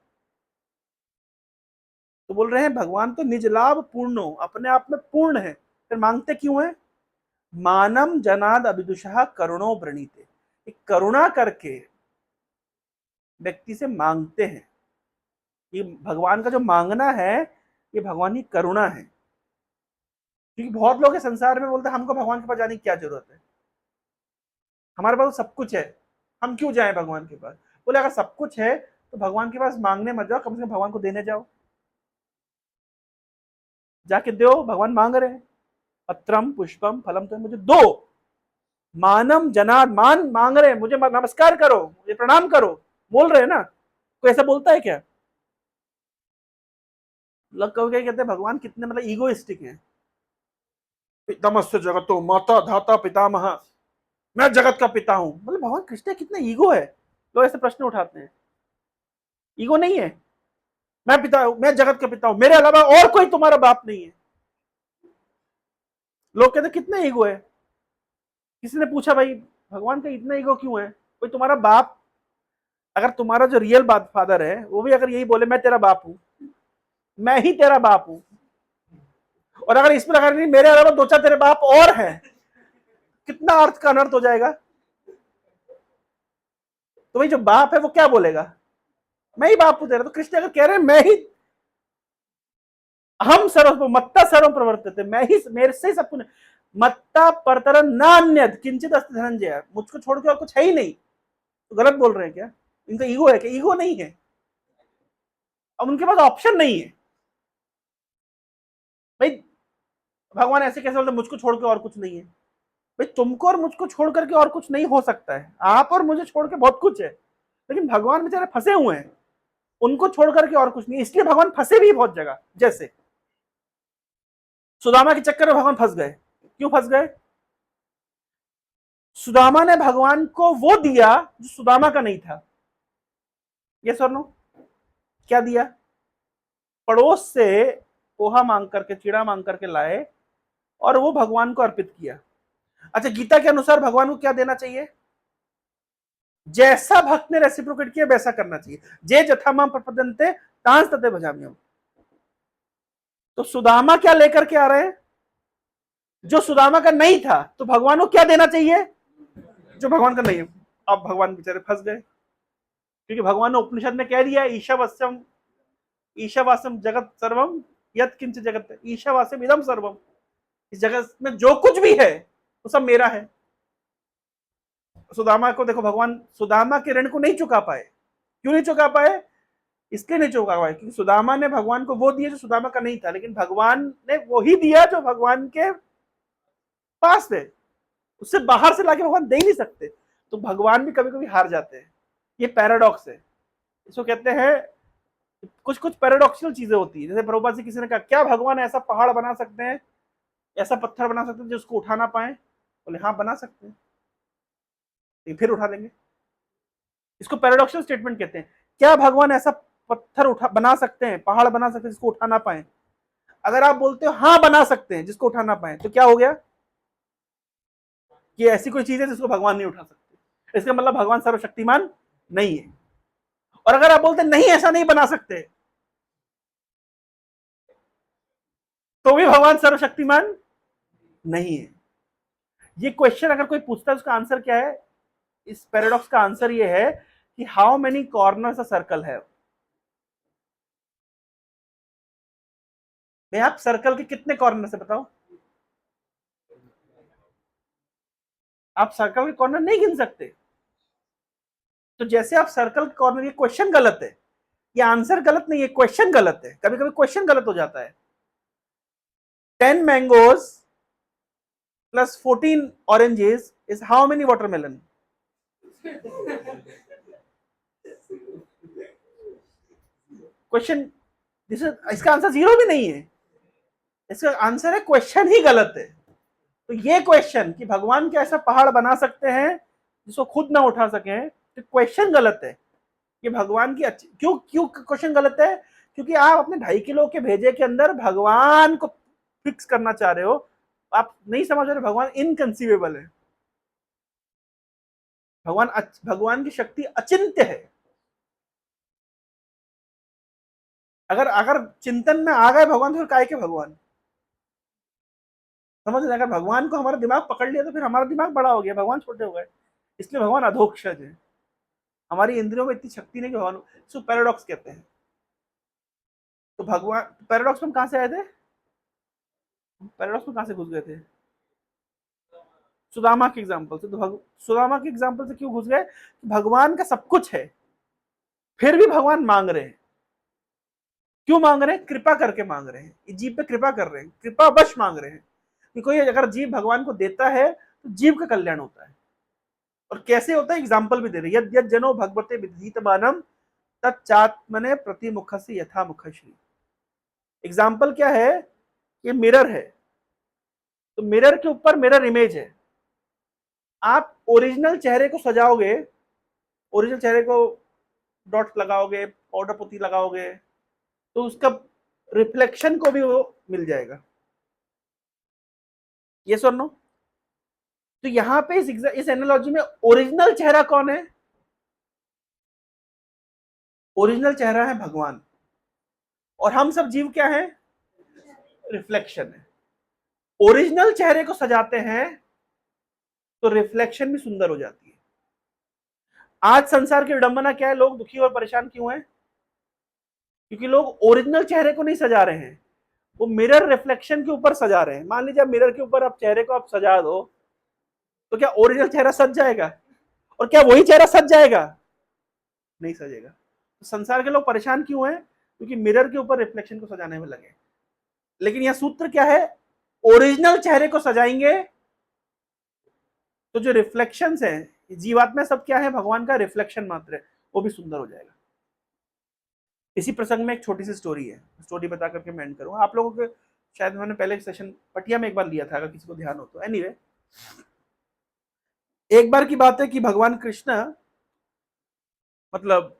तो बोल रहे हैं भगवान तो निज लाभ पूर्ण, अपने आप में पूर्ण है, फिर मांगते क्यों है। मानम जनाद अभिदुषः करुणो वृणीते, करुणा करके व्यक्ति से मांगते हैं। ये भगवान का जो मांगना है ये भगवान की करुणा है। क्योंकि बहुत लोग हैं संसार में बोलते हैं हमको भगवान के पास जाने की क्या जरूरत है, हमारे पास सब कुछ है, हम क्यों जाएं भगवान के पास। बोले अगर सब कुछ है तो भगवान के पास मांगने मत जाओ, कम से कम भगवान को देने जाओ। जाके दो, भगवान मांग रहे हैं, पत्रम पुष्पम फलम तो मुझे दो। मानम जनाद, मान मांग रहे हैं, मुझे नमस्कार करो, मुझे प्रणाम करो, बोल रहे हैं ना। कोई ऐसा बोलता है क्या? लोग कभी कहते हैं भगवान कितने मतलब ईगोइस्टिक हैं। पितामहस्य जगतो माता धाता पितामह, मैं जगत का पिता हूं। मतलब भगवान कृष्ण कितना ईगो है। लोग ऐसे प्रश्न उठाते हैं। ईगो नहीं है, मैं पिता हूं, मैं जगत का पिता हूं, मेरे अलावा और कोई तुम्हारा बाप नहीं है। लोग कहते कितना ईगो है। किसी ने पूछा भाई भगवान का इतना ईगो क्यों है, कोई तुम्हारा बाप, अगर तुम्हारा जो रियल बाप फादर है वो भी अगर यही बोले मैं तेरा बाप हूं, मैं ही तेरा बाप हूं, और अगर इस प्रकार नहीं मेरे अलावा दो चार तेरे बाप और हैं, कितना अर्थ का अनर्थ हो जाएगा। तो भाई जो बाप है वो क्या बोलेगा, मैं ही बाप हूं तेरा। तो कृष्ण अगर कह रहे हैं मैं ही, हम सर्व मत्ता सर्व प्रवर्तित, मैं ही, मेरे से सब कुछ, मत्ता परतर नान्य किंचित अस्ति धनंजय, मुझको छोड़ के और कुछ है ही नहीं। तो गलत बोल रहे हैं क्या? इनका ईगो है क्या? ईगो नहीं है। अब उनके पास ऑप्शन नहीं है। भाई भगवान ऐसे कैसे बोलते मुझको छोड़ के और कुछ नहीं है? भाई तुमको और मुझको छोड़ करके और कुछ नहीं हो सकता है, आप और मुझे छोड़ के बहुत कुछ है, लेकिन भगवान बेचारे फंसे हुए हैं, उनको छोड़ करके और कुछ नहीं। इसलिए भगवान फंसे भी बहुत जगह। जैसे सुदामा के चक्कर में भगवान फंस गए। क्यों फंस गए? सुदामा ने भगवान को वो दिया जो सुदामा का नहीं था। ये सर नो, क्या दिया? पड़ोस से पोहा मांग करके, चिड़ा मांग करके लाए और वो भगवान को अर्पित किया। अच्छा, गीता के अनुसार भगवान को क्या देना चाहिए? जैसा भक्त ने रेसिप्रोकेट किया वैसा करना चाहिए। जे जथा माम प्रपद्यन्ते तांस तते भजामि हम। तो सुदामा क्या लेकर के आ रहे हैं? जो सुदामा का नहीं था। तो भगवान को क्या देना चाहिए? जो भगवान का नहीं है। अब भगवान बेचारे फंस गए, क्योंकि भगवान ने उपनिषद में कह दिया ईशावास्यम, ईशावास्यम जगत सर्वम यत किंच जगत, ईशावास्यम इदम सर्वम, इस जगत में जो कुछ भी है वो सब मेरा है। सुदामा को देखो, भगवान सुदामा के ऋण को नहीं चुका पाए। क्यों नहीं चुका पाए? इसलिए नहीं चुका पाए क्योंकि सुदामा ने भगवान को वो दिया जो सुदामा का नहीं था, लेकिन भगवान ने वही दिया जो भगवान के पास थे। उससे बाहर से लाके भगवान दे ही नहीं सकते। तो भगवान भी कभी कभी हार जाते हैं। ये पैराडॉक्स है, इसको कहते हैं। कुछ कुछ पैराडॉक्सियल चीजें होती है। जैसे प्रभुपाद से किसी ने कहा क्या भगवान ऐसा पहाड़ बना सकते हैं, ऐसा पत्थर बना सकते हैं जिसको उठा ना पाए? बोले हाँ बना सकते हैं, फिर उठा लेंगे। इसको पैराडॉक्सियल स्टेटमेंट कहते हैं। क्या भगवान ऐसा पत्थर उठा बना सकते हैं, पहाड़ बना सकते हैं जिसको उठा ना पाए? अगर आप बोलते हो हाँ बना सकते हैं जिसको उठा ना पाए, तो क्या हो गया कि ऐसी कोई चीज है जिसको भगवान नहीं उठा सकते। इसका मतलब भगवान सर्वशक्तिमान नहीं है। और अगर आप बोलते नहीं ऐसा नहीं बना सकते, तो भी भगवान सर्वशक्तिमान नहीं है। ये क्वेश्चन अगर कोई पूछता है उसका आंसर क्या है? इस पैराडॉक्स का आंसर ये है कि how many corners a circle है। मैं आप सर्कल के कितने कॉर्नर से बताओ? आप सर्कल के कॉर्नर नहीं गिन सकते। तो जैसे आप सर्कल के कॉर्नर, ये क्वेश्चन गलत है, ये आंसर गलत नहीं है, क्वेश्चन गलत है। कभी कभी क्वेश्चन गलत हो जाता है। 10 mangoes plus 14 oranges is how many watermelon? Question, इसका आंसर जीरो भी नहीं है। इसका आंसर है क्वेश्चन ही गलत है। तो ये क्वेश्चन कि भगवान क्या ऐसा पहाड़ बना सकते हैं जिसको खुद ना उठा सके, तो क्वेश्चन गलत है। ये भगवान की अच्छी, क्यों क्यों क्वेश्चन गलत है? क्योंकि आप अपने 2.5 किलो के भेजे के अंदर भगवान को फिक्स करना चाह रहे हो। आप नहीं समझ रहे, भगवान इनकंसीवेबल है। भगवान की शक्ति अचिंत्य है। अगर अगर चिंतन में आ गए भगवान, तो काय के भगवान? समझ रहे हैं? अगर भगवान को हमारा दिमाग पकड़ लिया तो फिर हमारा दिमाग बड़ा हो गया, भगवान छोटे हो गए। इसलिए भगवान अधोक्षज है। हमारी इंद्रियों में इतनी शक्ति नहीं कि भगवान, इसको पैराडॉक्स कहते हैं। तो भगवान, पैराडॉक्स में कहां से आए थे? पैराडॉक्स में कहां से घुस गए थे? सुदामा के एग्जाम्पल से। तो सुदामा के एग्जाम्पल से क्यों घुस गए? भगवान का सब कुछ है, फिर भी भगवान मांग रहे हैं। क्यों मांग रहे हैं? कृपा करके मांग रहे हैं, जीव पे कृपा कर रहे हैं, कृपा वश मांग रहे हैं कि कोई अगर जीव भगवान को देता है तो जीव का कल्याण होता है। और कैसे होता है एग्जाम्पल भी दे रहे हैं। यद यद जनो भगवते विदितमानम तच्चात्मने प्रतिमुख से यथा मुख श्री। एग्जाम्पल क्या है? ये मिरर है, तो मिरर के ऊपर मिरर इमेज है। आप ओरिजिनल चेहरे को सजाओगे, ओरिजिनल चेहरे को डॉट लगाओगे, पाउडर पुती लगाओगे, तो उसका रिफ्लेक्शन को भी वो मिल जाएगा। ये सुनो, तो यहां पे इस एनालॉजी में ओरिजिनल चेहरा कौन है? ओरिजिनल चेहरा है भगवान, और हम सब जीव क्या है? रिफ्लेक्शन है। ओरिजिनल चेहरे को सजाते हैं तो रिफ्लेक्शन भी सुंदर हो जाती है। आज संसार की विडंबना क्या है? लोग दुखी और परेशान क्यों हैं? क्योंकि लोग ओरिजिनल चेहरे को नहीं सजा रहे हैं, वो मिरर रिफ्लेक्शन के ऊपर सजा रहे हैं। मान लीजिए मिरर के ऊपर आप चेहरे को आप सजा दो, तो क्या ओरिजिनल चेहरा सज जाएगा? और क्या वही चेहरा सज जाएगा? नहीं सजेगा। तो संसार के लोग परेशान क्यों हैं? क्योंकि मिरर के ऊपर रिफ्लेक्शन को सजाने में लगे। लेकिन यह सूत्र क्या है? ओरिजिनल चेहरे को सजाएंगे तो जो रिफ्लेक्शंस हैं, जीवात्मा सब क्या है? भगवान का रिफ्लेक्शन मात्र है, वो भी सुंदर हो जाएगा। इसी प्रसंग में एक छोटी सी स्टोरी है, स्टोरी बता करके मैं एंड करूंगा। आप लोगों के शायद मैंने पहले सेशन पटिया में एक बार लिया था, अगर किसी को ध्यान हो तो। एनीवे, एक बार की बात है कि भगवान कृष्ण मतलब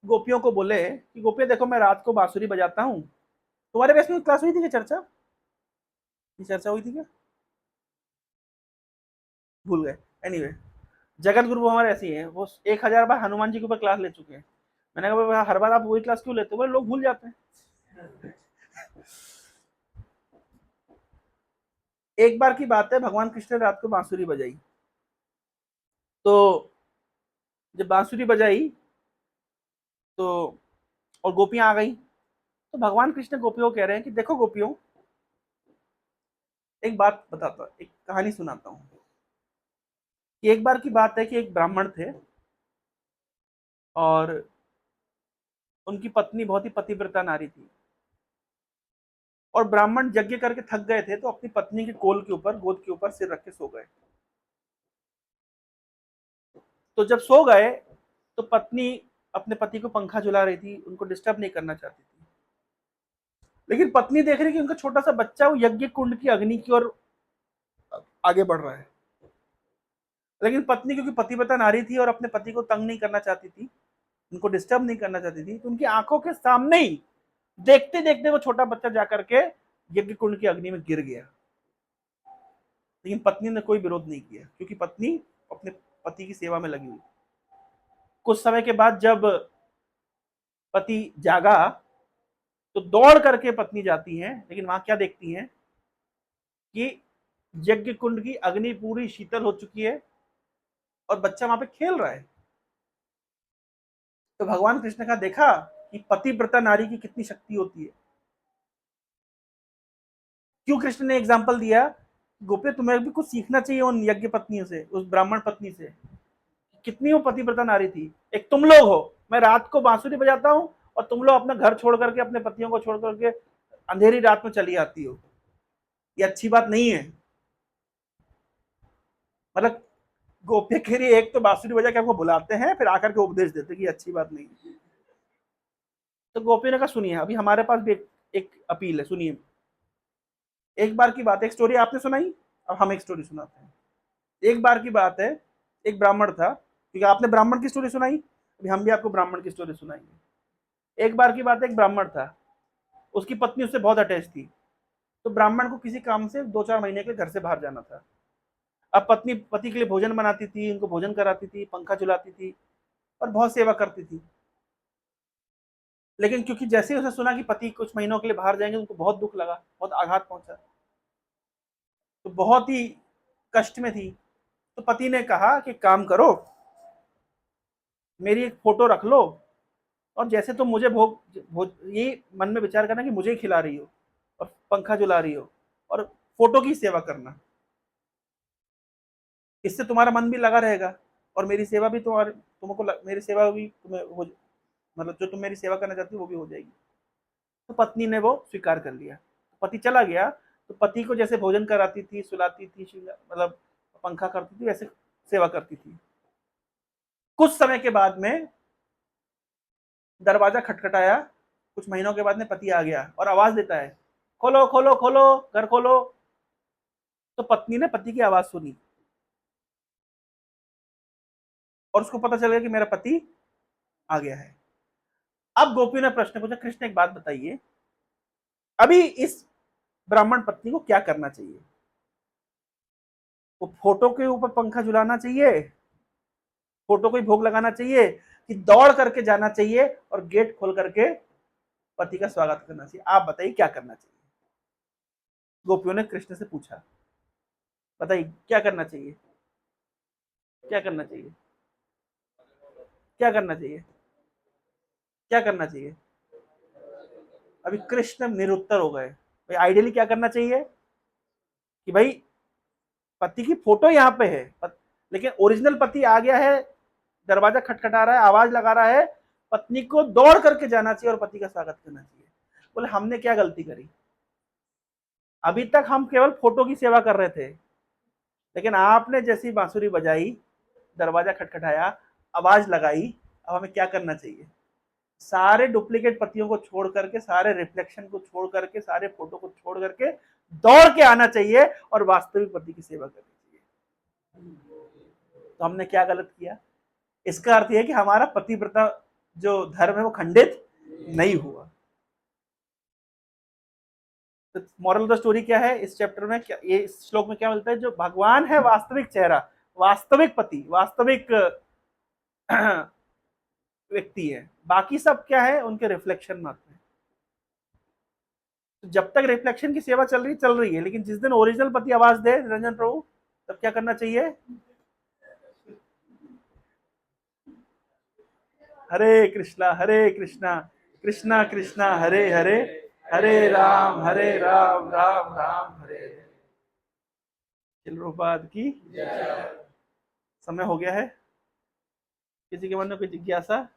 गोपियों को बोले कि गोपियां देखो, मैं रात को बांसुरी बजाता हूँ। तुम्हारे बेस में क्लास हुई थी क्या? चर्चा, ये चर्चा हुई थी क्या? भूल गए। एनीवे, जगत गुरु हमारे ऐसे ही हैं, वो 1000 बार हनुमान जी के ऊपर क्लास ले चुके हैं। मैंने कहा हर बार आप वही क्लास क्यों लेते हो? बोले लोग भूल जाते हैं। एक बार की बात है, भगवान कृष्ण ने रात को बांसुरी बजाई। तो जब बांसुरी बजाई तो और गोपियां आ गई, तो भगवान कृष्ण गोपियों को कह रहे हैं कि देखो गोपियों, एक बात बताता, एक कहानी सुनाता हूँ। कि एक बार की बात है कि एक ब्राह्मण थे, और उनकी पत्नी बहुत ही पतिव्रता नारी थी। और ब्राह्मण यज्ञ करके थक गए थे, तो अपनी पत्नी के कोल के ऊपर, गोद के ऊपर सिर रख के सो गए। तो जब सो गए तो पत्नी अपने पति को पंखा झुला रही थी, उनको डिस्टर्ब नहीं करना चाहती थी। लेकिन पत्नी देख रही कि उनका छोटा सा बच्चा वो यज्ञ कुंड की अग्नि की ओर आगे बढ़ रहा है। लेकिन पत्नी क्योंकि पतिव्रता नारी थी और अपने पति को तंग नहीं करना चाहती थी, उनको डिस्टर्ब नहीं करना चाहती थी, तो उनकी आंखों के सामने ही देखते देखते वो छोटा बच्चा जाकर के यज्ञ कुंड की अग्नि में गिर गया। लेकिन पत्नी ने कोई विरोध नहीं किया, क्योंकि पत्नी अपने पति की सेवा में लगी हुई। कुछ समय के बाद जब पति जागा तो दौड़ करके पत्नी जाती है, लेकिन वहां क्या देखती है कि यज्ञ कुंड की अग्नि पूरी शीतल हो चुकी है और बच्चा वहां पे खेल रहा है। तो भगवान कृष्ण का देखा कि पतिव्रता नारी की कितनी शक्ति होती है। क्यों कृष्ण ने एग्जाम्पल दिया? गोपे, तुम्हें भी कुछ सीखना चाहिए उन यज्ञ पत्नियों से, उस ब्राह्मण पत्नी से। कितनी वो पतिव्रता नारी थी। एक तुम लोग हो, मैं रात को बांसुरी बजाता हूँ और तुम लोग अपना घर छोड़ करके, अपने पतियों को छोड़ करके अंधेरी रात में चली आती हो। ये अच्छी बात नहीं है। मतलब गोपी के लिए एक तो बांसुरी बजा के आपको बुलाते हैं, फिर आकर के उपदेश देते कि अच्छी बात नहीं है। तो गोपी ने कहा सुनिए, अभी हमारे पास भी एक अपील है, सुनिए। एक बार की बात, एक स्टोरी आपने सुनाई, अब हम एक स्टोरी सुनाते हैं। एक बार की बात है, एक ब्राह्मण था, क्योंकि आपने ब्राह्मण की स्टोरी सुनाई, अभी हम भी आपको ब्राह्मण की स्टोरी सुनाएंगे। एक बार की बात है, एक ब्राह्मण था, उसकी पत्नी उससे बहुत अटैच थी। तो ब्राह्मण को किसी काम से 2-4 महीने के घर से बाहर जाना था। अब पत्नी पति के लिए भोजन बनाती थी, उनको भोजन कराती थी, पंखा चलाती थी और बहुत सेवा करती थी। लेकिन क्योंकि जैसे ही उसे सुना कि पति कुछ महीनों के लिए बाहर जाएंगे, उनको बहुत दुख लगा, बहुत आघात पहुंचा। तो बहुत ही कष्ट में थी। तो पति ने कहा कि काम करो, मेरी एक फोटो रख लो, और जैसे तुम मुझे भोग भोग ये मन में विचार करना कि मुझे ही खिला रही हो और पंखा झुला रही हो और फोटो की सेवा करना, इससे तुम्हारा मन भी लगा रहेगा और मेरी सेवा भी मेरी सेवा भी तुम्हें हो, मतलब जो तुम मेरी सेवा करना चाहती हो वो भी हो जाएगी। तो पत्नी ने वो स्वीकार कर लिया। पति चला गया। तो पति को जैसे भोजन कराती थी, सुलाती थी, मतलब पंखा करती थी, वैसे सेवा करती थी। कुछ समय के बाद में दरवाजा खटखटाया। कुछ महीनों के बाद में पति आ गया और आवाज देता है, खोलो खोलो खोलो, घर खोलो। तो पत्नी ने पति की आवाज सुनी और उसको पता चल गया कि मेरा पति आ गया है। अब गोपियों ने प्रश्न पूछा, कृष्ण एक बात बताइए, अभी इस ब्राह्मण पत्नी को क्या करना चाहिए? वो फोटो के ऊपर पंखा झुलाना चाहिए, फोटो को ही भोग लगाना चाहिए, कि दौड़ करके जाना चाहिए और गेट खोल करके पति का स्वागत करना चाहिए? आप बताइए क्या करना चाहिए? गोपियों ने कृष्ण से पूछा, बताइए क्या करना चाहिए, क्या करना चाहिए, क्या करना चाहिए, क्या करना चाहिए? अभी कृष्ण निरुत्तर हो गए। भाई आइडियली क्या करना चाहिए कि भाई पति की फोटो यहाँ पे है, लेकिन ओरिजिनल पति आ गया है, दरवाजा खटखटा रहा है, आवाज लगा रहा है, पत्नी को दौड़ करके जाना चाहिए और पति का स्वागत करना चाहिए। बोले हमने क्या गलती करी? अभी तक हम केवल फोटो की सेवा कर रहे थे, लेकिन आपने जैसी बांसुरी बजाई, दरवाजा खटखटाया, आवाज लगाई, अब हमें क्या करना चाहिए? सारे डुप्लीकेट पतियों को छोड़ करके, सारे रिफ्लेक्शन को छोड़ करके, सारे फोटो को छोड़ करके दौड़ के आना चाहिए और वास्तविक पति की सेवा करनी चाहिए। तो हमने क्या गलत किया? इसका अर्थ यह है कि हमारा पतिव्रता जो धर्म है वो खंडित नहीं हुआ। तो मॉरल ऑफ द स्टोरी क्या है इस चैप्टर में, क्या ये इस श्लोक में क्या मिलता है? जो भगवान है वास्तविक चेहरा, वास्तविक पति, वास्तविक व्यक्ति है, बाकी सब क्या है? उनके रिफ्लेक्शन मात्र है। तो जब तक रिफ्लेक्शन की सेवा चल रही है, लेकिन जिस दिन ओरिजिनल पति आवाज दे निरंजन प्रभु, तब क्या करना चाहिए? हरे कृष्णा कृष्णा कृष्णा हरे हरे, हरे राम राम राम हरे हरे। प्रभुपाद की समय हो गया है। किसी के मन में कोई जिज्ञासा?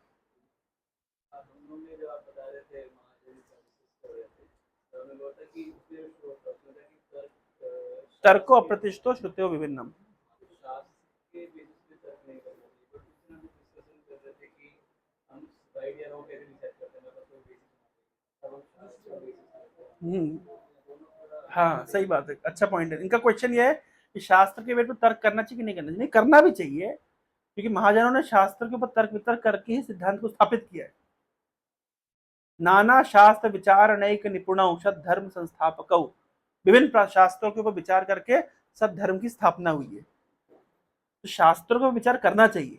जो आप बता रहे थे महादेव कर रहे थे, तो हमें बोलता कि उसमें तर्को अप्रतिष्ठो श्रुत्यो विभिन्नम। शास्त्र के बेसिस पे तर्क नहीं करना चाहिए, बट उसमें हम डिस्कशन कर रहे थे कि हम राइट या रॉन्ग कैसे डिसाइड करते हैं, मतलब कोई बेसिस ना हो, शास्त्र का बेसिस। हाँ सही बात है, अच्छा पॉइंट है। इनका क्वेश्चन ये है कि शास्त्र के वेट पे तर्क करना चाहिए कि नहीं करना चाहिए? नहीं, करना भी चाहिए, क्योंकि महाजनों ने शास्त्र के ऊपर तर्क वितर्क करके ही सिद्धांत को स्थापित किया है। नाना शास्त्र विचार नैक निपुण सद धर्म संस्थापक, विभिन्न शास्त्रों के ऊपर विचार करके सब धर्म की स्थापना हुई है। तो शास्त्रों पर विचार करना चाहिए,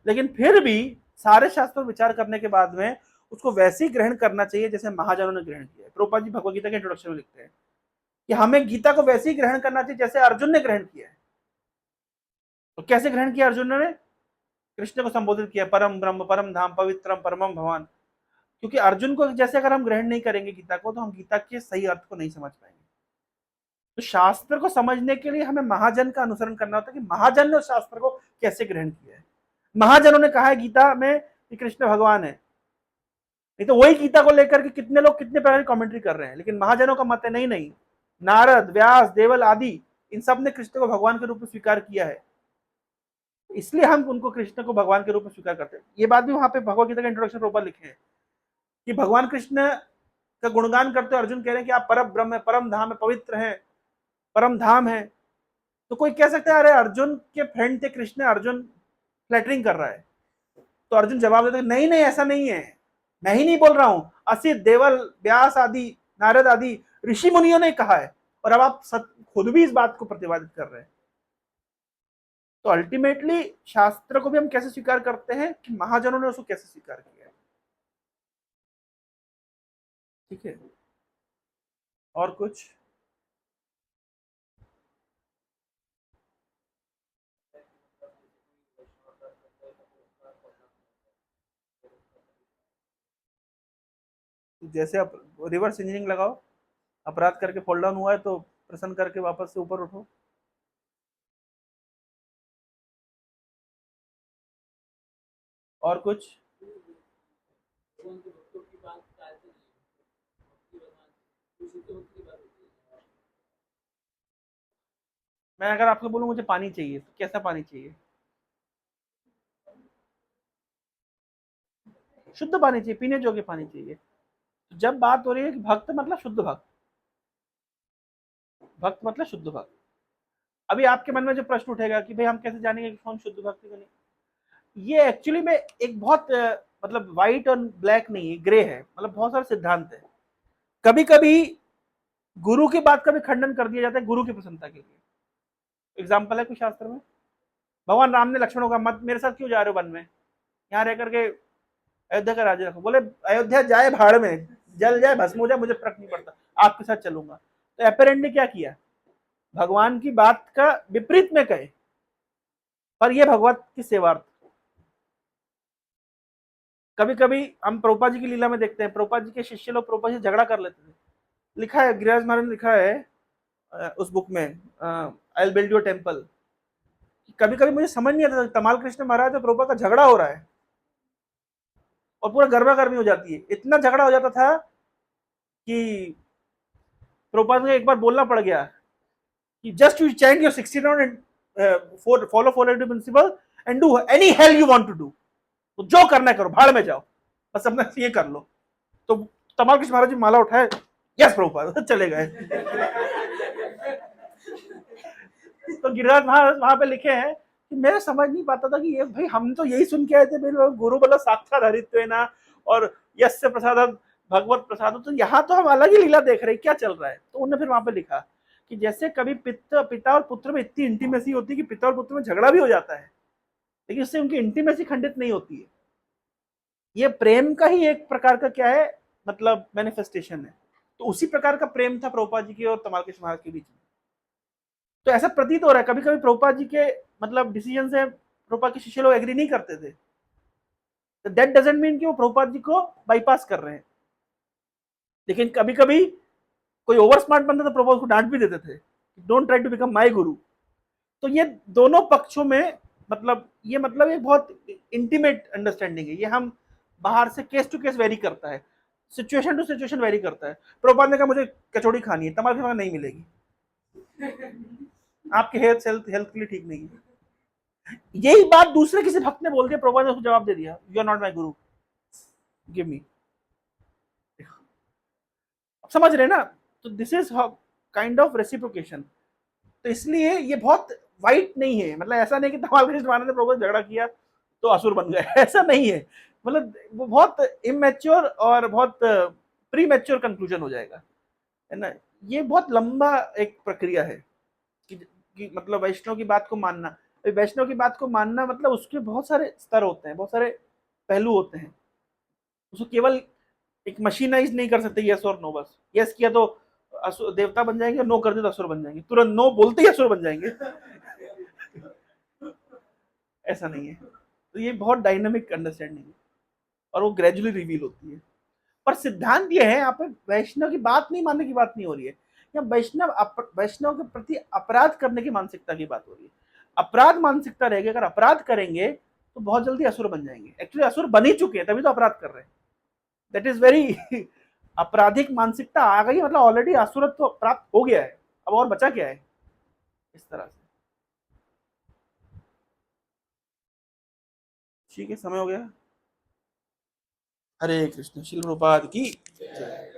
लेकिन फिर भी सारे शास्त्रों विचार करने के बाद में उसको वैसे ही ग्रहण करना चाहिए जैसे महाजनों ने ग्रहण किया है। प्रभुपाद जी भगवद गीता के इंट्रोडक्शन में लिखते हैं कि हमें गीता को वैसे ही ग्रहण करना चाहिए जैसे अर्जुन ने ग्रहण किया है। तो कैसे ग्रहण किया अर्जुन ने? कृष्ण को संबोधित किया, परम ब्रह्म परम धाम पवित्रम परमम भगवान। क्योंकि अर्जुन को जैसे अगर हम ग्रहण नहीं करेंगे गीता को, तो हम गीता के सही अर्थ को नहीं समझ पाएंगे। तो शास्त्र को समझने के लिए हमें महाजन का अनुसरण करना होता है कि महाजन ने उस शास्त्र को कैसे ग्रहण किया है। महाजनों ने कहा है गीता में कि कृष्ण भगवान है, नहीं तो वही गीता को लेकर के कितने लोग कितने प्रकार की कमेंट्री कर रहे हैं, लेकिन महाजनों का मत है नहीं नहीं, नारद व्यास देवल आदि इन सब ने कृष्ण को भगवान के रूप में स्वीकार किया है, इसलिए हम उनको कृष्ण को भगवान के रूप में स्वीकार करते हैं। ये बात भी वहां पे भगवद गीता के इंट्रोडक्शन पर ऊपर लिखे हैं कि भगवान कृष्ण का गुणगान करते हुए अर्जुन कह रहे हैं कि आप परम ब्रह्म है, परम धाम है, पवित्र है, परम धाम है। तो कोई कह सकता है अरे अर्जुन के फ्रेंड थे कृष्ण, अर्जुन फ्लैटरिंग कर रहा है। तो अर्जुन जवाब देते नहीं नहीं ऐसा नहीं है, मैं ही नहीं बोल रहा हूं, असित देवल व्यास आदि नारद आदि ऋषि मुनियों ने कहा है, और अब आप खुद भी इस बात को प्रतिपादित कर रहे हैं। तो अल्टीमेटली शास्त्र को भी हम कैसे स्वीकार करते हैं कि महाजनों ने उसको कैसे स्वीकार किया है। ठीक है, और कुछ? जैसे आप रिवर्स इंजीनियरिंग लगाओ, अपराध करके फॉल डाउन हुआ है तो प्रसन्न करके वापस से ऊपर उठो। और कुछ? भगवान के भक्तों की बात टालते नहीं, भक्ति भगवान की शुद्ध भक्ति की बात होती है। मैं अगर आपको बोलूं मुझे पानी चाहिए तो कैसा पानी चाहिए? शुद्ध पानी चाहिए, पीने योग्य पानी चाहिए। तो जब बात हो रही है कि भक्त मतलब शुद्ध भक्त, भक्त मतलब शुद्ध भक्त, अभी आपके मन में जो प्रश्न उठेगा कि भाई हम कैसे जानेंगे कि कौन शुद्ध भक्त है, ये एक्चुअली में एक बहुत मतलब व्हाइट और ब्लैक नहीं है, ग्रे है, मतलब बहुत सारे सिद्धांत है। कभी कभी गुरु की बात का भी खंडन कर दिया जाता है गुरु की प्रसन्नता के लिए। एग्जाम्पल है कुछ शास्त्र में, भगवान राम ने लक्ष्मण को कहा मत मेरे साथ क्यों जा रहे हो वन में, यहाँ रह करके अयोध्या का राज्य रखो। बोले अयोध्या जाए भाड़ में, जल जाए भस्म हो जाए, मुझे फर्क नहीं पड़ता, आपके साथ चलूंगा। तो एपेरेंटली क्या किया, भगवान की बात का विपरीत में कहे, पर यह भगवत की सेवार्थ। कभी कभी हम प्रभुपाद जी की लीला में देखते हैं, प्रभुपाद जी के शिष्य लोग प्रभुपाद जी से झगड़ा कर लेते थे। लिखा है, गिरिराज महाराज ने लिखा है उस बुक में, I will build your temple. कभी कभी मुझे समझ नहीं आता, तमाल कृष्ण महाराज और प्रभुपाद का झगड़ा हो रहा है और पूरा गर्मा गर्मी हो जाती है। इतना झगड़ा हो जाता था कि प्रभुपाद को एक बार बोलना पड़ गया कि just you chant your 60 round and follow 480 principle and do any hell you want to do. तो जो करना है करो, भाड़ में जाओ, बस अपना ये कर लो। तो तमाल कृष्ण महाराज जी माला उठाए, यस प्रभुपाद, चले गए। तो गिरिराज महाराज वहां पे लिखे हैं कि मैं समझ नहीं पाता था कि ये भाई हम तो यही सुन के आए थे मेरे गुरु बोला साक्षात हरित्व ना, और यस्य प्रसाद भगवत प्रसाद, तो यहाँ तो हम अलग ही लीला देख रहे हैं, क्या चल रहा है। तो उन्होंने फिर वहां पे लिखा कि जैसे कभी पिता और पुत्र में इतनी इंटीमेसी होती है कि पिता और पुत्र में झगड़ा भी हो जाता है, लेकिन उससे उनकी इंटीमेसी खंडित नहीं होती है। ये प्रेम का ही एक प्रकार का क्या है, मतलब मैनिफेस्टेशन है। तो उसी प्रकार का प्रेम था प्रभुपाद जी के और तमाल कृष्ण महाराज के बीच में। तो ऐसा प्रतीत हो रहा है कभी कभी प्रभुपाद जी के मतलब डिसीजन से प्रभुपाद के शिष्य लोग एग्री नहीं करते थे, तो दैट डजंट मीन कि वो प्रभुपाद जी को बाईपास कर रहे हैं। लेकिन कभी कभी कोई ओवर स्मार्ट बनता तो प्रभुपाद को डांट भी देते थे, don't try to become my guru. तो ये दोनों पक्षों में मतलब ये मतलब एक बहुत इंटीमेट अंडरस्टैंडिंग है। ये हम बाहर से केस टू केस वेरी करता है, सिचुएशन टू सिचुएशन वेरी करता है। प्रभुपाद ने कहा मुझे कचौड़ी खानी है, तमाल के नहीं मिलेगी, आपके हेल्थ के लिए ठीक नहीं है। यही बात दूसरे किसी भक्त ने बोल दिया, प्रभुपाद ने उसको जवाब दे दिया, you are not my Guru, give me. समझ रहे ना? तो this is kind of reciprocation. तो इसलिए ये बहुत वाइट नहीं है, मतलब ऐसा नहीं कि तमाल कृष्ण महाराज ने प्रभु से झगड़ा किया तो असुर बन गए, ऐसा नहीं है। मतलब वो बहुत इमेच्योर और बहुत प्री मैच्योर कंक्लूजन हो जाएगा, है ना। ये बहुत लंबा एक प्रक्रिया है कि मतलब वैष्णव की बात को मानना, वैष्णव की बात को मानना मतलब उसके बहुत सारे स्तर होते हैं, बहुत सारे पहलू होते हैं। उसको केवल एक मशीनाइज नहीं कर सकते यस और नो, बस यस किया तो देवता बन जाएंगे, नो कर दिया तो असुर बन जाएंगे, तुरंत नो बोलते ही असुर बन जाएंगे, ऐसा नहीं है। तो ये बहुत डायनामिक अंडरस्टैंडिंग है और वो ग्रेजुअली रिवील होती है। पर सिद्धांत ये है, यहाँ पे वैष्णव की बात नहीं मानने की बात नहीं हो रही है, यहाँ वैष्णव के प्रति अपराध करने की मानसिकता की बात हो रही है। अपराध मानसिकता रहेगी, अगर अपराध करेंगे तो बहुत जल्दी असुर बन जाएंगे। एक्चुअली असुर बन ही चुके हैं, तभी तो अपराध कर रहे हैं। दैट इज वेरी आपराधिक मानसिकता आ गई, मतलब ऑलरेडी असुरत्व तो प्राप्त हो गया है, अब और बचा क्या है, इस तरह से। ठीक है, समय हो गया। हरे कृष्ण, श्रील प्रभुपाद की जय।